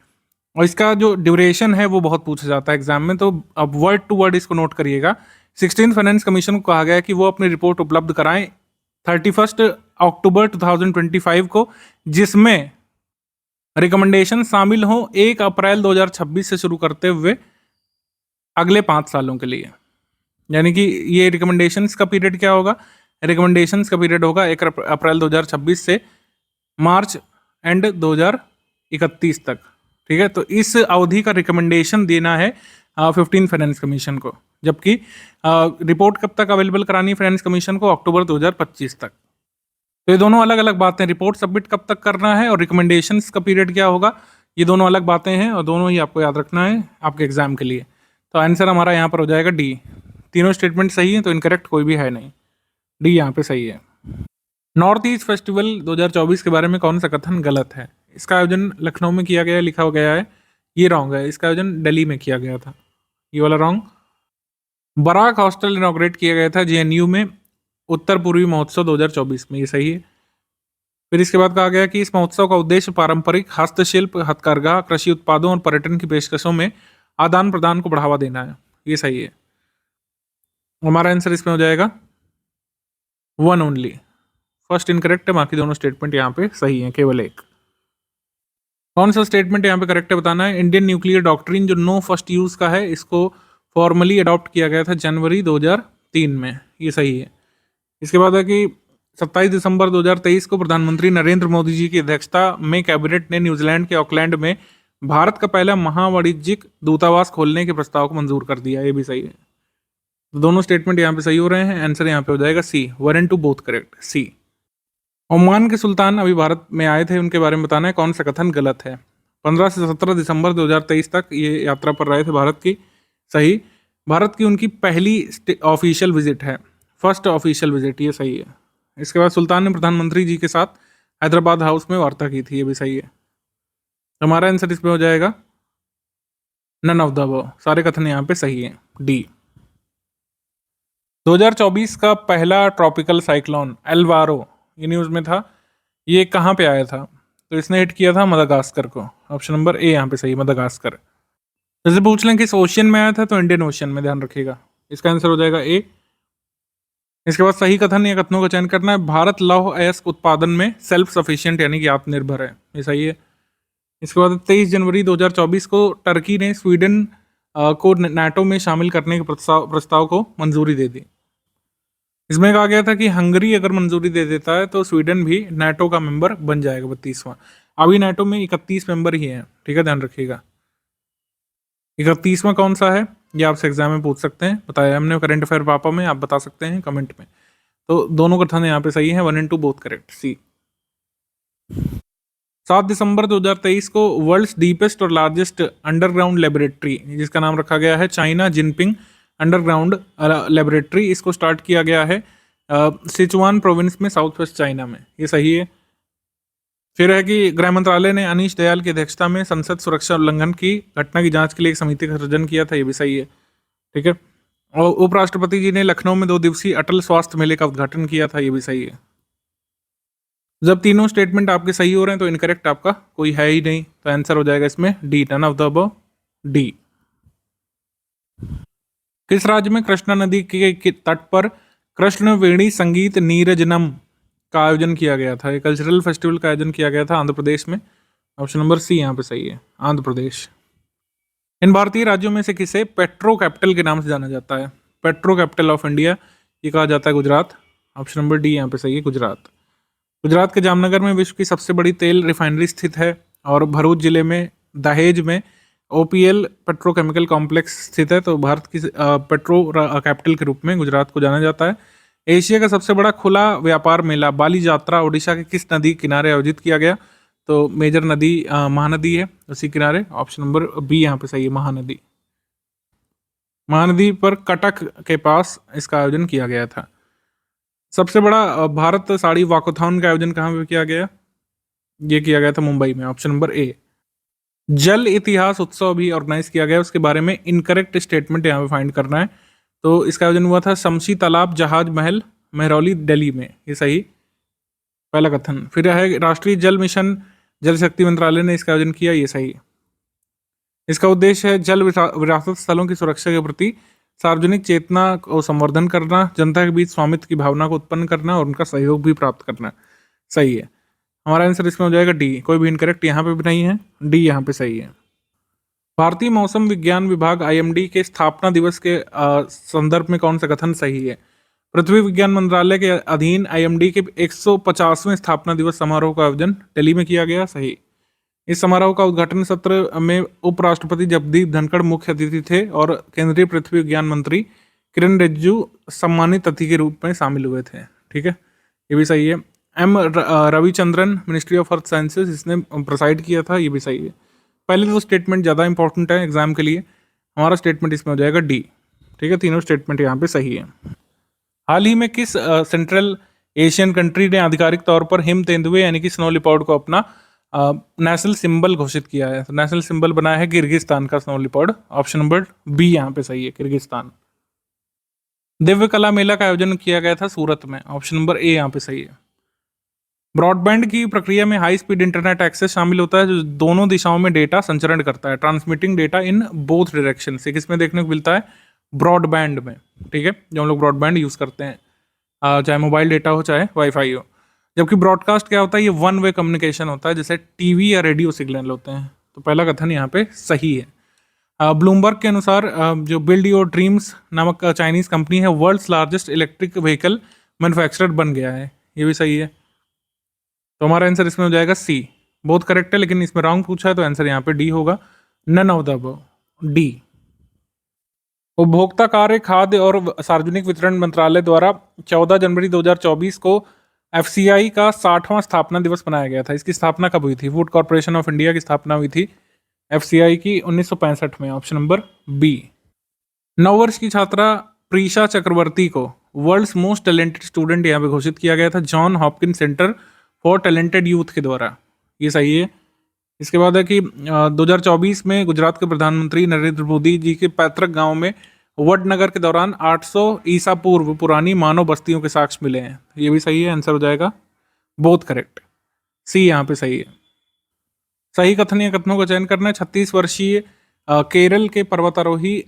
और इसका जो ड्यूरेशन है वो बहुत पूछा जाता है एग्जाम में, तो अब वर्ड टू वर्ड इसको नोट करिएगा। 16th फाइनेंस कमीशन को कहा गया है कि वो अपनी रिपोर्ट उपलब्ध कराएं 31 अक्टूबर 2025 को, जिसमें रिकमेंडेशन शामिल हो 1 अप्रैल 2026 से शुरू करते हुए अगले 5 सालों के लिए। यानी कि ये रिकमेंडेशंस का पीरियड क्या होगा? रिकमेंडेशंस का पीरियड होगा 1 अप्रैल 2026 से मार्च एंड 2031 तक। ठीक है, तो इस अवधि का रिकमेंडेशन देना है 15 फाइनेंस कमीशन को, जबकि रिपोर्ट कब तक अवेलेबल करानी है फाइनेंस कमीशन को? अक्टूबर 2025 तक। तो ये दोनों अलग अलग बातें, रिपोर्ट सबमिट कब तक करना है और रिकमेंडेशंस का पीरियड क्या होगा, ये दोनों अलग बातें हैं और दोनों ही आपको याद रखना है आपके एग्जाम के लिए। तो आंसर हमारा यहाँ पर हो जाएगा डी। तीनों स्टेटमेंट सही है, तो इनकरेक्ट कोई भी है नहीं, डी यहाँ पे सही है। नॉर्थ ईस्ट फेस्टिवल 2024 के बारे में कौन सा कथन गलत है? इसका आयोजन लखनऊ में किया गया, लिखा गया है, ये रॉन्ग है। इसका आयोजन दिल्ली में किया गया था, ये वाला रॉन्ग। बराक हॉस्टल इनॉग्रेट किया गया था जेएनयू में उत्तर पूर्वी महोत्सव 2024 में, ये सही है। फिर इसके बाद कहा गया कि इस महोत्सव का उद्देश्य पारंपरिक हस्तशिल्प, हथकरघा, कृषि उत्पादों और पर्यटन की पेशकशों में आदान प्रदान को बढ़ावा देना है, ये सही है। हमारा आंसर इसमें हो जाएगा 1 ओनली। फर्स्ट इनकरेक्ट है, बाकी दोनों स्टेटमेंट यहाँ पे सही है, केवल एक। कौन सा स्टेटमेंट यहाँ पे करेक्ट है बताना है। इंडियन न्यूक्लियर डॉक्ट्रिन जो नो फर्स्ट यूज का है, इसको फॉर्मली अडॉप्ट किया गया था जनवरी 2003 में, ये सही है। इसके बाद है कि 27 दिसंबर 2023 को प्रधानमंत्री नरेंद्र मोदी जी की अध्यक्षता में कैबिनेट ने न्यूजीलैंड के ऑकलैंड में भारत का पहला महावाणिज्यिक दूतावास खोलने के प्रस्ताव को मंजूर कर दिया, ये भी सही है। तो दोनों स्टेटमेंट यहाँ पे सही हो रहे हैं, आंसर यहाँ पे हो जाएगा C. 1 and 2 both correct, C. Oman के सुल्तान अभी भारत में आए थे, उनके बारे में बताना है कौन सा कथन गलत है। 15 से 17 दिसंबर 2023 तक ये यात्रा पर रहे थे भारत की, सही। भारत की उनकी पहली ऑफिशियल विजिट है, फर्स्ट ऑफिशियल विजिट, ये सही है। इसके बाद सुल्तान ने प्रधानमंत्री जी के साथ हैदराबाद हाउस में वार्ता की थी, ये भी सही है। हमारा आंसर इसमें हो जाएगा नन ऑफ द अबव, सारे कथन यहाँ पे सही है, डी। 2024 का पहला ट्रॉपिकल साइक्लोन एल्वारो, ये न्यूज़ में था, ये कहाँ पे आया था? तो इसने हिट किया था मदागास्कर को। ऑप्शन नंबर ए यहाँ पे सही, मदागास्कर। जैसे पूछ लें किस ओशियन में आया था, तो इंडियन ओशियन में, ध्यान रखिएगा। इसका आंसर हो जाएगा ए। इसके बाद सही कथन या कथनों का चयन करना है। भारत लौह अयस्क उत्पादन में सेल्फ सफिशिएंट यानी कि आत्मनिर्भर है, ये सही है। इसके बाद 23 जनवरी 2024 को टर्की ने स्वीडन को नाटो में शामिल करने के प्रस्ताव को मंजूरी दे दी। इसमें कहा गया था कि हंगरी अगर मंजूरी दे देता है तो स्वीडन भी नाटो का मेंबर बन जाएगा 32वां। अभी नाटो में 31 मेंबर ही हैं, ठीक है, ध्यान रखिएगा। 31वां कौन सा है ये आपसे एग्जाम में पूछ सकते हैं, बताया हमने करंट अफेयर पापा में, आप बता सकते हैं कमेंट में। तो दोनों कथन यहाँ पे सही है, 1 and 2 बोथ करेक्ट, सी। 7 दिसंबर 2023 को वर्ल्ड्स डीपेस्ट और लार्जेस्ट अंडरग्राउंड लेबोरेटरी, जिसका नाम रखा गया है चाइना जिनपिंग अंडरग्राउंड लेबोरेटरी, इसको स्टार्ट किया गया है सिचुआन प्रोविंस में, साउथ वेस्ट चाइना में, ये सही है। फिर है कि गृह मंत्रालय ने अनीश दयाल की अध्यक्षता में संसद सुरक्षा उल्लंघन की घटना की जांच के लिए एक समिति का सृजन किया था, ये भी सही है, ठीक है। और उपराष्ट्रपति जी ने लखनऊ में 2 दिवसीय अटल स्वास्थ्य मेले का उद्घाटन किया था, ये भी सही है। जब तीनों स्टेटमेंट आपके सही हो रहे हैं तो इनकरेक्ट आपका कोई है ही नहीं, तो आंसर हो जाएगा इसमें D, none of the above, D. किस राज्य में कृष्णा नदी के तट पर कृष्ण वेणी संगीत नीरजनम का आयोजन किया गया था। ये कल्चरल फेस्टिवल का आयोजन किया गया था आंध्र प्रदेश में। ऑप्शन नंबर सी यहाँ पे सही है, आंध्र प्रदेश। इन भारतीय राज्यों में से किसे पेट्रो कैपिटल के नाम से जाना जाता है? पेट्रो कैपिटल ऑफ इंडिया ये कहा जाता है गुजरात। ऑप्शन नंबर डी यहाँ पे सही है, गुजरात। गुजरात के जामनगर में विश्व की सबसे बड़ी तेल रिफाइनरी स्थित है और भरूच जिले में दहेज में ओपीएल पेट्रोकेमिकल कॉम्प्लेक्स स्थित है। तो भारत की पेट्रो कैपिटल के रूप में गुजरात को जाना जाता है। एशिया का सबसे बड़ा खुला व्यापार मेला बाली यात्रा ओडिशा के किस नदी किनारे आयोजित किया गया? तो मेजर नदी महानदी है उसी किनारे। ऑप्शन नंबर बी यहाँ पे सही है, महानदी। महानदी पर कटक के पास इसका आयोजन किया गया था। सबसे बड़ा भारत साड़ी वॉकथॉन का आयोजन कहाँ पे किया गया? ये किया गया था मुंबई में। ऑप्शन नंबर ए। जल इतिहास उत्सव भी ऑर्गेनाइज किया गया, उसके बारे में इनकरेक्ट स्टेटमेंट यहाँ पे फाइंड करना है। तो इसका आयोजन हुआ था शमशी तालाब जहाज महल महरौली दिल्ली में, ये सही पहला कथन। फिर है राष्ट्रीय जल मिशन जल शक्ति मंत्रालय ने इसका आयोजन किया, ये सही। इसका उद्देश्य है जल विरासत स्थलों की सुरक्षा के प्रति सार्वजनिक चेतना को संवर्धन करना, जनता के बीच स्वामित्व की भावना को उत्पन्न करना और उनका सहयोग भी प्राप्त करना। सही है, हमारा आंसर इसमें हो जाएगा डी। कोई भी इनकरेक्ट यहाँ पे भी नहीं है, डी यहाँ पे सही है। भारतीय मौसम विज्ञान विभाग आईएमडी के स्थापना दिवस के संदर्भ में कौन सा कथन सही है? पृथ्वी विज्ञान मंत्रालय के अधीन आईएमडी के 150वें स्थापना दिवस समारोह का आयोजन दिल्ली में किया गया, सही। इस समारोह का उद्घाटन सत्र में उपराष्ट्रपति जगदीप धनखड़ मुख्य अतिथि थे और केंद्रीय पृथ्वी विज्ञान मंत्री किरण रिजिजू सम्मानित अतिथि के रूप में शामिल हुए थे। ठीक है, ये भी सही है। M Ravichandran ministry of earth sciences इसने प्रोसाइड किया था, ये भी सही है। पहले तो स्टेटमेंट ज़्यादा इंपॉर्टेंट है एग्जाम के लिए, हमारा स्टेटमेंट इसमें हो जाएगा डी। ठीक है, तीनों स्टेटमेंट यहाँ पे सही है। हाल ही में किस सेंट्रल एशियन कंट्री ने आधिकारिक तौर पर हिम तेंदुए यानी कि स्नो लिपर्ड को अपना नेशनल सिंबल घोषित किया है? तो नेशनल सिंबल बनाया है किर्गिस्तान का snow leopard. Option number B यहाँ पे सही है, किर्गिस्तान। दिव्य कला मेला का आयोजन किया गया था सूरत में। ऑप्शन नंबर ए यहाँ पे सही है। ब्रॉडबैंड की प्रक्रिया में हाई स्पीड इंटरनेट एक्सेस शामिल होता है जो दोनों दिशाओं में डेटा संचरण करता है, transmitting data in both direction. किसमें देखने को मिलता है? ब्रॉडबैंड में। ठीक है, जो हम लोग ब्रॉडबैंड यूज करते हैं, चाहे मोबाइल डेटा हो चाहे वाईफाई हो। जबकि ब्रॉडकास्ट क्या होता है? ये वन वे कम्युनिकेशन होता है, जैसे टीवी या रेडियो सिग्नल होते हैं। तो पहला कथन यहाँ पे सही है। ब्लूमबर्ग के अनुसार जो बिल्ड योर ड्रीम्स नामक चाइनीज कंपनी है world's largest electric vehicle manufacturer बन गया है, ये भी सही है। तो हमारा आंसर इसमें हो जाएगा सी। बहुत करेक्ट है, लेकिन इसमें रॉन्ग पूछा है तो आंसर यहाँ पे डी होगा, none of the above, D. उपभोक्ता कार्य खाद्य और सार्वजनिक वितरण मंत्रालय द्वारा 14 जनवरी 2024 को एफसीआई का 60वां स्थापना दिवस मनाया गया था। इसकी स्थापना कब हुई थी? फूड कॉर्पोरेशन ऑफ इंडिया की स्थापना हुई थी एफसीआई की 1965 में। Option number B. 9 वर्ष की छात्रा प्रीशा चक्रवर्ती को वर्ल्ड्स मोस्ट टैलेंटेड स्टूडेंट यहाँ पे घोषित किया गया था John Hopkins centre for talented youth के द्वारा, ये सही है। इसके बाद है कि 2024 में गुजरात के प्रधानमंत्री नरेंद्र मोदी जी के पैतृक गांव में वडनगर के दौरान 800 ईसा पूर्व पुरानी मानव बस्तियों के साक्ष्य मिले हैं, ये भी सही है। आंसर हो जाएगा बोथ करेक्ट, सी यहाँ पे सही है। सही कथन या कथनों का चयन करना है। 36 वर्षीय केरल के पर्वतारोही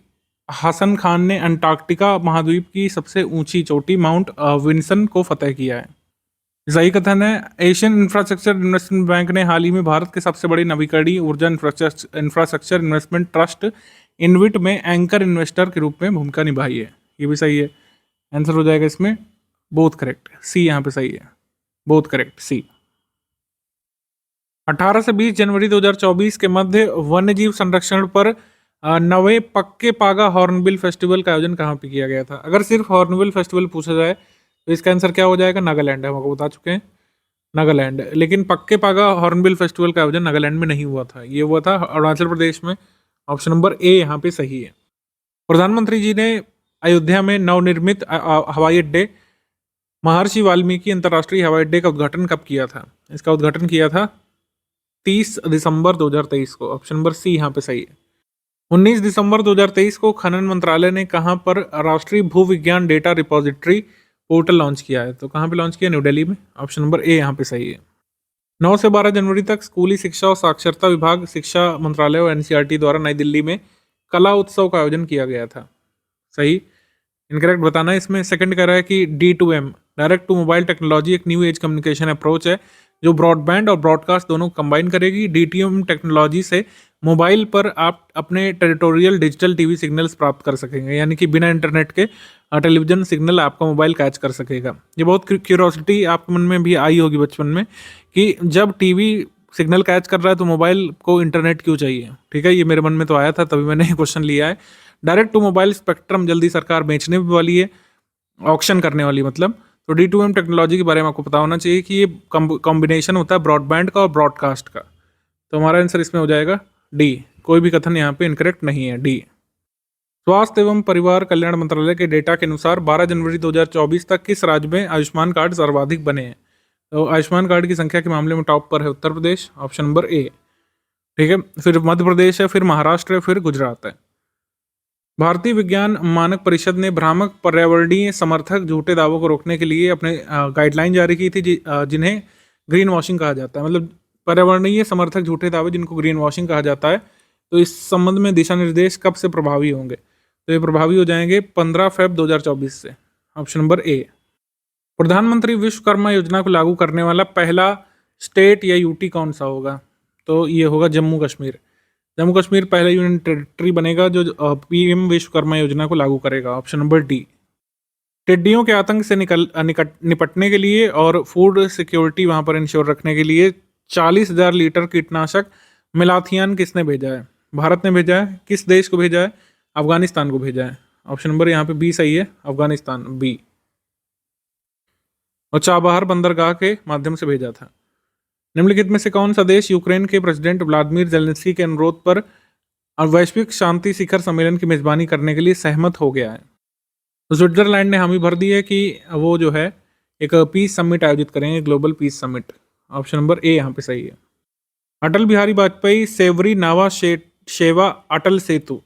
हसन खान ने अंटार्कटिका महाद्वीप की सबसे ऊंची चोटी माउंट विन्सन को फतह किया है, सही कथन है। एशियन इंफ्रास्ट्रक्चर इन्वेस्टमेंट बैंक ने हाल ही में भारत के सबसे बड़ी नवीकरणीय ऊर्जा इंफ्रास्ट्रक्चर इन्वेस्टमेंट ट्रस्ट इनविट में एंकर इन्वेस्टर के रूप में भूमिका निभाई है, ये भी सही है। आंसर हो जाएगा इसमें बोथ करेक्ट, सी यहाँ पे सही है, बोथ करेक्ट, सी। 18 से 20 जनवरी 2024 के मध्य वन्यजीव संरक्षण पर नवे पक्के पागा हॉर्नबिल फेस्टिवल का आयोजन कहाँ पे किया गया था? अगर सिर्फ हॉर्नबिल फेस्टिवल पूछा जाए तो इसका आंसर क्या हो जाएगा? नागालैंड, हम आपको बता चुके हैं नागालैंड। लेकिन पक्के पागा हॉर्नबिल फेस्टिवल का आयोजन नागालैंड में नहीं हुआ था, ये हुआ था अरुणाचल प्रदेश में। ऑप्शन नंबर ए यहाँ पे सही है। प्रधानमंत्री जी ने अयोध्या में नवनिर्मित हवाई अड्डे महर्षि वाल्मीकि अंतर्राष्ट्रीय हवाई अड्डे का उद्घाटन कब किया था? इसका उद्घाटन किया था 30 दिसंबर 2023 को। ऑप्शन नंबर सी यहाँ पे सही है। 19 दिसंबर 2023 को खनन मंत्रालय ने कहाँ पर राष्ट्रीय भू विज्ञान डेटा रिपोजिटरी पोर्टल लॉन्च किया है? तो कहाँ पे लॉन्च किया? न्यू दिल्ली में। ऑप्शन नंबर ए यहाँ पे सही है। 9 से 12 जनवरी तक स्कूली शिक्षा और साक्षरता विभाग, शिक्षा मंत्रालय और एनसीईआरटी द्वारा नई दिल्ली में कला उत्सव का आयोजन किया गया था, सही। इनकरेक्ट बताना है इसमें। सेकंड कह रहा है कि D2M direct to mobile technology एक न्यू एज कम्युनिकेशन अप्रोच है जो ब्रॉडबैंड और ब्रॉडकास्ट दोनों कंबाइन करेगी। DTM टेक्नोलॉजी से मोबाइल पर आप अपने टेरिटोरियल डिजिटल टीवी सिग्नल्स प्राप्त कर सकेंगे, यानी कि बिना इंटरनेट के टेलीविजन सिग्नल आपका मोबाइल कैच कर सकेगा। ये बहुत क्यूरियोसिटी आपके मन में भी आई होगी बचपन में कि जब टीवी सिग्नल कैच कर रहा है तो मोबाइल को इंटरनेट क्यों चाहिए। ठीक है, ये मेरे मन में तो आया था, तभी मैंने ये क्वेश्चन लिया है। डायरेक्ट टू मोबाइल स्पेक्ट्रम जल्दी सरकार बेचने भी वाली है, ऑक्शन करने वाली मतलब। तो D2M टेक्नोलॉजी के बारे में आपको पता होना चाहिए कि ये कॉम्बिनेशन होता है ब्रॉडबैंड का और ब्रॉडकास्ट का। तो हमारा आंसर इसमें हो जाएगा डी। कोई भी कथन यहाँ पे इनकरेक्ट नहीं है, डी। स्वास्थ्य एवं परिवार कल्याण मंत्रालय के डेटा के अनुसार 12 जनवरी 2024 तक किस राज्य में आयुष्मान कार्ड सर्वाधिक बने हैं। तो आयुष्मान कार्ड की संख्या के मामले में टॉप पर है उत्तर प्रदेश, ऑप्शन नंबर ए। ठीक है, फिर मध्य प्रदेश है, फिर महाराष्ट्र है, फिर गुजरात है। भारतीय विज्ञान मानक परिषद ने भ्रामक पर्यावरणीय समर्थक झूठे दावों को रोकने के लिए अपने गाइडलाइन जारी की थी जिन्हें ग्रीन वॉशिंग कहा जाता है। मतलब पर्यावरणीय समर्थक झूठे दावे जिनको ग्रीन वॉशिंग कहा जाता है। तो इस संबंध में दिशा निर्देश कब से प्रभावी होंगे। तो ये प्रभावी हो जाएंगे 15 Feb 2024 से, ऑप्शन नंबर ए। प्रधानमंत्री विश्वकर्मा योजना को लागू करने वाला पहला स्टेट या यूटी कौन सा होगा। तो ये होगा जम्मू कश्मीर। जम्मू कश्मीर पहला यूनियन टेरिटरी बनेगा जो PM विश्वकर्मा योजना को लागू करेगा, ऑप्शन नंबर डी। टिड्डियों के आतंक से निपटने के लिए और फूड सिक्योरिटी वहां पर इंश्योर रखने के लिए 40,000 लीटर कीटनाशक मिलाथियान किसने भेजा है। भारत ने भेजा है। किस देश को भेजा है। अफगानिस्तान को भेजा है, ऑप्शन नंबर यहाँ पे बी सही है, अफगानिस्तान, बी। और चाबहार बंदरगाह के माध्यम से भेजा था। निम्नलिखित में से कौन सा देश यूक्रेन के प्रेसिडेंट व्लादिमीर जेलेंस्की के अनुरोध पर वैश्विक शांति शिखर सम्मेलन की मेजबानी करने के लिए सहमत हो गया है। तो स्विट्जरलैंड ने हामी भर दी है कि वो जो है एक पीस समिट आयोजित करेंगे, global piece summit, option number ए यहाँ पे सही है। अटल बिहारी वाजपेयी सेवरी नावा शेवा अटल सेतु,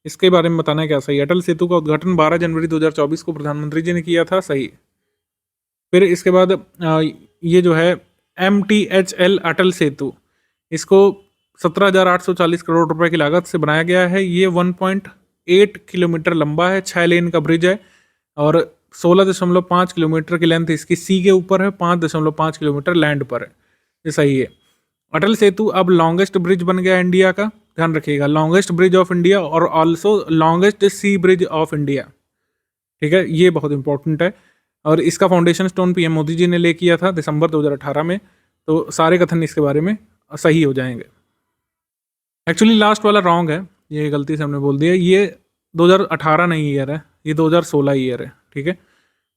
इसके बारे में बताना है क्या सही। अटल सेतु का उद्घाटन 12 जनवरी 2024 को प्रधानमंत्री जी ने किया था, सही। फिर इसके बाद ये जो है MTHL अटल सेतु, इसको 17,840 करोड़ रुपए की लागत से बनाया गया है। ये 1.8 किलोमीटर लंबा है, 6 लेन का ब्रिज है और 16.5 किलोमीटर की लेंथ इसकी सी के ऊपर है, 5.5 किलोमीटर लैंड पर है। ये सही है। अटल सेतु अब लॉन्गेस्ट ब्रिज बन गया इंडिया का, ध्यान रखिएगा, लॉन्गेस्ट ब्रिज ऑफ इंडिया और also longest sea bridge of India. ठीक है, ये बहुत इंपॉर्टेंट है। और इसका foundation stone PM Modi ji ने ले किया था दिसंबर 2018 में। तो सारे कथन इसके बारे में सही हो जाएंगे। एक्चुअली लास्ट वाला रॉन्ग है, ये गलती से हमने बोल दिया। ये 2018 नहीं ईयर है, ये 2016 ईयर है। ठीक है,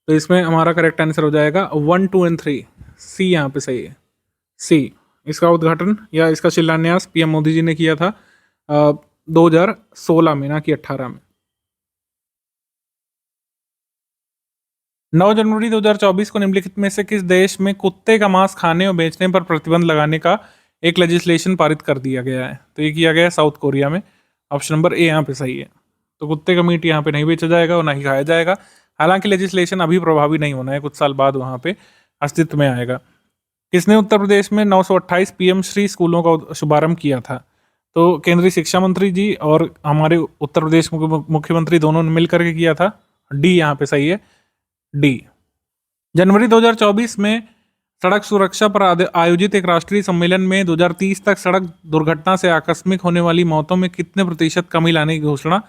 तो इसमें हमारा करेक्ट आंसर हो जाएगा 1, 2 और 3, सी यहाँ पे सही है, सी। इसका उद्घाटन या इसका शिलान्यास PM मोदी जी ने किया था 2016 में, ना कि 18 में। 9 जनवरी 2024 को निम्नलिखित में से किस देश में कुत्ते का मांस खाने और बेचने पर प्रतिबंध लगाने का एक लेजिस्लेशन पारित कर दिया गया है। तो ये किया गया है साउथ कोरिया में, ऑप्शन नंबर ए यहाँ पे सही है। तो कुत्ते का मीट यहाँ पे नहीं बेचा जाएगा और ना ही खाया जाएगा। हालांकि लेजिस्लेशन अभी प्रभावी नहीं होना है, कुछ साल बाद वहाँ पे अस्तित्व में आएगा। किसने उत्तर प्रदेश में 928 PM श्री स्कूलों का शुभारंभ किया था। तो केंद्रीय शिक्षा मंत्री जी और हमारे उत्तर प्रदेश मुख्यमंत्री दोनों ने मिलकर के किया था, डी यहाँ पे सही है, डी। जनवरी 2024 में सड़क सुरक्षा पर आयोजित एक राष्ट्रीय सम्मेलन में 2030 तक सड़क दुर्घटना से आकस्मिक होने वाली मौतों में कितने प्रतिशत कमी लाने की घोषणा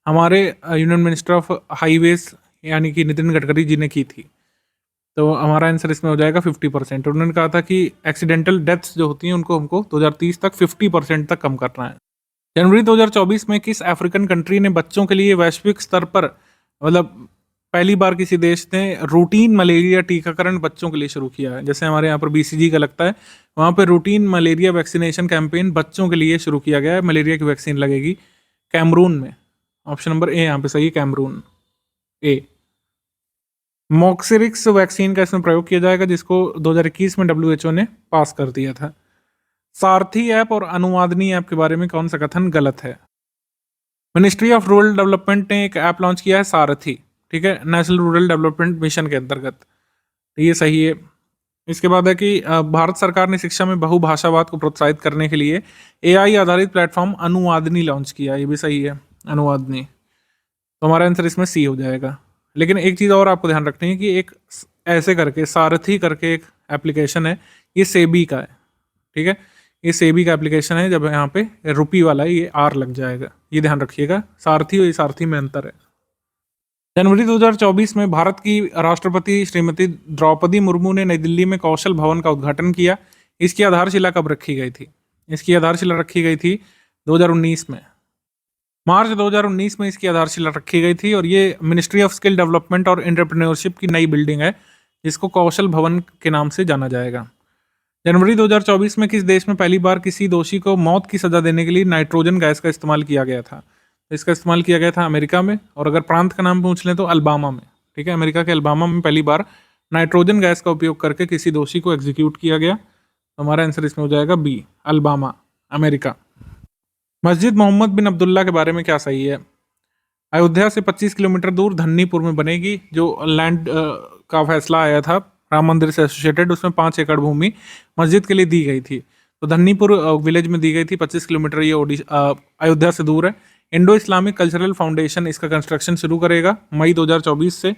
हमारे यूनियन मिनिस्टर ऑफ हाईवेज यानी कि नितिन गडकरी जी ने की थी। तो हमारा आंसर इसमें हो जाएगा 50%। उन्होंने कहा था कि एक्सीडेंटल डेथ्स जो होती हैं उनको हमको 2030 तक 50% तक कम करना है। जनवरी 2024 में किस अफ्रीकन कंट्री ने बच्चों के लिए वैश्विक स्तर पर, मतलब पहली बार किसी देश ने रूटीन मलेरिया टीकाकरण बच्चों के लिए शुरू किया है। जैसे हमारे यहाँ पर BCG का लगता है, वहाँ पर रूटीन मलेरिया वैक्सीनेशन कैंपेन बच्चों के लिए शुरू किया गया है। मलेरिया की वैक्सीन लगेगी कैमरून में, ऑप्शन नंबर ए यहाँ पे सही है, कैमरून, ए। मॉक्सिरिक्स वैक्सीन का इसमें प्रयोग किया जाएगा जिसको 2021 में WHO ने पास कर दिया था। सारथी ऐप और अनुवादनी ऐप के बारे में कौन सा कथन गलत है। मिनिस्ट्री ऑफ रूरल डेवलपमेंट ने एक ऐप लॉन्च किया है सारथी, ठीक है, नेशनल रूरल डेवलपमेंट मिशन के अंतर्गत, ये सही है। इसके बाद है कि भारत सरकार ने शिक्षा में बहुभाषावाद को प्रोत्साहित करने के लिए AI आधारित प्लेटफॉर्म अनुवादनी लॉन्च किया, ये भी सही है, अनुवादनी। तो हमारा आंसर इसमें सी हो जाएगा। लेकिन एक चीज़ और आपको ध्यान रखनी है कि एक ऐसे करके सारथी करके एक एप्लीकेशन है, ये सेबी का है, ठीक है। ये सेबी का एप्लीकेशन है, जब यहाँ पे रुपी वाला है ये आर लग जाएगा, ये ध्यान रखिएगा। सारथी और ये सारथी में अंतर है। जनवरी 2024 में भारत की राष्ट्रपति श्रीमती द्रौपदी मुर्मू ने नई दिल्ली में कौशल भवन का उद्घाटन किया। इसकी आधारशिला कब रखी गई थी? इसकी आधारशिला रखी गई थी 2019 में, मार्च 2019 में इसकी आधारशिला रखी गई थी। और ये मिनिस्ट्री ऑफ स्किल डेवलपमेंट और एंटरप्रेन्योरशिप की नई बिल्डिंग है, जिसको कौशल भवन के नाम से जाना जाएगा। जनवरी 2024 में किस देश में पहली बार किसी दोषी को मौत की सजा देने के लिए नाइट्रोजन गैस का इस्तेमाल किया गया था? इसका इस्तेमाल किया गया था अमेरिका में, और अगर प्रांत का नाम पूछ लें तो अल्बामा में, ठीक है। अमेरिका के अल्बामा में पहली बार नाइट्रोजन गैस का उपयोग करके किसी दोषी को एग्जीक्यूट किया गया। तो हमारा आंसर इसमें हो जाएगा बी, अल्बामा, अमेरिका। मस्जिद मोहम्मद बिन अब्दुल्ला के बारे में क्या सही है? अयोध्या से 25 किलोमीटर दूर धन्नीपुर में बनेगी। जो लैंड का फैसला आया था राम मंदिर से एसोसिएटेड, उसमें 5 एकड़ भूमि मस्जिद के लिए दी गई थी। तो धन्नीपुर विलेज में दी गई थी, 25 किलोमीटर ये अयोध्या से दूर है। इंडो इस्लामिक कल्चरल फाउंडेशन इसका कंस्ट्रक्शन शुरू करेगा मई 2024 से,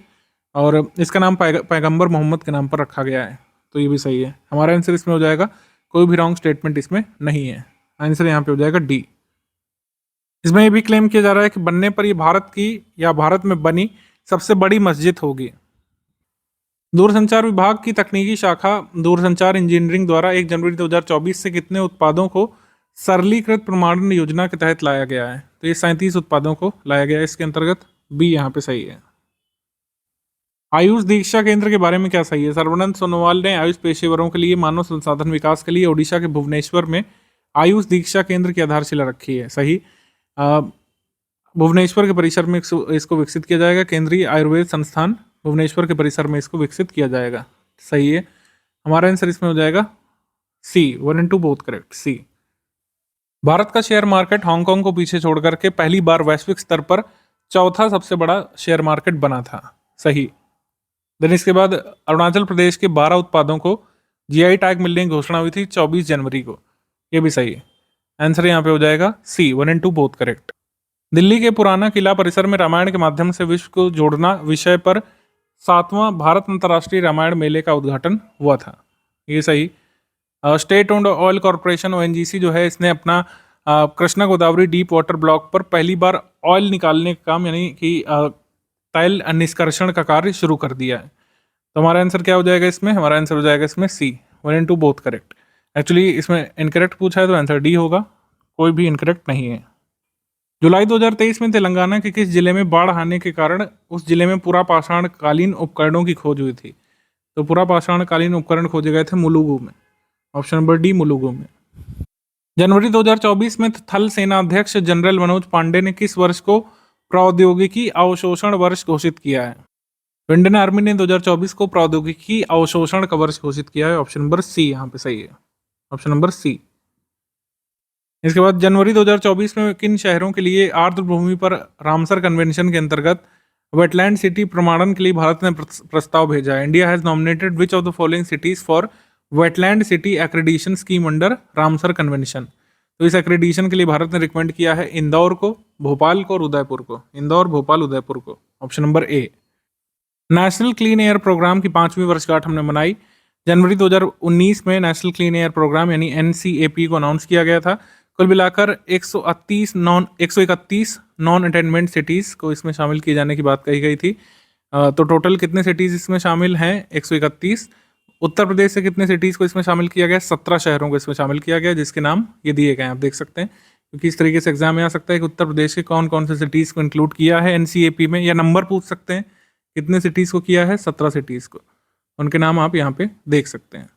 और इसका नाम पैगंबर मोहम्मद के नाम पर रखा गया है। तो ये भी सही है। हमारा आंसर इसमें हो जाएगा, कोई भी रॉन्ग स्टेटमेंट इसमें नहीं है। आंसर यहाँ पे हो जाएगा डी। इसमें ये भी क्लेम किया जा रहा है कि बनने पर ये भारत की या भारत में बनी सबसे बड़ी मस्जिद होगी। दूरसंचार विभाग की तकनीकी शाखा दूरसंचार इंजीनियरिंग द्वारा 1 जनवरी 2024 से कितने उत्पादों को सरलीकृत प्रमाणन योजना के तहत लाया गया है? तो ये 37 उत्पादों को लाया गया है इसके अंतर्गत। बी यहाँ पे सही है। आयुष दीक्षा केंद्र के बारे में क्या सही है? सर्बानंद सोनोवाल ने आयुष पेशेवरों के लिए मानव संसाधन विकास के लिए ओडिशा के भुवनेश्वर में आयुष दीक्षा केंद्र की आधारशिला रखी है। सही। भुवनेश्वर के परिसर में इसको विकसित किया जाएगा। केंद्रीय आयुर्वेद संस्थान भुवनेश्वर के परिसर में इसको विकसित किया जाएगा। सही है। हमारा आंसर इसमें हो जाएगा सी, 1 and 2 बोथ करेक्ट, सी। भारत का शेयर मार्केट हांगकांग को पीछे छोड़ करके पहली बार वैश्विक स्तर पर चौथा सबसे बड़ा शेयर मार्केट बना था। सही। देन इसके बाद अरुणाचल प्रदेश के 12 उत्पादों को जीआई टैग मिलने की घोषणा हुई थी 24 जनवरी को। ये भी सही है। आंसर यहाँ पे हो जाएगा C, 1 and 2 both correct. Delhi के पुराना किला परिसर में रामायण के माध्यम से विश्व को जोड़ना विषय पर 7वां भारत अंतर्राष्ट्रीय रामायण मेले का उद्घाटन हुआ था। ये सही। State owned oil corporation ONGC जो है, इसने अपना Krishna Godavari deep water block पर पहली बार ऑयल निकालने का काम यानी कि तैल निष्कर्षण का कार्य शुरू कर दिया है। तो हमारा आंसर क्या हो जाएगा इसमें? हमारा आंसर हो जाएगा इसमें सी, 1 and 2 बोथ करेक्ट। एक्चुअली इसमें इनकरेक्ट पूछा है तो आंसर डी होगा, कोई भी इनकरेक्ट नहीं है। जुलाई 2023 में तेलंगाना के किस जिले में बाढ़ आने के कारण उस जिले में पुरापाषाण कालीन उपकरणों की खोज हुई थी? तो पुरापाषाण कालीन उपकरण खोजे गए थे मुलुगु में। ऑप्शन नंबर डी, मुलुगु में। जनवरी 2024 में थल सेनाध्यक्ष जनरल मनोज पांडे ने किस वर्ष को प्रौद्योगिकी अवशोषण वर्ष घोषित किया है? तो इंडियन आर्मी ने 2024 को प्रौद्योगिकी अवशोषण का वर्ष घोषित किया है। ऑप्शन नंबर सी यहाँ पे सही है। Option number C. इसके बाद जनवरी 2024 में किन शहरों के लिए आर्द्र भूमि पर रामसर कन्वेंशन के अंतर्गत वेटलैंड सिटी प्रमाणन के लिए भारत ने प्रस्ताव भेजा है? India has nominated which of the following cities for wetland city accreditation scheme under Ramsar convention. तो इस एक्रेडिशन के लिए भारत ने रिकमेंड किया है इंदौर को, भोपाल को और उदयपुर को। इंदौर, भोपाल, उदयपुर को। Option number A. National clean air programme की 5वीं वर्षगांठ हमने मनाई। जनवरी 2019 में नेशनल क्लीन एयर प्रोग्राम यानी NCAP को अनाउंस किया गया था। कुल मिलाकर 131 नॉन अटेनमेंट सिटीज़ को इसमें शामिल किए जाने की बात कही गई थी। तो टोटल कितने सिटीज़ इसमें शामिल हैं? 131। उत्तर प्रदेश से कितने सिटीज़ को इसमें शामिल किया गया? 17 शहरों को इसमें शामिल किया गया, जिसके नाम ये दिए गए हैं, आप देख सकते हैं। क्योंकि इस तरीके से एग्जाम में आ सकता है कि उत्तर प्रदेश के कौन कौन से सिटीज़ को इंक्लूड किया है NCAP में, या नंबर पूछ सकते हैं कितने सिटीज़ को किया है। 17 सिटीज़ को, उनके नाम आप यहाँ पे देख सकते हैं।